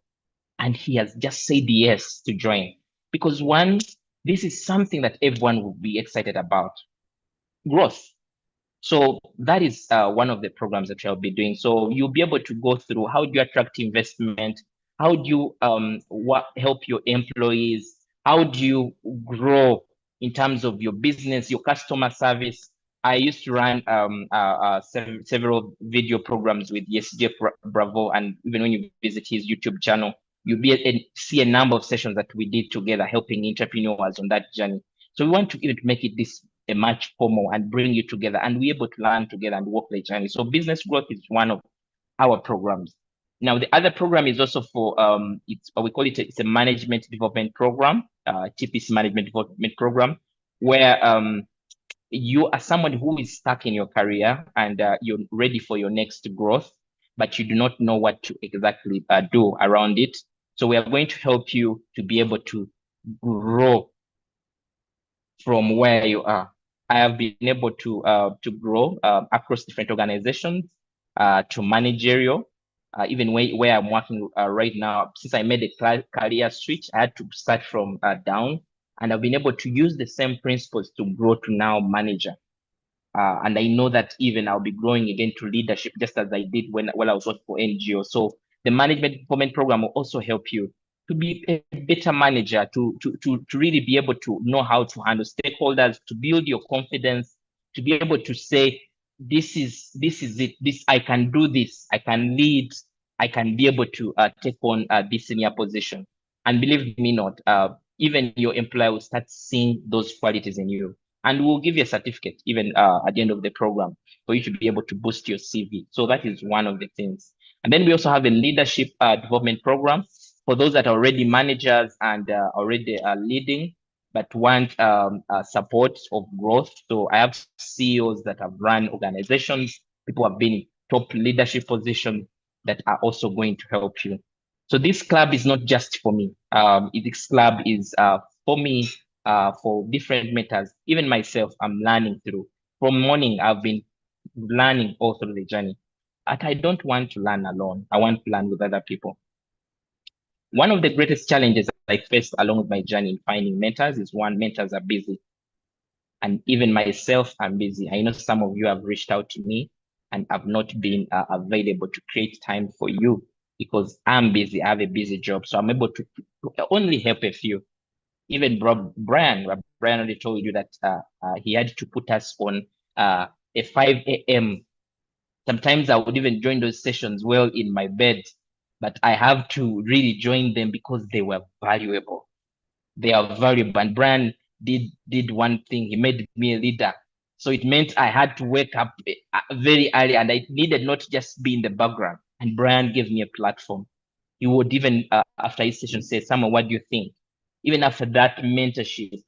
And he has just said yes to join. Because one, this is something that everyone will be excited about: growth. So that is one of the programs that I'll be doing. So you'll be able to go through how do you attract investment, how do you help your employees, how do you grow in terms of your business, your customer service. I used to run several video programs with Yes Bravo, and even when you visit his YouTube channel, you'll see a number of sessions that we did together, helping entrepreneurs on that journey. So we want to even make it this a much formal and bring you together, and we're able to learn together and work the journey. So business growth is one of our programs. Now the other program is also for we call it it's a management development program, TPC management development program, where you are someone who is stuck in your career and you're ready for your next growth, but you do not know what to exactly do around it. So we are going to help you to be able to grow from where you are. I have been able to grow across different organizations to managerial, even where I'm working right now. Since I made a career switch, I had to start from down, and I've been able to use the same principles to grow to now manager. And I know that even I'll be growing again to leadership, just as I did when I was working for NGO. So the management performance program will also help you to be a better manager, to really be able to know how to handle stakeholders, to build your confidence, to be able to say, this is it. This I can do this. I can lead. I can be able to take on this senior position. And believe me not, even your employer will start seeing those qualities in you, and we'll give you a certificate even at the end of the program for you to be able to boost your CV. So that is one of the things. And then we also have a leadership development program for those that are already managers and already leading, but want support of growth. So I have CEOs that have run organizations, people who have been in top leadership positions that are also going to help you. So this club is not just for me. This club is for me, for different matters. Even myself, I'm learning through. From morning, I've been learning all through the journey. But I don't want to learn alone. I want to learn with other people. One of the greatest challenges I faced along with my journey in finding mentors is one, mentors are busy. And even myself, I'm busy. I know some of you have reached out to me and have not been available to create time for you because I'm busy. I have a busy job. So I'm able to only help a few. Even Brian already told you that he had to put us on a 5 a.m. Sometimes I would even join those sessions well in my bed, but I have to really join them because they were valuable. They are valuable. And Brian did one thing. He made me a leader. So it meant I had to wake up very early, and I needed not just be in the background. And Brian gave me a platform. He would even, after his session, say, "Samuel, what do you think?" Even after that mentorship,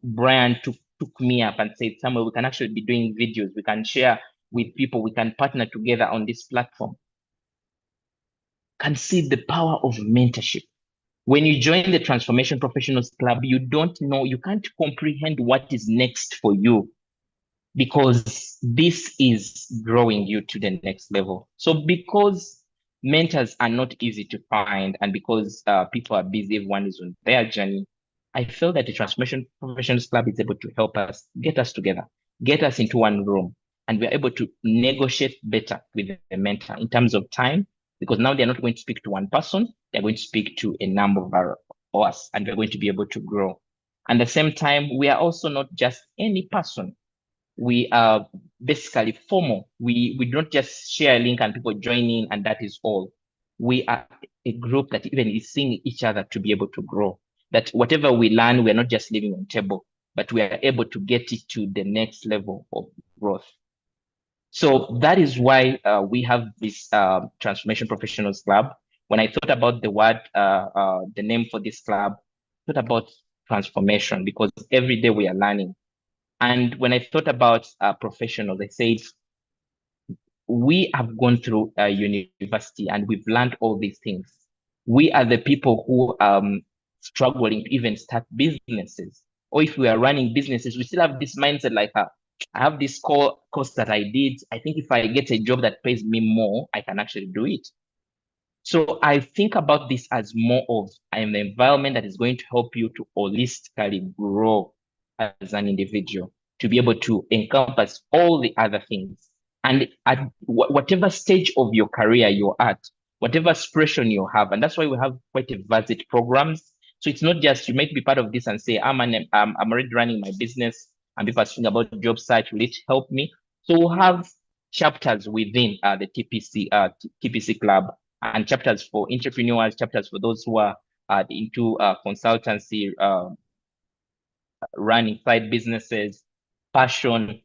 Brian took me up and said, "Samuel, we can actually be doing videos. We can share with people. We can partner together on this platform." Can see the power of mentorship. When you join the Transformation Professionals Club, you don't know, you can't comprehend what is next for you because this is growing you to the next level. So because mentors are not easy to find, and because people are busy, everyone is on their journey. I feel that the Transformation Professionals Club is able to help us, get us together, get us into one room, and we're able to negotiate better with the mentor in terms of time, because now they're not going to speak to one person, they're going to speak to a number of us, and we're going to be able to grow. And at the same time, we are also not just any person. We are basically formal. We do not just share a link and people join in and that is all. We are a group that even is seeing each other to be able to grow. That whatever we learn, we're not just leaving on table, but we are able to get it to the next level of growth. So that is why we have this Transformation Professionals Club. When I thought about the word, the name for this club, I thought about transformation, because every day we are learning. And when I thought about professionals, I said, we have gone through university and we've learned all these things. We are the people who are struggling to even start businesses. Or if we are running businesses, we still have this mindset like, I have this course that I did. I think if I get a job that pays me more, I can actually do it. So I think about this as more of an environment that is going to help you to holistically grow as an individual, to be able to encompass all the other things. And at whatever stage of your career you're at, whatever aspiration you have, and that's why we have quite a varied programs. So it's not just you might be part of this and say, I'm already running my business and people are asking about job search, will it help me? So we'll have chapters within the TPC club, and chapters for entrepreneurs, chapters for those who are into consultancy, running side businesses, passion,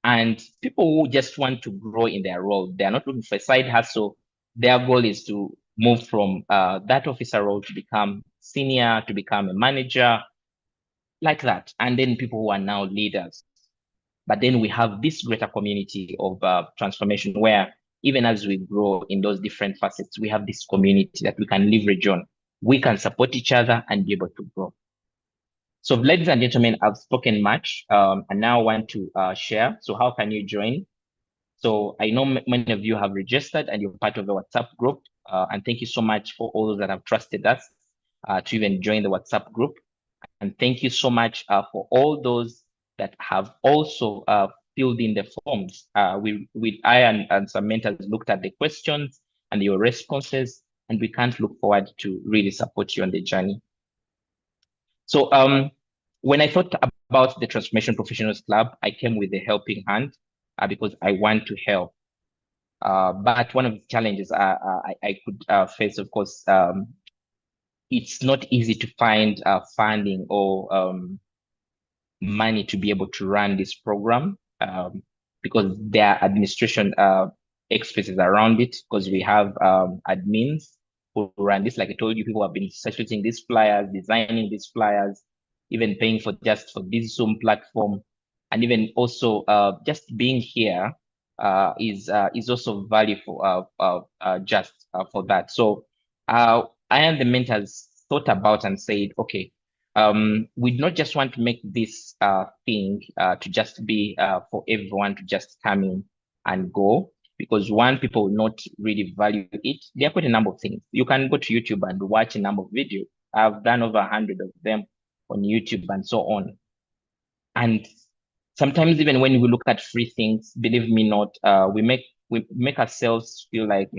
and people who just want to grow in their role. They are not looking for a side hustle. Their goal is to move from that officer role to become senior, to become a manager, like that. And then people who are now leaders. But then we have this greater community of transformation where even as we grow in those different facets, we have this community that we can leverage on. We can support each other and be able to grow. So ladies and gentlemen, I've spoken much and now I want to share. So how can you join? So I know many of you have registered and you're part of the WhatsApp group. And thank you so much for all those that have trusted us to even join the WhatsApp group. And thank you so much for all those that have also filled in the forms. I and some mentors looked at the questions and your responses, and we can't look forward to really support you on the journey. So when I thought about the Transformation Professionals Club, I came with a helping hand because I want to help. But one of the challenges I could face, of course, it's not easy to find funding or money to be able to run this program because there are administration expenses around it, because we have admins who run this. Like I told you, people have been circulating these flyers, designing these flyers, even paying for just for this Zoom platform, and even also just being here is also value for just for that. So I and the mentors thought about and said, okay, we do not just want to make this thing to just be for everyone to just come in and go, because one, people will not really value it. There are quite a number of things. You can go to YouTube and watch a number of videos. I've done over 100 of them on YouTube and so on. And sometimes even when we look at free things, believe me not, we make ourselves feel like,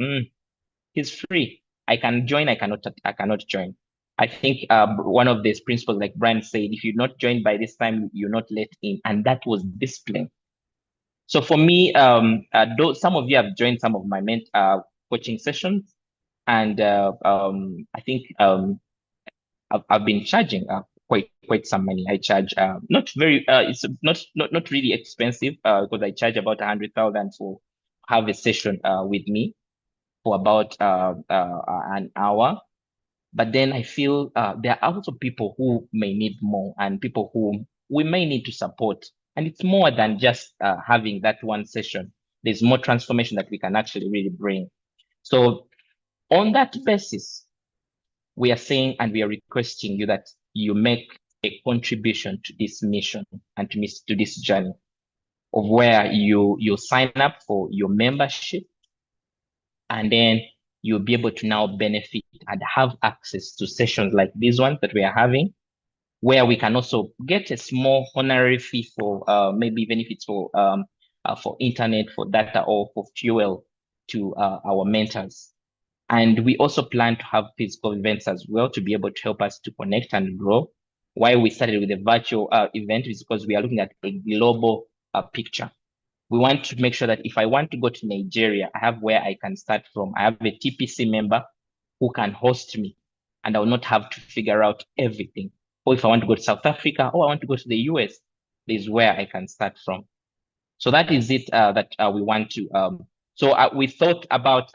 it's free. I can join, I cannot join. I think one of these principles, like Brian said, if you're not joined by this time, you're not let in. And that was discipline. So for me, though some of you have joined some of my coaching sessions, and I think I've been charging quite some money. I charge not very it's not really expensive because I charge about 100,000 for have a session with me for about an hour. But then I feel there are also people who may need more, and people who we may need to support. And it's more than just having that one session. There's more transformation that we can actually really bring. So on that basis, we are saying and we are requesting you that you make a contribution to this mission and to this journey of where you sign up for your membership, and then you'll be able to now benefit and have access to sessions like these ones that we are having, where we can also get a small honorary fee for maybe even if it's for internet, for data, or for fuel to our mentors. And we also plan to have physical events as well to be able to help us to connect and grow. Why we started with a virtual event is because we are looking at a global picture. We want to make sure that if I want to go to Nigeria, I have where I can start from. I have a TPC member who can host me, and I will not have to figure out everything. Or if I want to go to South Africa, or I want to go to the US, there's where I can start from. So that is it that we want to. So we thought about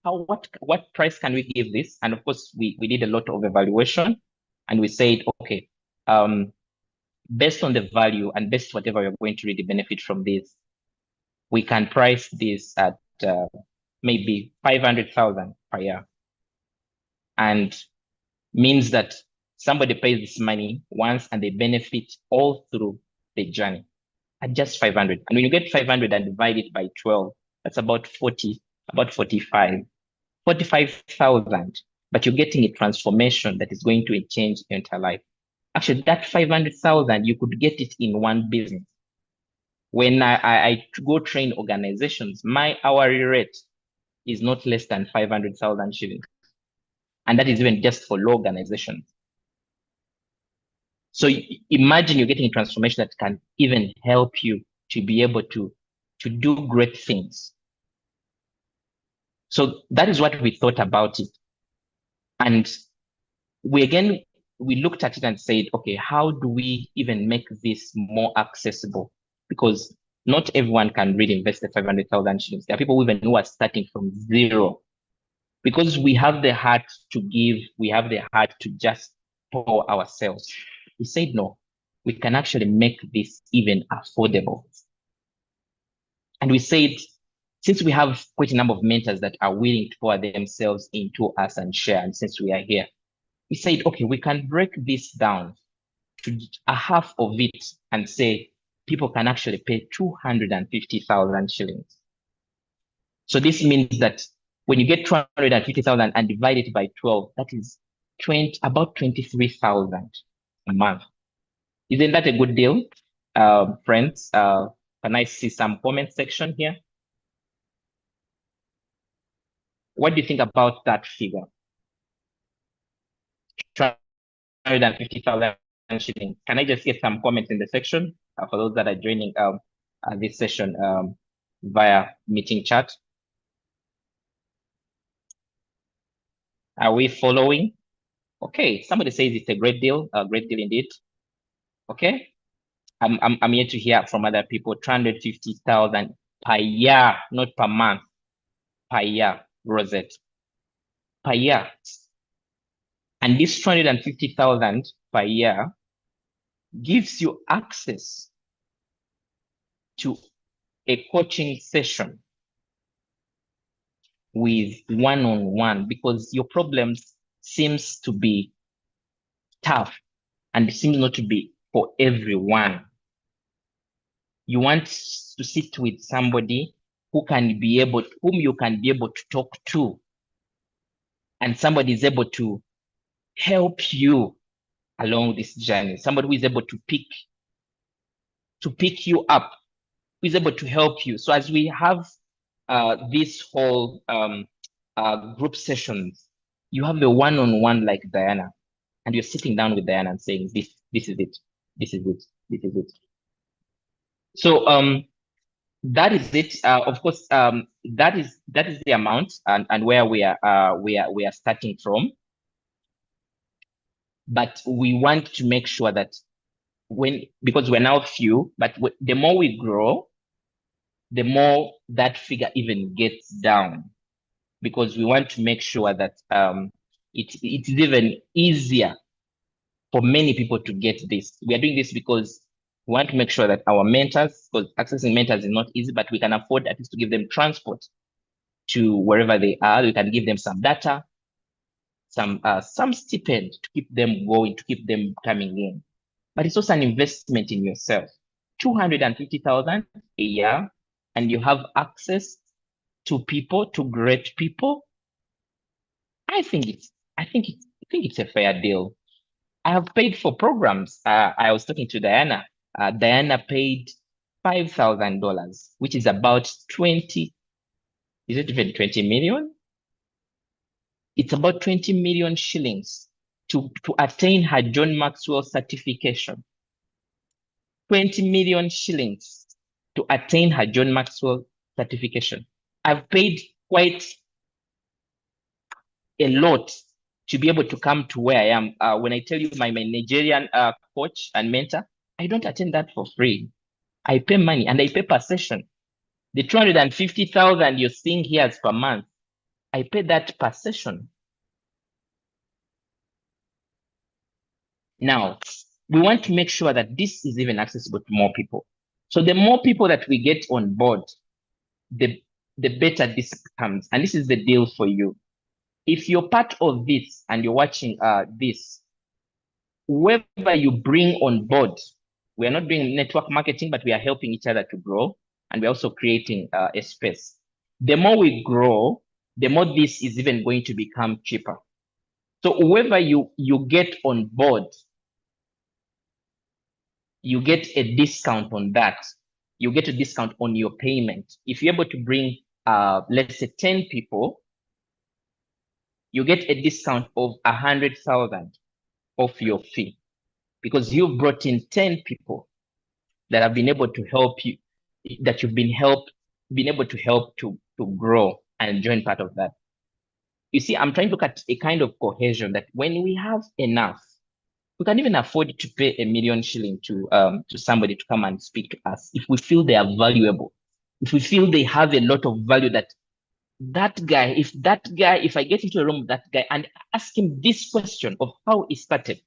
what price can we give this, and of course we did a lot of evaluation, and we said, okay, based on the value and based whatever we're going to really benefit from this, we can price this at maybe 500,000 per year, and means that somebody pays this money once and they benefit all through the journey at just 500. And when you get 500 and divide it by 12, that's about 40, about 45,000. But you're getting a transformation that is going to change your entire life. Actually, that 500,000, you could get it in one business. When I go train organizations, my hourly rate is not less than 500,000 shillings. And that is even just for low organizations. So imagine you're getting a transformation that can even help you to be able to do great things. So that is what we thought about it. And we looked at it and said, okay, how do we even make this more accessible? Because not everyone can really invest the 500,000 shillings. There are people even who are starting from zero. Because we have the heart to give, we have the heart to just pour ourselves. We said, no, we can actually make this even affordable. And we said, since we have quite a number of mentors that are willing to pour themselves into us and share, and since we are here, we said, okay, we can break this down to a half of it and say people can actually pay 250,000 shillings. So this means that when you get 250,000 and divide it by 12, that is about 23,000 a month. Isn't that a good deal, friends? Can I see some comment section here? What do you think about that figure? 250,000 shillings. Can I just get some comments in the section for those that are joining this session via meeting chat? Are we following? Okay, somebody says it's a great deal indeed. Okay, I'm here to hear from other people. 250,000 per year, not per month. Per year, Rosette. Per year. And this 250,000 per year gives you access to a coaching session with one-on-one, because your problems seems to be tough and it seems not to be for everyone. You want to sit with somebody whom you can be able to talk to, and somebody is able to help you along this journey. Somebody who is able to pick you up, who is able to help you. So as we have this whole group sessions, you have a one-on-one like Diana, and you're sitting down with Diana and saying, this is it, this is it, this is it. So that is it. Of course, that is the amount and where we are starting from. But we want to make sure that because we're now few, but the more we grow, the more that figure even gets down, because we want to make sure that it's even easier for many people to get this. We are doing this because we want to make sure that our mentors, because accessing mentors is not easy, but we can afford at least to give them transport to wherever they are. We can give them some data, some stipend to keep them going, to keep them coming in. But it's also an investment in yourself. 250,000 a year, and you have access to people, to great people, I think it's a fair deal. I have paid for programs. I was talking to Diana. Diana paid $5,000, which is about 20. Is it even 20 million? It's about 20 million shillings to attain her John Maxwell certification. 20 million shillings to attain her John Maxwell certification. I've paid quite a lot to be able to come to where I am. When I tell you my Nigerian coach and mentor, I don't attend that for free. I pay money and I pay per session. The 250,000 you're seeing here is per month. I pay that per session. Now, we want to make sure that this is even accessible to more people. So the more people that we get on board, the better this becomes. And this is the deal for you. If you're part of this and you're watching this, whoever you bring on board, we are not doing network marketing, but we are helping each other to grow. And we're also creating a space. The more we grow, the more this is even going to become cheaper. So whoever you get on board, you get a discount on that. You get a discount on your payment. If you're able to bring, let's say 10 people, you get a discount of 100,000 off your fee because you've brought in 10 people that have been able to help you, that you've been able to help to grow and join part of that. You see, I'm trying to look at a kind of cohesion that when we have enough, we can even afford to pay 1 million shilling to somebody to come and speak to us if we feel they are valuable, if we feel they have a lot of value. That guy, if I get into a room with that guy and ask him this question of how he started,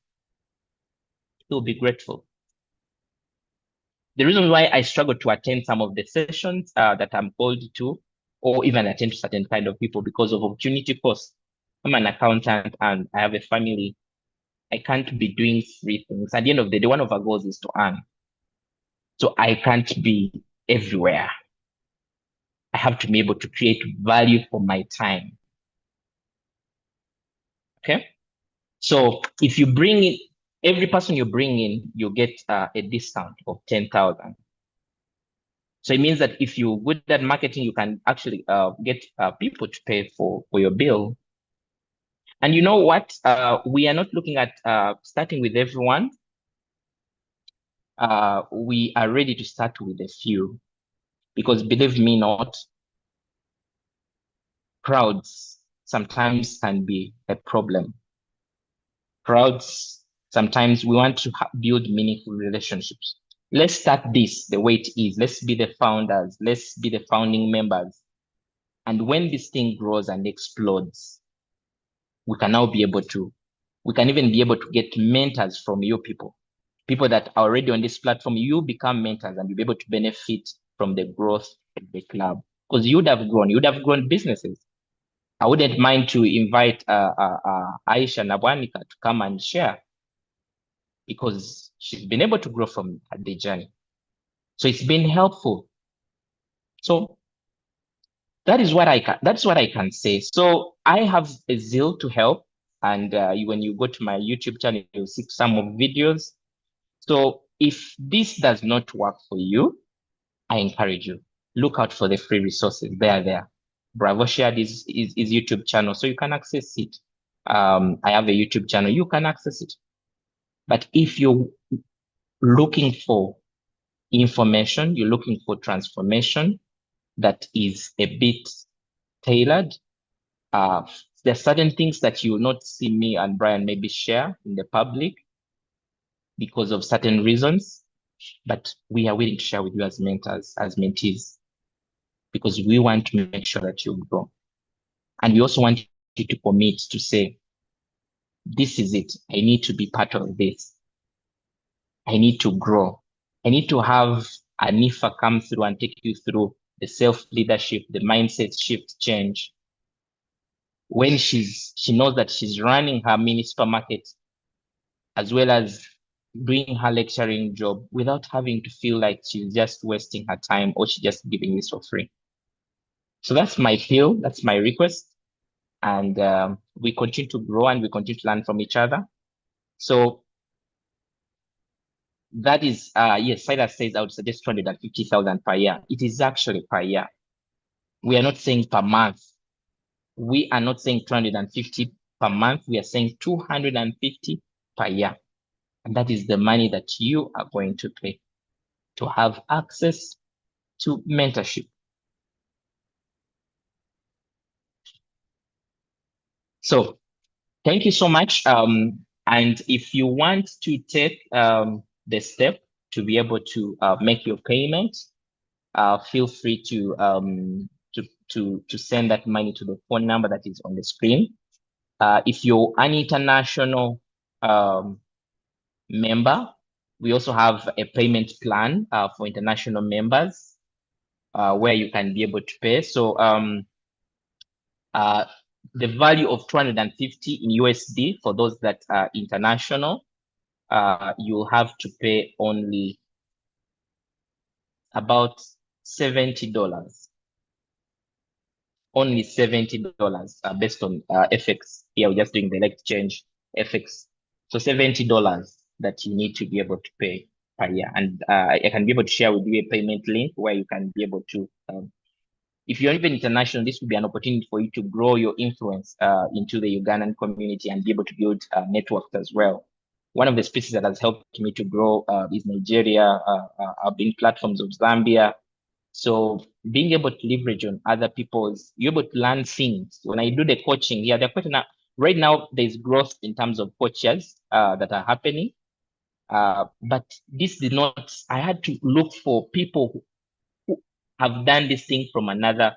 he'll be grateful. The reason why I struggle to attend some of the sessions that I'm called to, or even attend to certain kind of people because of opportunity cost. I'm an accountant and I have a family. I can't be doing free things. At the end of the day, one of our goals is to earn. So I can't be everywhere. I have to be able to create value for my time. Okay? So if you bring in, every person you bring in, you get a discount of 10,000. So it means that if you're good at marketing, you can actually get people to pay for your bill. And you know what? We are not looking at starting with everyone. We are ready to start with a few, because believe me not, crowds sometimes can be a problem. Crowds, sometimes we want to build meaningful relationships. Let's start this the way it is. Let's be the founders. Let's be the founding members. And when this thing grows and explodes, we can now be able to, we can even be able to get mentors from you people that are already on this platform. You become mentors and you'll be able to benefit from the growth of the club, because you'd have grown businesses. I wouldn't mind to invite Aisha Nabwanika to come and share, because she's been able to grow from the journey. So it's been helpful. So that's what I can say. So I have a zeal to help. And when you go to my YouTube channel, you'll see some of videos. So if this does not work for you, I encourage you, look out for the free resources. There. Bravo shared his YouTube channel, so you can access it. I have a YouTube channel, you can access it. But if you're looking for information, you're looking for transformation that is a bit tailored, there are certain things that you will not see me and Brian maybe share in the public because of certain reasons, but we are willing to share with you as mentors, as mentees, because we want to make sure that you grow. And we also want you to commit to say, this is it. I need to be part of this. I need to grow. I need to have Anifa come through and take you through the self-leadership, the mindset shift change. When she knows that she's running her mini supermarket as well as doing her lecturing job without having to feel like she's just wasting her time or she's just giving this for free. So that's my feel, that's my request. and we continue to grow and we continue to learn from each other. So that is, yes, Silas says I would suggest 250,000 per year. It is actually per year. We are not saying per month. We are not saying 250 per month. We are saying 250 per year. And that is the money that you are going to pay to have access to mentorship. So thank you so much. And if you want to take the step to be able to make your payment, feel free to send that money to the phone number that is on the screen. If you're an international member, we also have a payment plan for international members where you can be able to pay. So the value of 250 in USD for those that are international, you'll have to pay only about $70. Only $70 based on FX. Here we're just doing the exchange FX. So $70 that you need to be able to pay per year. And I can be able to share with you a payment link where you can be able to, if you're even international, this would be an opportunity for you to grow your influence into the Ugandan community and be able to build networks as well. One of the spaces that has helped me to grow is Nigeria, being platforms of Zambia. So being able to leverage on other people's, you're able to learn things. When I do the coaching, yeah, right now there's growth in terms of coaches that are happening. But this did not, I had to look for people who have done this thing from another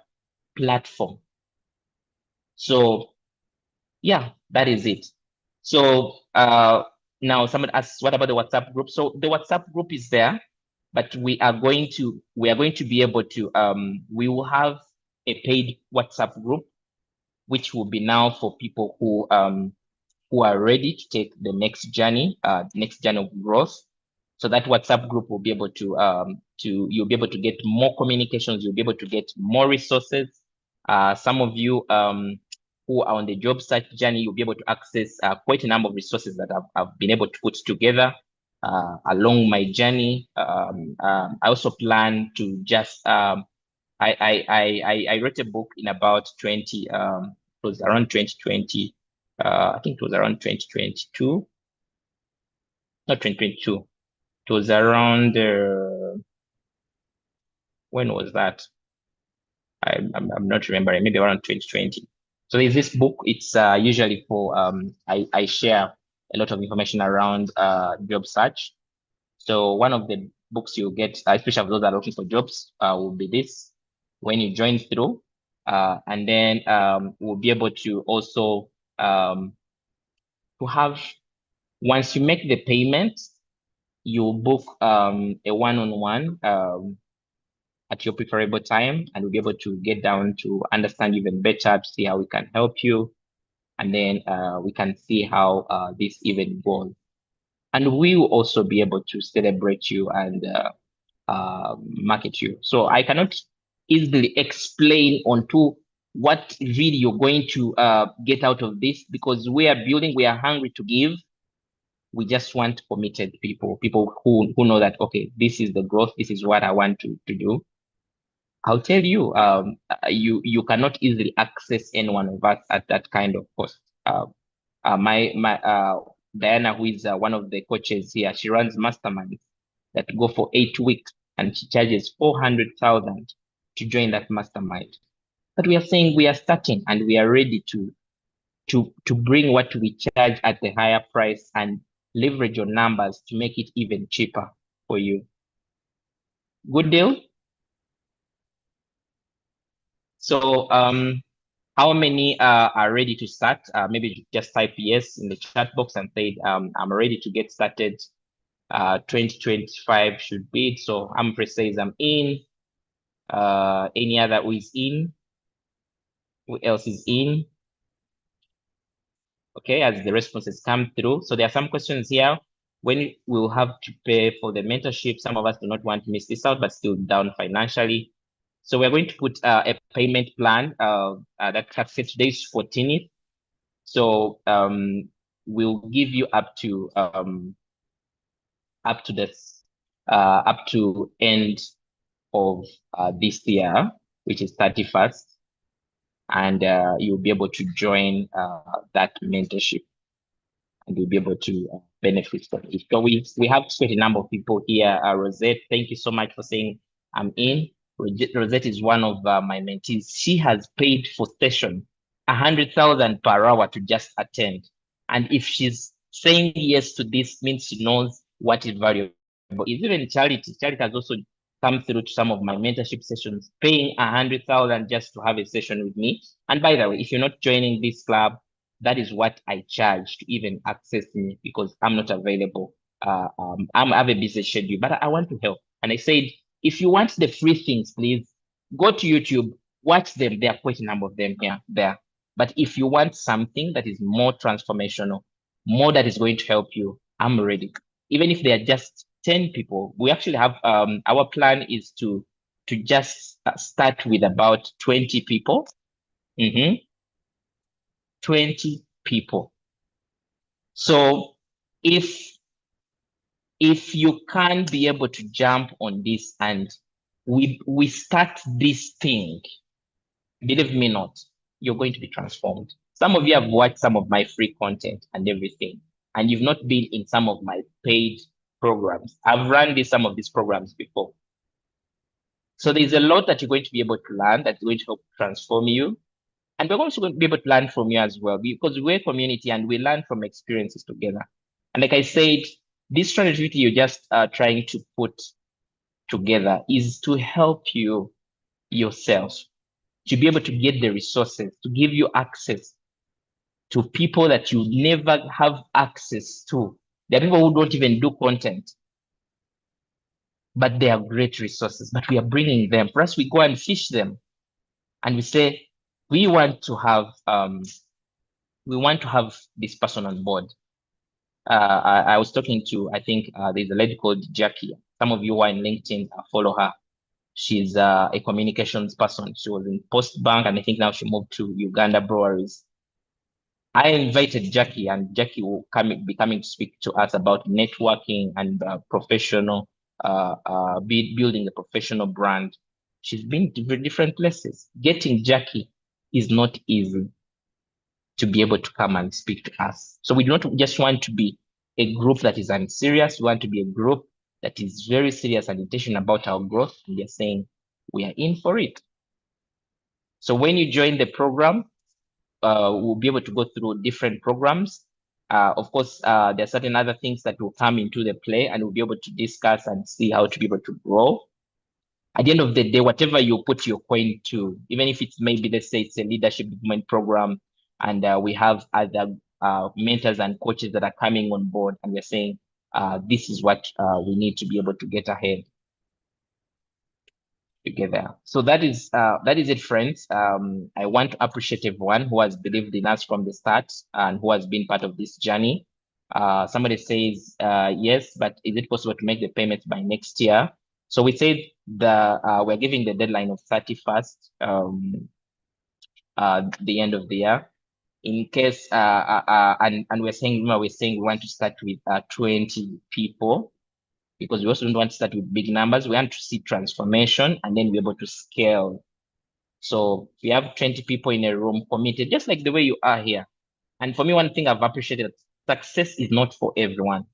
platform. So yeah, that is it. So now someone asks, what about the WhatsApp group? So the WhatsApp group is there, but we are going to be able to, we will have a paid WhatsApp group, which will be now for people who are ready to take the next journey of growth. So that WhatsApp group will be able to, you'll be able to get more communications, you'll be able to get more resources. Some of you who are on the job search journey, you'll be able to access quite a number of resources that I've been able to put together along my journey. I also plan to just, I wrote a book in about 20, it was around 2020. I think it was around 2022, not 2022. It was around, when was that? I'm not remembering, maybe around 2020. So there's this book, it's usually for, I share a lot of information around job search. So one of the books you'll get, especially for those that are looking for jobs, will be this, when you join through. And then we'll be able to also to have, once you make the payment, you book a one-on-one at your preferable time, and we'll be able to get down to understand even better, to see how we can help you. And then we can see how this even goes. And we will also be able to celebrate you and market you. So I cannot easily explain onto what really you're going to get out of this, because we are building, we are hungry to give. We just want committed people who know that, okay, this is the growth, this is what I want to do. I'll tell you, you cannot easily access any one of us at that kind of cost. My Diana, who is one of the coaches here, she runs masterminds that go for 8 weeks, and she charges 400,000 to join that mastermind. But we are saying we are starting and we are ready to bring what we charge at the higher price and leverage your numbers to make it even cheaper for you. Good deal? So how many are ready to start? Maybe just type yes in the chat box and say, I'm ready to get started. 2025 should be it. So Humphrey says I'm in. Any other who is in? Who else is in? Okay, as the responses come through. So there are some questions here. When we'll have to pay for the mentorship, some of us do not want to miss this out, but still down financially. So we're going to put a payment plan that success today is 14th. So we'll give you up to end of this year, which is 31st, and you'll be able to join that mentorship, and you'll be able to benefit from it. So we have quite a number of people here. Rosette, thank you so much for saying I'm in. Rosette is one of my mentees. She has paid for session 100,000 per hour to just attend. And if she's saying yes to this, means she knows what is valuable. It's even Charity. Charity has also come through to some of my mentorship sessions, paying 100,000 just to have a session with me. And by the way, if you're not joining this club, that is what I charge to even access me, because I'm not available. I have a busy schedule, but I want to help. And I said, if you want the free things, please go to YouTube, watch them. There are quite a number of them there. But if you want something that is more transformational, more that is going to help you, I'm ready. Even if they are just 10 people, we actually have, our plan is to just start with about 20 people. 20 people. So if you can be able to jump on this and we start this thing, believe me not, you're going to be transformed. Some of you have watched some of my free content and everything, and you've not been in some of my paid programs. I've run some of these programs before. So there's a lot that you're going to be able to learn that's going to help transform you. And we're also going to be able to learn from you as well, because we're a community and we learn from experiences together. And like I said, this strategy you're just trying to put together is to help you yourself, to be able to get the resources, to give you access to people that you never have access to. There are people who don't even do content, but they are great resources, but we are bringing them. For us, we go and fish them and we say, we want to have this person on board. I was talking to, I think there's a lady called Jackie. Some of you are in LinkedIn, follow her. She's a communications person. She was in Post Bank, and I think now she moved to Uganda Breweries. I invited Jackie, and Jackie will be coming to speak to us about networking and professional, building a professional brand. She's been to different places. Getting Jackie is not easy to be able to come and speak to us. So we do not just want to be a group that is unserious. We want to be a group that is very serious and intentional about our growth. And we are saying we are in for it. So when you join the program, we'll be able to go through different programs. Of course, there are certain other things that will come into the play, and we'll be able to discuss and see how to be able to grow. At the end of the day, whatever you put your coin to, even if it's maybe, let's say it's a leadership development program, and we have other mentors and coaches that are coming on board, and we're saying, this is what we need to be able to get ahead together. So that is it, friends. I want to appreciate everyone who has believed in us from the start and who has been part of this journey. Somebody says, yes, but is it possible to make the payments by next year? So we said we're giving the deadline of 31st, the end of the year. In case, and we're saying we want to start with 20 people, because we also don't want to start with big numbers. We want to see transformation and then we're able to scale. So we have 20 people in a room committed, just like the way you are here. And for me, one thing I've appreciated, success is not for everyone.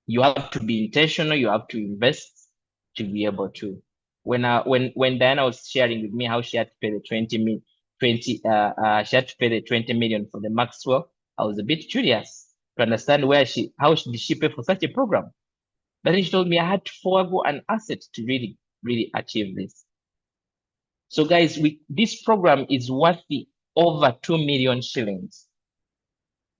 You have to be intentional. You have to invest to be able to. When Diana was sharing with me how she had to pay the 20 million for the Maxwell, I was a bit curious to understand how did she pay for such a program. But then she told me I had to forego an asset to really, really achieve this. So guys, this program is worth over 2 million shillings.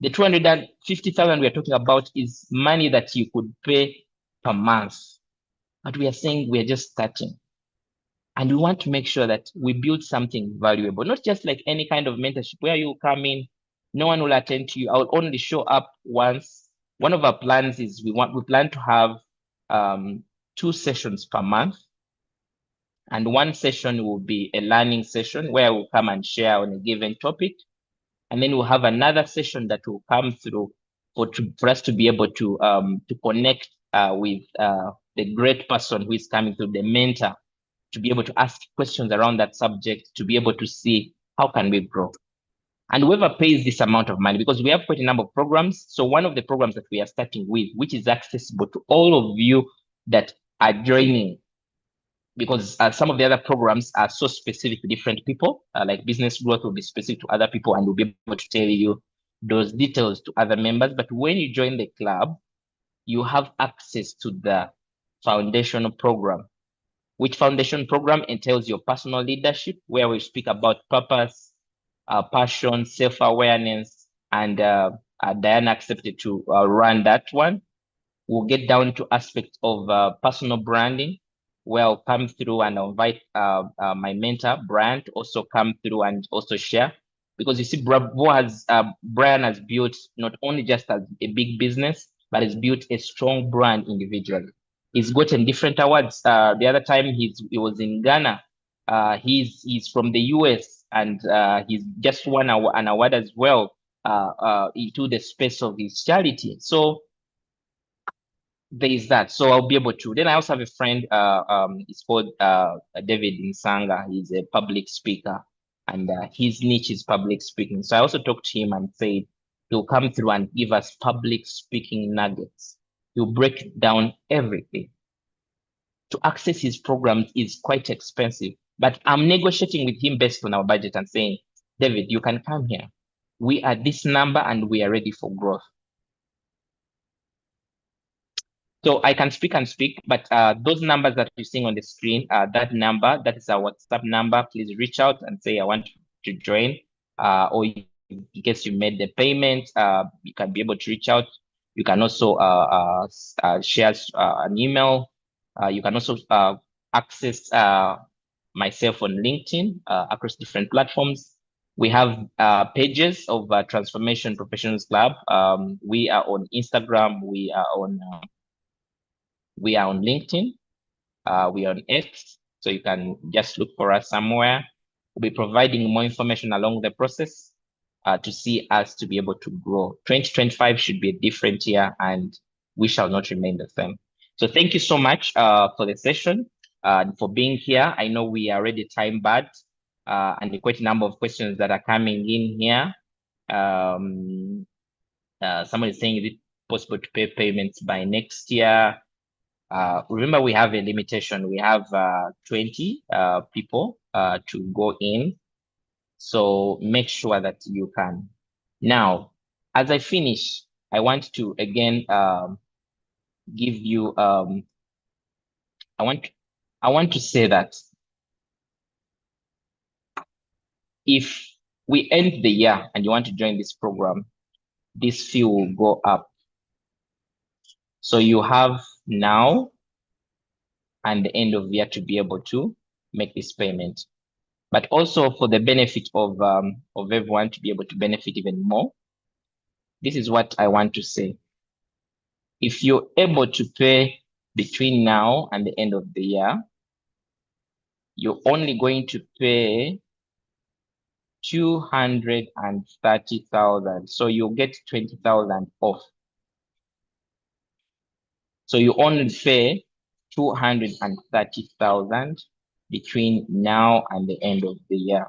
The 250,000 we are talking about is money that you could pay per month. But we are saying we are just starting. And we want to make sure that we build something valuable, not just like any kind of mentorship where you come in, no one will attend to you. I will only show up once. One of our plans is we plan to have 2 sessions per month. And one session will be a learning session where we'll come and share on a given topic. And then we'll have another session that will come through for us to be able to connect with the great person who is coming through, the mentor, to be able to ask questions around that subject, to be able to see how can we grow. And whoever pays this amount of money, because we have quite a number of programs. So one of the programs that we are starting with, which is accessible to all of you that are joining, because some of the other programs are so specific to different people, like business growth will be specific to other people and will be able to tell you those details to other members. But when you join the club, you have access to the foundational program, which foundation program entails your personal leadership, where we speak about purpose, passion, self-awareness, and Diana accepted to run that one. We'll get down to aspects of personal branding, where I'll come through and I'll invite my mentor, Brian, to also come through and also share. Because you see, Brian has built not only just as a big business, but has built a strong brand individually. He's gotten different awards. The other time he was in Ghana. He's from the US, and he's just won an award as well into the space of his charity. So there is that. So I'll be able to. Then I also have a friend. It's called David Nsanga. He's a public speaker, and his niche is public speaking. So I also talked to him and said he'll come through and give us public speaking nuggets. He'll break down everything. To access his programs is quite expensive, but I'm negotiating with him based on our budget and saying, David, you can come here. We are this number and we are ready for growth. So I can speak and speak, but those numbers that you're seeing on the screen, that number, that is our WhatsApp number. Please reach out and say, I want to join. Or in case you made the payment, you can be able to reach out. You can also share an email. You can also access myself on LinkedIn across different platforms. We have pages of Transformation Professionals Club. We are on Instagram. We are on LinkedIn. We are on X. So you can just look for us somewhere. We'll be providing more information along the process to see us to be able to grow. 2025 should be a different year, and we shall not remain the same. So thank you so much for the session, for being here. I know we are already time bad, and quite a number of questions that are coming in here. Someone is saying, is it possible to pay payments by next year? Remember, we have a limitation. We have 20 people to go in. So make sure that you can. Now, as I finish, I want to again give you, I want to say that if we end the year and you want to join this program, this fee will go up. So you have now and the end of the year to be able to make this payment. But also for the benefit of everyone to be able to benefit even more, this is what I want to say. If you're able to pay between now and the end of the year, you're only going to pay 230,000. So you'll get 20,000 off. So you only pay 230,000 between now and the end of the year.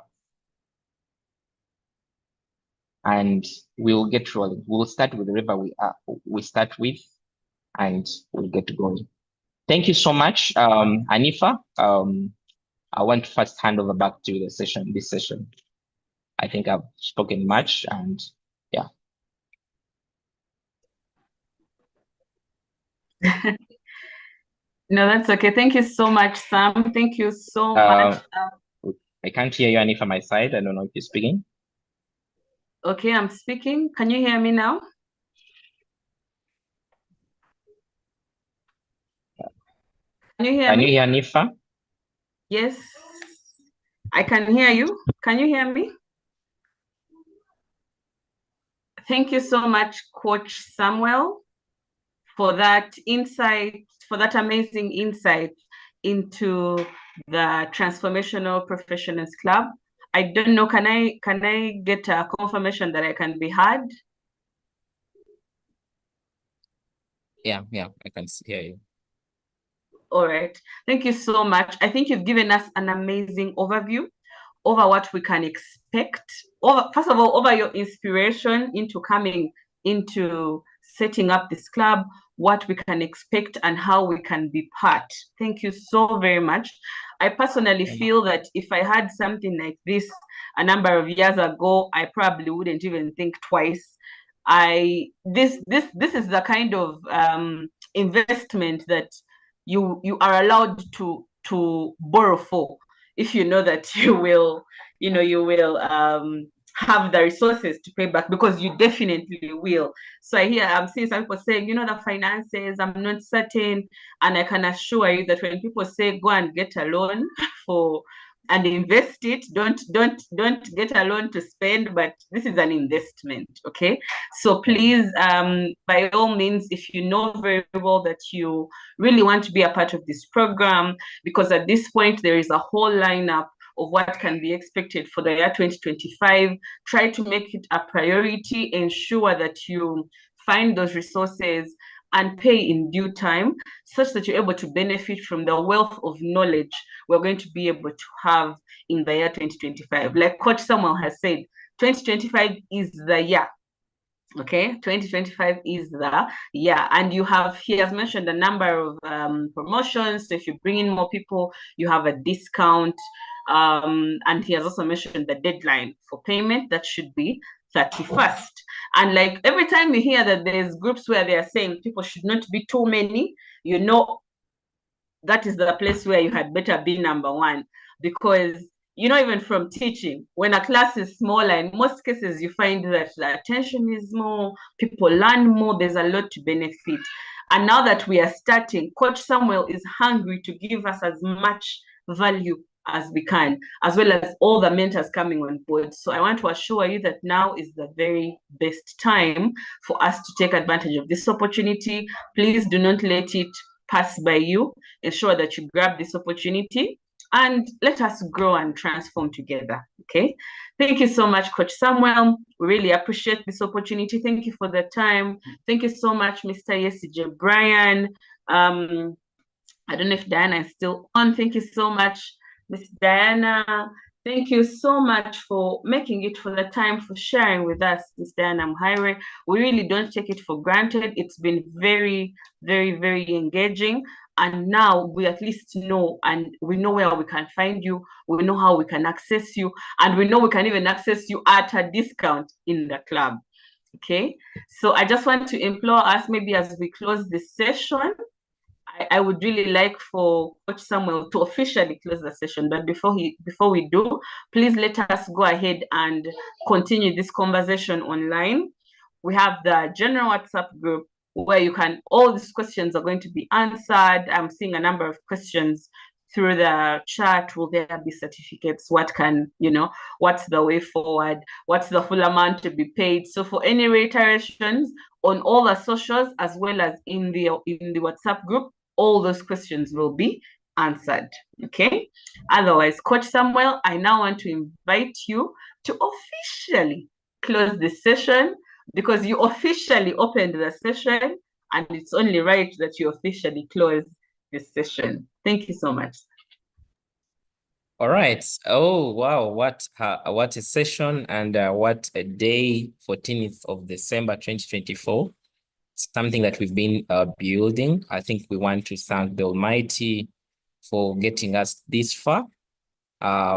And we'll get rolling. We'll start with wherever we start with, and we'll get going. Thank you so much, Anifa. I want to first hand over back to this session. I think I've spoken much, and yeah. No, that's okay. Thank you so much, Sam. Thank you so much. I can't hear you, Anifa, my side. I don't know if you're speaking. Okay, I'm speaking. Can you hear me now? Can you hear me? Can you hear Anifa? Yes, I can hear you. Can you hear me? Thank you so much, Coach Samuel, for that insight, for that amazing insight into the Transformational Professionals Club. I don't know, can I get a confirmation that I can be heard? Yeah, I can hear you. All right. Thank you so much. I think you've given us an amazing overview over what we can expect. First of all, over your inspiration into coming into setting up this club, what we can expect and how we can be part. Thank you so very much. I personally feel that if I had something like this a number of years ago, I probably wouldn't even think twice. This is the kind of investment that you are allowed to borrow for, if you know that you will have the resources to pay back, because you definitely will. So I'm seeing some people saying, the finances, I'm not certain. And I can assure you that when people say go and get a loan and invest it, don't get a loan to spend, but this is an investment. Okay, so please, by all means, if you know very well that you really want to be a part of this program, because at this point there is a whole lineup of what can be expected for the year 2025. Try to make it a priority. Ensure that you find those resources and pay in due time, such that you're able to benefit from the wealth of knowledge we're going to be able to have in the year 2025. Like Coach Samuel has said, 2025 is the year. Okay, 2025 is the year, and he has mentioned a number of promotions. So if you bring in more people, you have a discount. And he has also mentioned the deadline for payment, that should be 31st. And like every time you hear that there's groups where they are saying people should not be too many, that is the place where you had better be number one. Because even from teaching, when a class is smaller, in most cases you find that the attention is more, people learn more, there's a lot to benefit. And now that we are starting, Coach Samuel is hungry to give us as much value as we can, as well as all the mentors coming on board. So I want to assure you that now is the very best time for us to take advantage of this opportunity. Please do not let it pass by you. Ensure that you grab this opportunity and let us grow and transform together. Okay. Thank you so much, Coach Samuel. We really appreciate this opportunity. Thank you for the time. Thank you so much, Mr. Yesige Brian. I don't know if Diana is still on. Thank you so much, Miss Diana. Thank you so much for making it, for the time, for sharing with us, Miss Diana Mhaire. We really don't take it for granted. It's been very, very, very engaging. And now we at least know, and we know where we can find you. We know how we can access you. And we know we can even access you at a discount in the club. Okay. So I just want to implore us, maybe as we close this session, I would really like for Coach Samuel to officially close the session. But before we do, please let us go ahead and continue this conversation online. We have the general WhatsApp group where all these questions are going to be answered. I'm seeing a number of questions through the chat. Will there be certificates? What's the way forward? What's the full amount to be paid? So for any reiterations on all the socials, as well as in the WhatsApp group, all those questions will be answered. Okay. Otherwise, Coach Samuel, I now want to invite you to officially close this session, because you officially opened the session, and it's only right that you officially close this session. Thank you so much. All right. Oh, wow. What a session, and what a day, 14th of December, 2024. Something that we've been building. I think we want to thank the Almighty for getting us this far,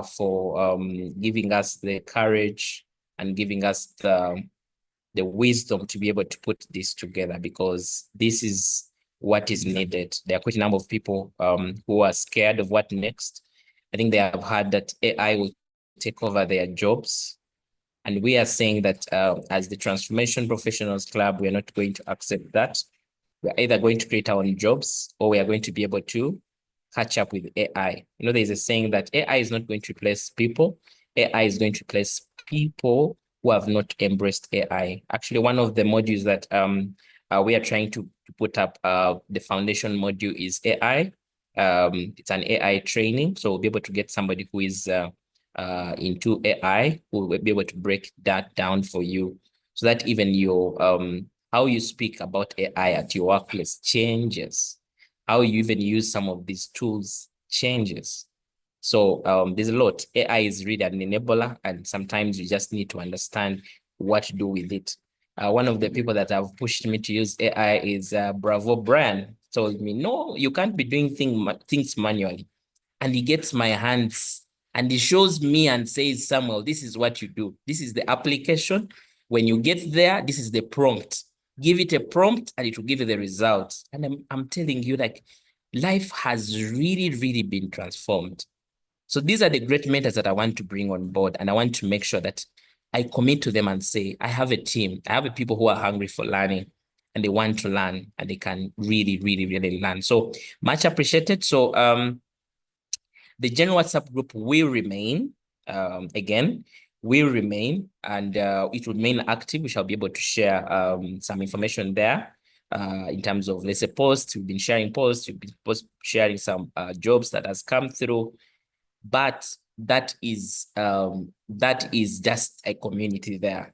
for giving us the courage and giving us the wisdom to be able to put this together, because this is what is needed. There are quite a number of people who are scared of what next. I think they have heard that AI will take over their jobs. And we are saying that as the Transformation Professionals Club, we are not going to accept that. We're either going to create our own jobs, or we are going to be able to catch up with AI. There's a saying that AI is not going to replace people. AI is going to replace people who have not embraced AI. Actually, one of the modules that we are trying to put up, the foundation module, is AI, It's an AI training, so we'll be able to get somebody who is into AI, who will be able to break that down for you, so that even your how you speak about AI at your workplace changes. How you even use some of these tools changes. So there's a lot. AI is really an enabler, and sometimes you just need to understand what to do with it. One of the people that have pushed me to use AI is Bravo Brian. Told me, no, you can't be doing things manually. And he gets my hands and he shows me and says, Samuel, this is what you do. This is the application. When you get there, this is the prompt. Give it a prompt and it will give you the results. And I'm telling you, like, life has really, really been transformed. So these are the great mentors that I want to bring on board, and I want to make sure that I commit to them and say, I have a team. I have people who are hungry for learning and they want to learn and they can really, really, really learn. So much appreciated. So the general WhatsApp group will remain, again, will remain, and it will remain active. We shall be able to share some information there in terms of, let's say, posts. We've been sharing posts, we've been sharing some jobs that has come through. But that is just a community there.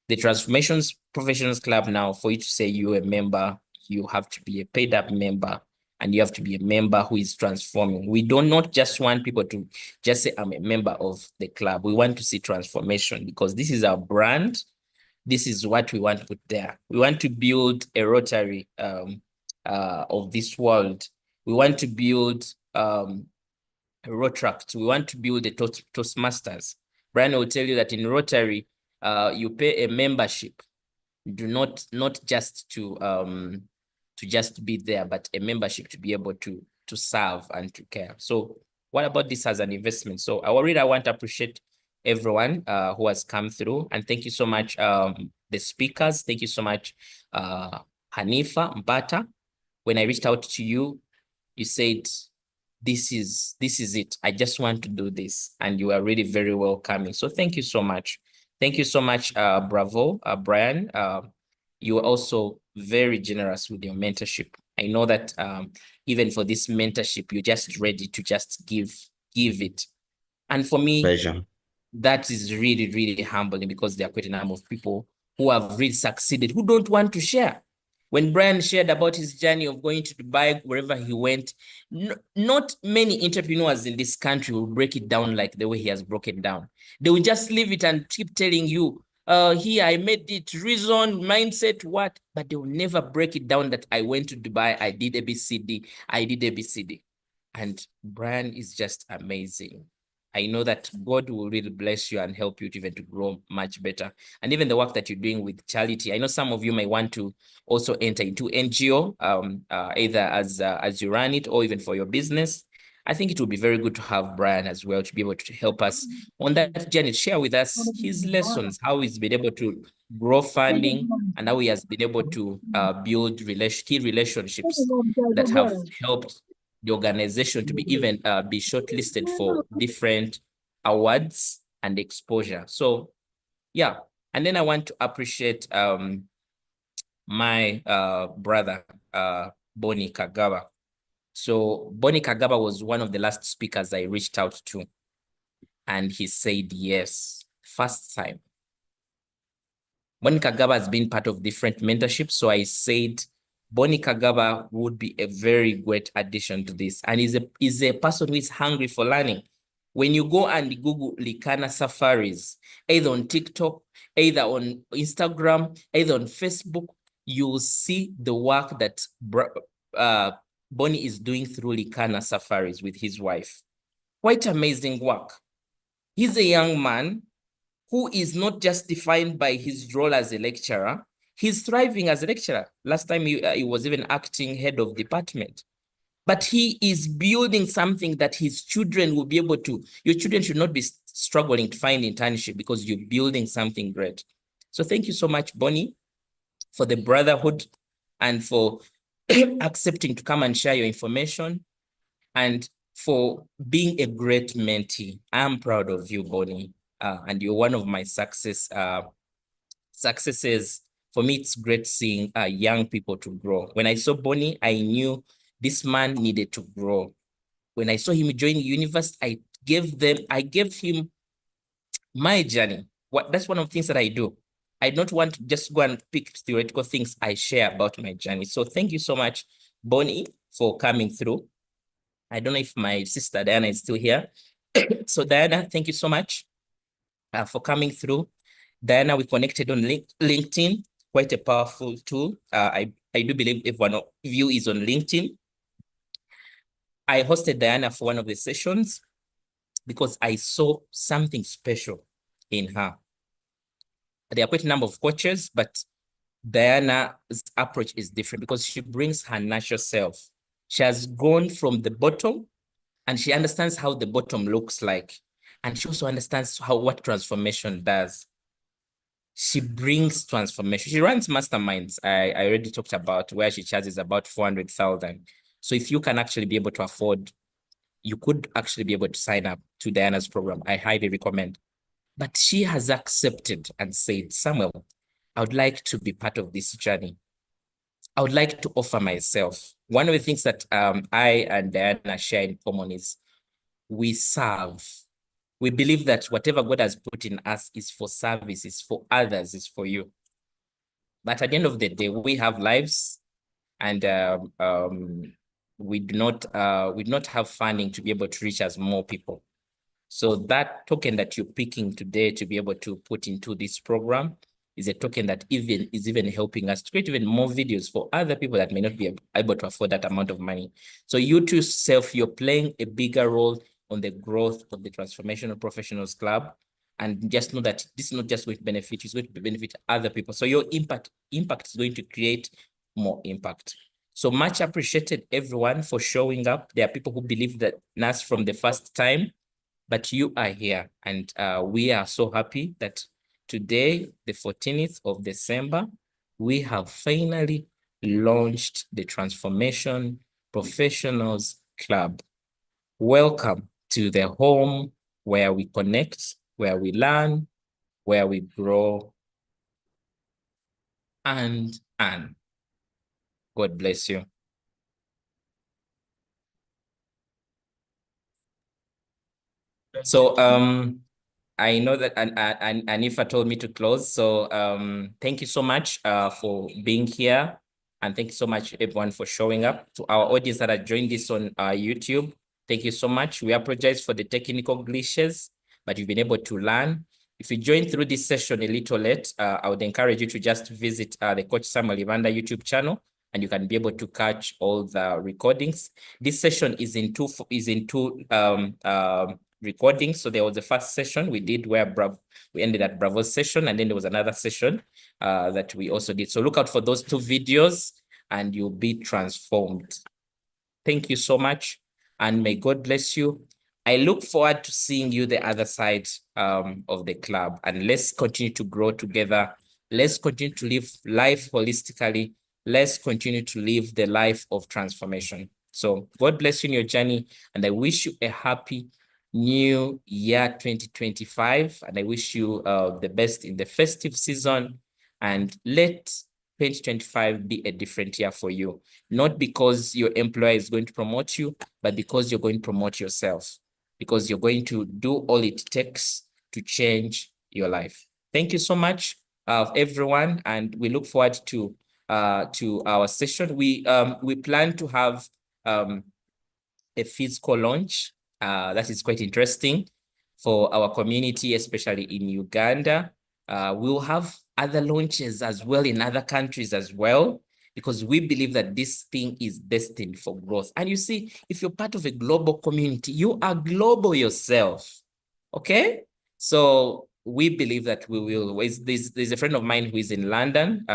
The Transformations Professionals Club now, for you to say you're a member, you have to be a paid up member, and you have to be a member who is transforming. We do not just want people to just say, I'm a member of the club. We want to see transformation, because this is our brand. This is what we want to put there. We want to build a Rotary of this world. We want to build Rotract. We want to build a Toastmasters. Brian will tell you that in Rotary, you pay a membership. Do not just to just be there, but a membership to be able to serve and to care. So what about this as an investment? So I want to appreciate everyone who has come through, and thank you so much, the speakers. Thank you so much, Hanifa Mbata. When I reached out to you, you said, this is it. I just want to do this. And you are really very welcoming. So thank you so much. Thank you so much, Bravo, Brian. You are also very generous with your mentorship. I know that even for this mentorship, you're just ready to just give it. And for me, Pleasure. That is really, really humbling, because there are quite a number of people who have really succeeded, who don't want to share. When Brian shared about his journey of going to Dubai, wherever he went, not many entrepreneurs in this country will break it down like the way he has broken down. They will just leave it and keep telling you, here, I made it, reason, mindset, what, but they will never break it down that I went to Dubai, I did ABCD, I did ABCD. And Brian is just amazing. I know that God will really bless you and help you to even to grow much better. And even the work that you're doing with charity, I know some of you may want to also enter into NGO, either as you run it or even for your business. I think it would be very good to have Brian as well to be able to help us on that journey, share with us his lessons, how he's been able to grow funding, and how he has been able to build key relationships that have helped the organization to be even be shortlisted for different awards and exposure. So yeah, and then I want to appreciate my brother, Bonnie Kagawa. So Bonnie Kagawa was one of the last speakers I reached out to, and he said yes, first time. Bonnie Kagawa has been part of different mentorships, so I said Bonnie Kagawa would be a very great addition to this, and is a person who is hungry for learning. When you go and Google Likana Safaris, either on TikTok, either on Instagram, either on Facebook, you'll see the work that Bonnie is doing through Likana Safaris with his wife. Quite amazing work. He's a young man who is not just defined by his role as a lecturer. He's thriving as a lecturer. Last time he was even acting head of department. But he is building something that his children will be able to. Your children should not be struggling to find internship because you're building something great. So thank you so much, Bonnie, for the brotherhood and for accepting to come and share your information and for being a great mentee. I'm proud of you, Bonnie. And you're one of my successes. For me, it's great seeing young people to grow. When I saw Bonnie, I knew this man needed to grow. When I saw him join university, I gave him my journey. That's one of the things that I do. I don't want to just go and pick theoretical things. I share about my journey. So thank you so much, Bonnie, for coming through. I don't know if my sister Diana is still here. So Diana, thank you so much for coming through. Diana, we connected on LinkedIn, quite a powerful tool. I do believe if one of you is on LinkedIn. I hosted Diana for one of the sessions because I saw something special in her. There are quite a number of coaches, but Diana's approach is different because she brings her natural self. She has gone from the bottom and she understands how the bottom looks like. And she also understands what transformation does. She brings transformation. She runs masterminds. I already talked about where she charges about 400,000. So if you can actually be able to afford, you could actually be able to sign up to Diana's program. I highly recommend. But she has accepted and said, Samuel, I would like to be part of this journey. I would like to offer myself. One of the things that I and Diana share in common is we serve. We believe that whatever God has put in us is for service, is for others, is for you. But at the end of the day, we have lives, and we do not have funding to be able to reach as more people. So that token that you're picking today to be able to put into this program is a token that is even helping us to create even more videos for other people that may not be able to afford that amount of money. So you too self, you're playing a bigger role on the growth of the Transformational Professionals Club. And just know that this is not just going to benefit you, it's going to benefit other people. So your impact is going to create more impact. So much appreciated, everyone, for showing up. There are people who believe that in us from the first time, but you are here, and we are so happy that today, the 14th of December, we have finally launched the Transformation Professionals Club. Welcome to the home where we connect, where we learn, where we grow, and God bless you. So I know that Anifa told me to close. So thank you so much for being here. And thank you so much, everyone, for showing up. To our audience that are joined this on YouTube, thank you so much. We apologize for the technical glitches, but you've been able to learn. If you joined through this session a little late, I would encourage you to just visit the Coach Samuel Ivanda YouTube channel, and you can be able to catch all the recordings. This session is in two recordings. So there was the first session we did where we ended at Bravo's session, and then there was another session that we also did. So look out for those two videos and you'll be transformed. Thank you so much, and may God bless you. I look forward to seeing you the other side of the club, and let's continue to grow together. Let's continue to live life holistically. Let's continue to live the life of transformation. So God bless you in your journey, and I wish you a happy new year 2025, and I wish you the best in the festive season, and let 2025 be a different year for you, not because your employer is going to promote you, but because you're going to promote yourself, because you're going to do all it takes to change your life. Thank you so much, everyone, and we look forward to our session. We plan to have a physical launch that is quite interesting for our community, especially in Uganda. We'll have other launches as well in other countries as well, because we believe that this thing is destined for growth. And you see, if you're part of a global community, you are global yourself, okay? So we believe that we will. There's a friend of mine who is in London.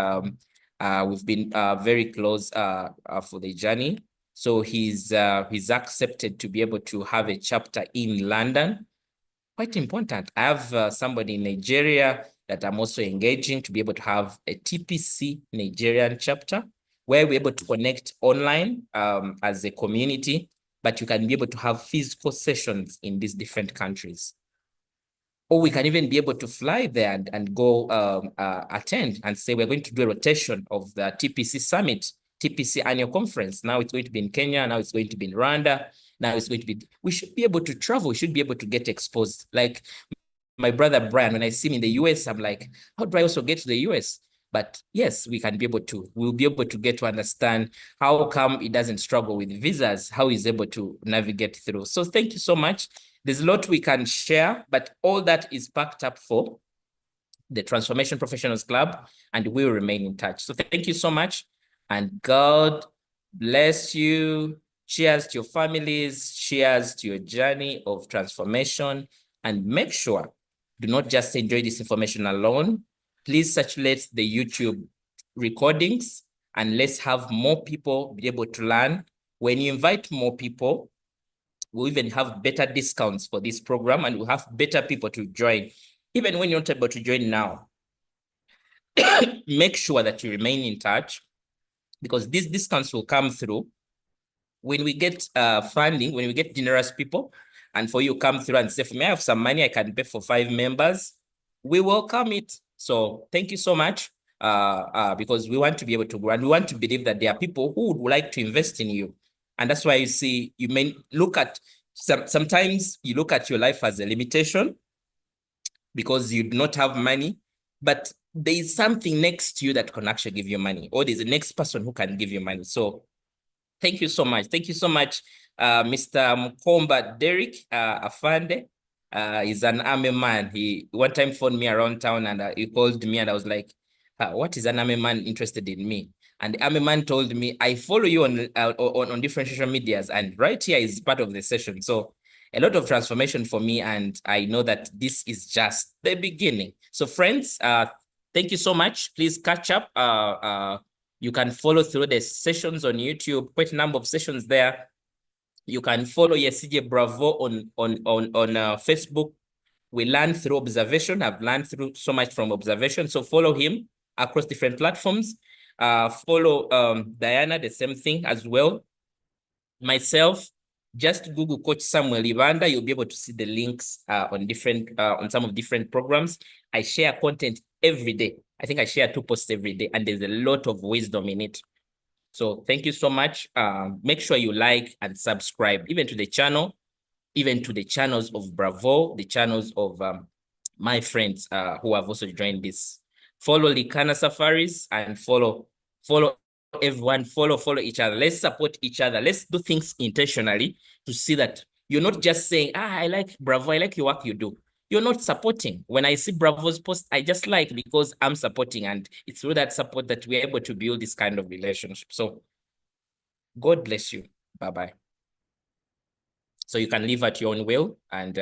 We've been very close for the journey. So he's accepted to be able to have a chapter in London. Quite important. I have somebody in Nigeria that I'm also engaging to be able to have a TPC Nigerian chapter, where we're able to connect online as a community, but you can be able to have physical sessions in these different countries. Or we can even be able to fly there and go attend and say, we're going to do a rotation of the TPC Summit, TPC Annual Conference. Now it's going to be in Kenya, now it's going to be in Rwanda. Now it's going to be, we should be able to travel, we should be able to get exposed. Like my brother Brian, when I see him in the US, I'm like, how do I also get to the US? But yes, we can be able to, we'll be able to get to understand how come he doesn't struggle with visas, how he's able to navigate through. So thank you so much. There's a lot we can share, but all that is packed up for the Transformation Professionals Club, and we will remain in touch. So thank you so much, and God bless you. Cheers to your families. Cheers to your journey of transformation, and make sure, do not just enjoy this information alone. Please circulate the YouTube recordings, and let's have more people be able to learn. When you invite more people, we'll even have better discounts for this program, and we'll have better people to join. Even when you're not able to join now, make sure that you remain in touch, because these discounts will come through when we get funding, when we get generous people, and for you come through and say, for me, I have some money I can pay for 5 members, we welcome it. So thank you so much, because we want to be able to grow, and we want to believe that there are people who would like to invest in you. And that's why you see, you may look at, sometimes you look at your life as a limitation because you do not have money, but there is something next to you that can actually give you money, or there's a next person who can give you money. So thank you so much. Thank you so much, Mr. Mkomba Derek Afande. He's an army man. He one time phoned me around town, and he called me, and I was like, what is an army man interested in me? And the army man told me, I follow you on different social medias, and right here is part of the session. So a lot of transformation for me, and I know that this is just the beginning. So friends, thank you so much. Please catch up. You can follow through the sessions on YouTube, quite a number of sessions there. You can follow Yesige Bravo on Facebook. We learn through observation. I've learned through so much from observation. So follow him across different platforms. Follow Diana, the same thing as well. Myself, just Google Coach Samuel Ibanda. You'll be able to see the links on some of different programs. I share content every day. I think I share 2 posts every day, and there's a lot of wisdom in it. So thank you so much. Make sure you like and subscribe, even to the channel, even to the channels of Bravo, the channels of my friends who have also joined this. Follow Likana Safaris, and follow everyone, follow each other. Let's support each other. Let's do things intentionally to see that you're not just saying, I like Bravo, I like your work you do. You're not supporting. When I see Bravo's post, I just like, because I'm supporting, and it's through that support that we're able to build this kind of relationship. So God bless you. Bye-bye. So you can leave at your own will, and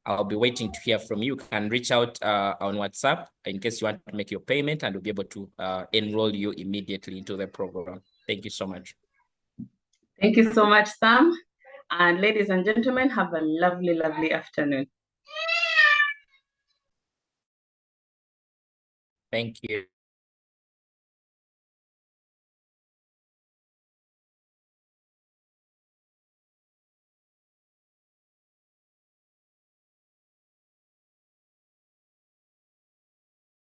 I'll be waiting to hear from you. You can reach out on WhatsApp in case you want to make your payment, and we'll be able to enroll you immediately into the program. Thank you so much. Thank you so much, Sam. And ladies and gentlemen, have a lovely, lovely afternoon. Thank you.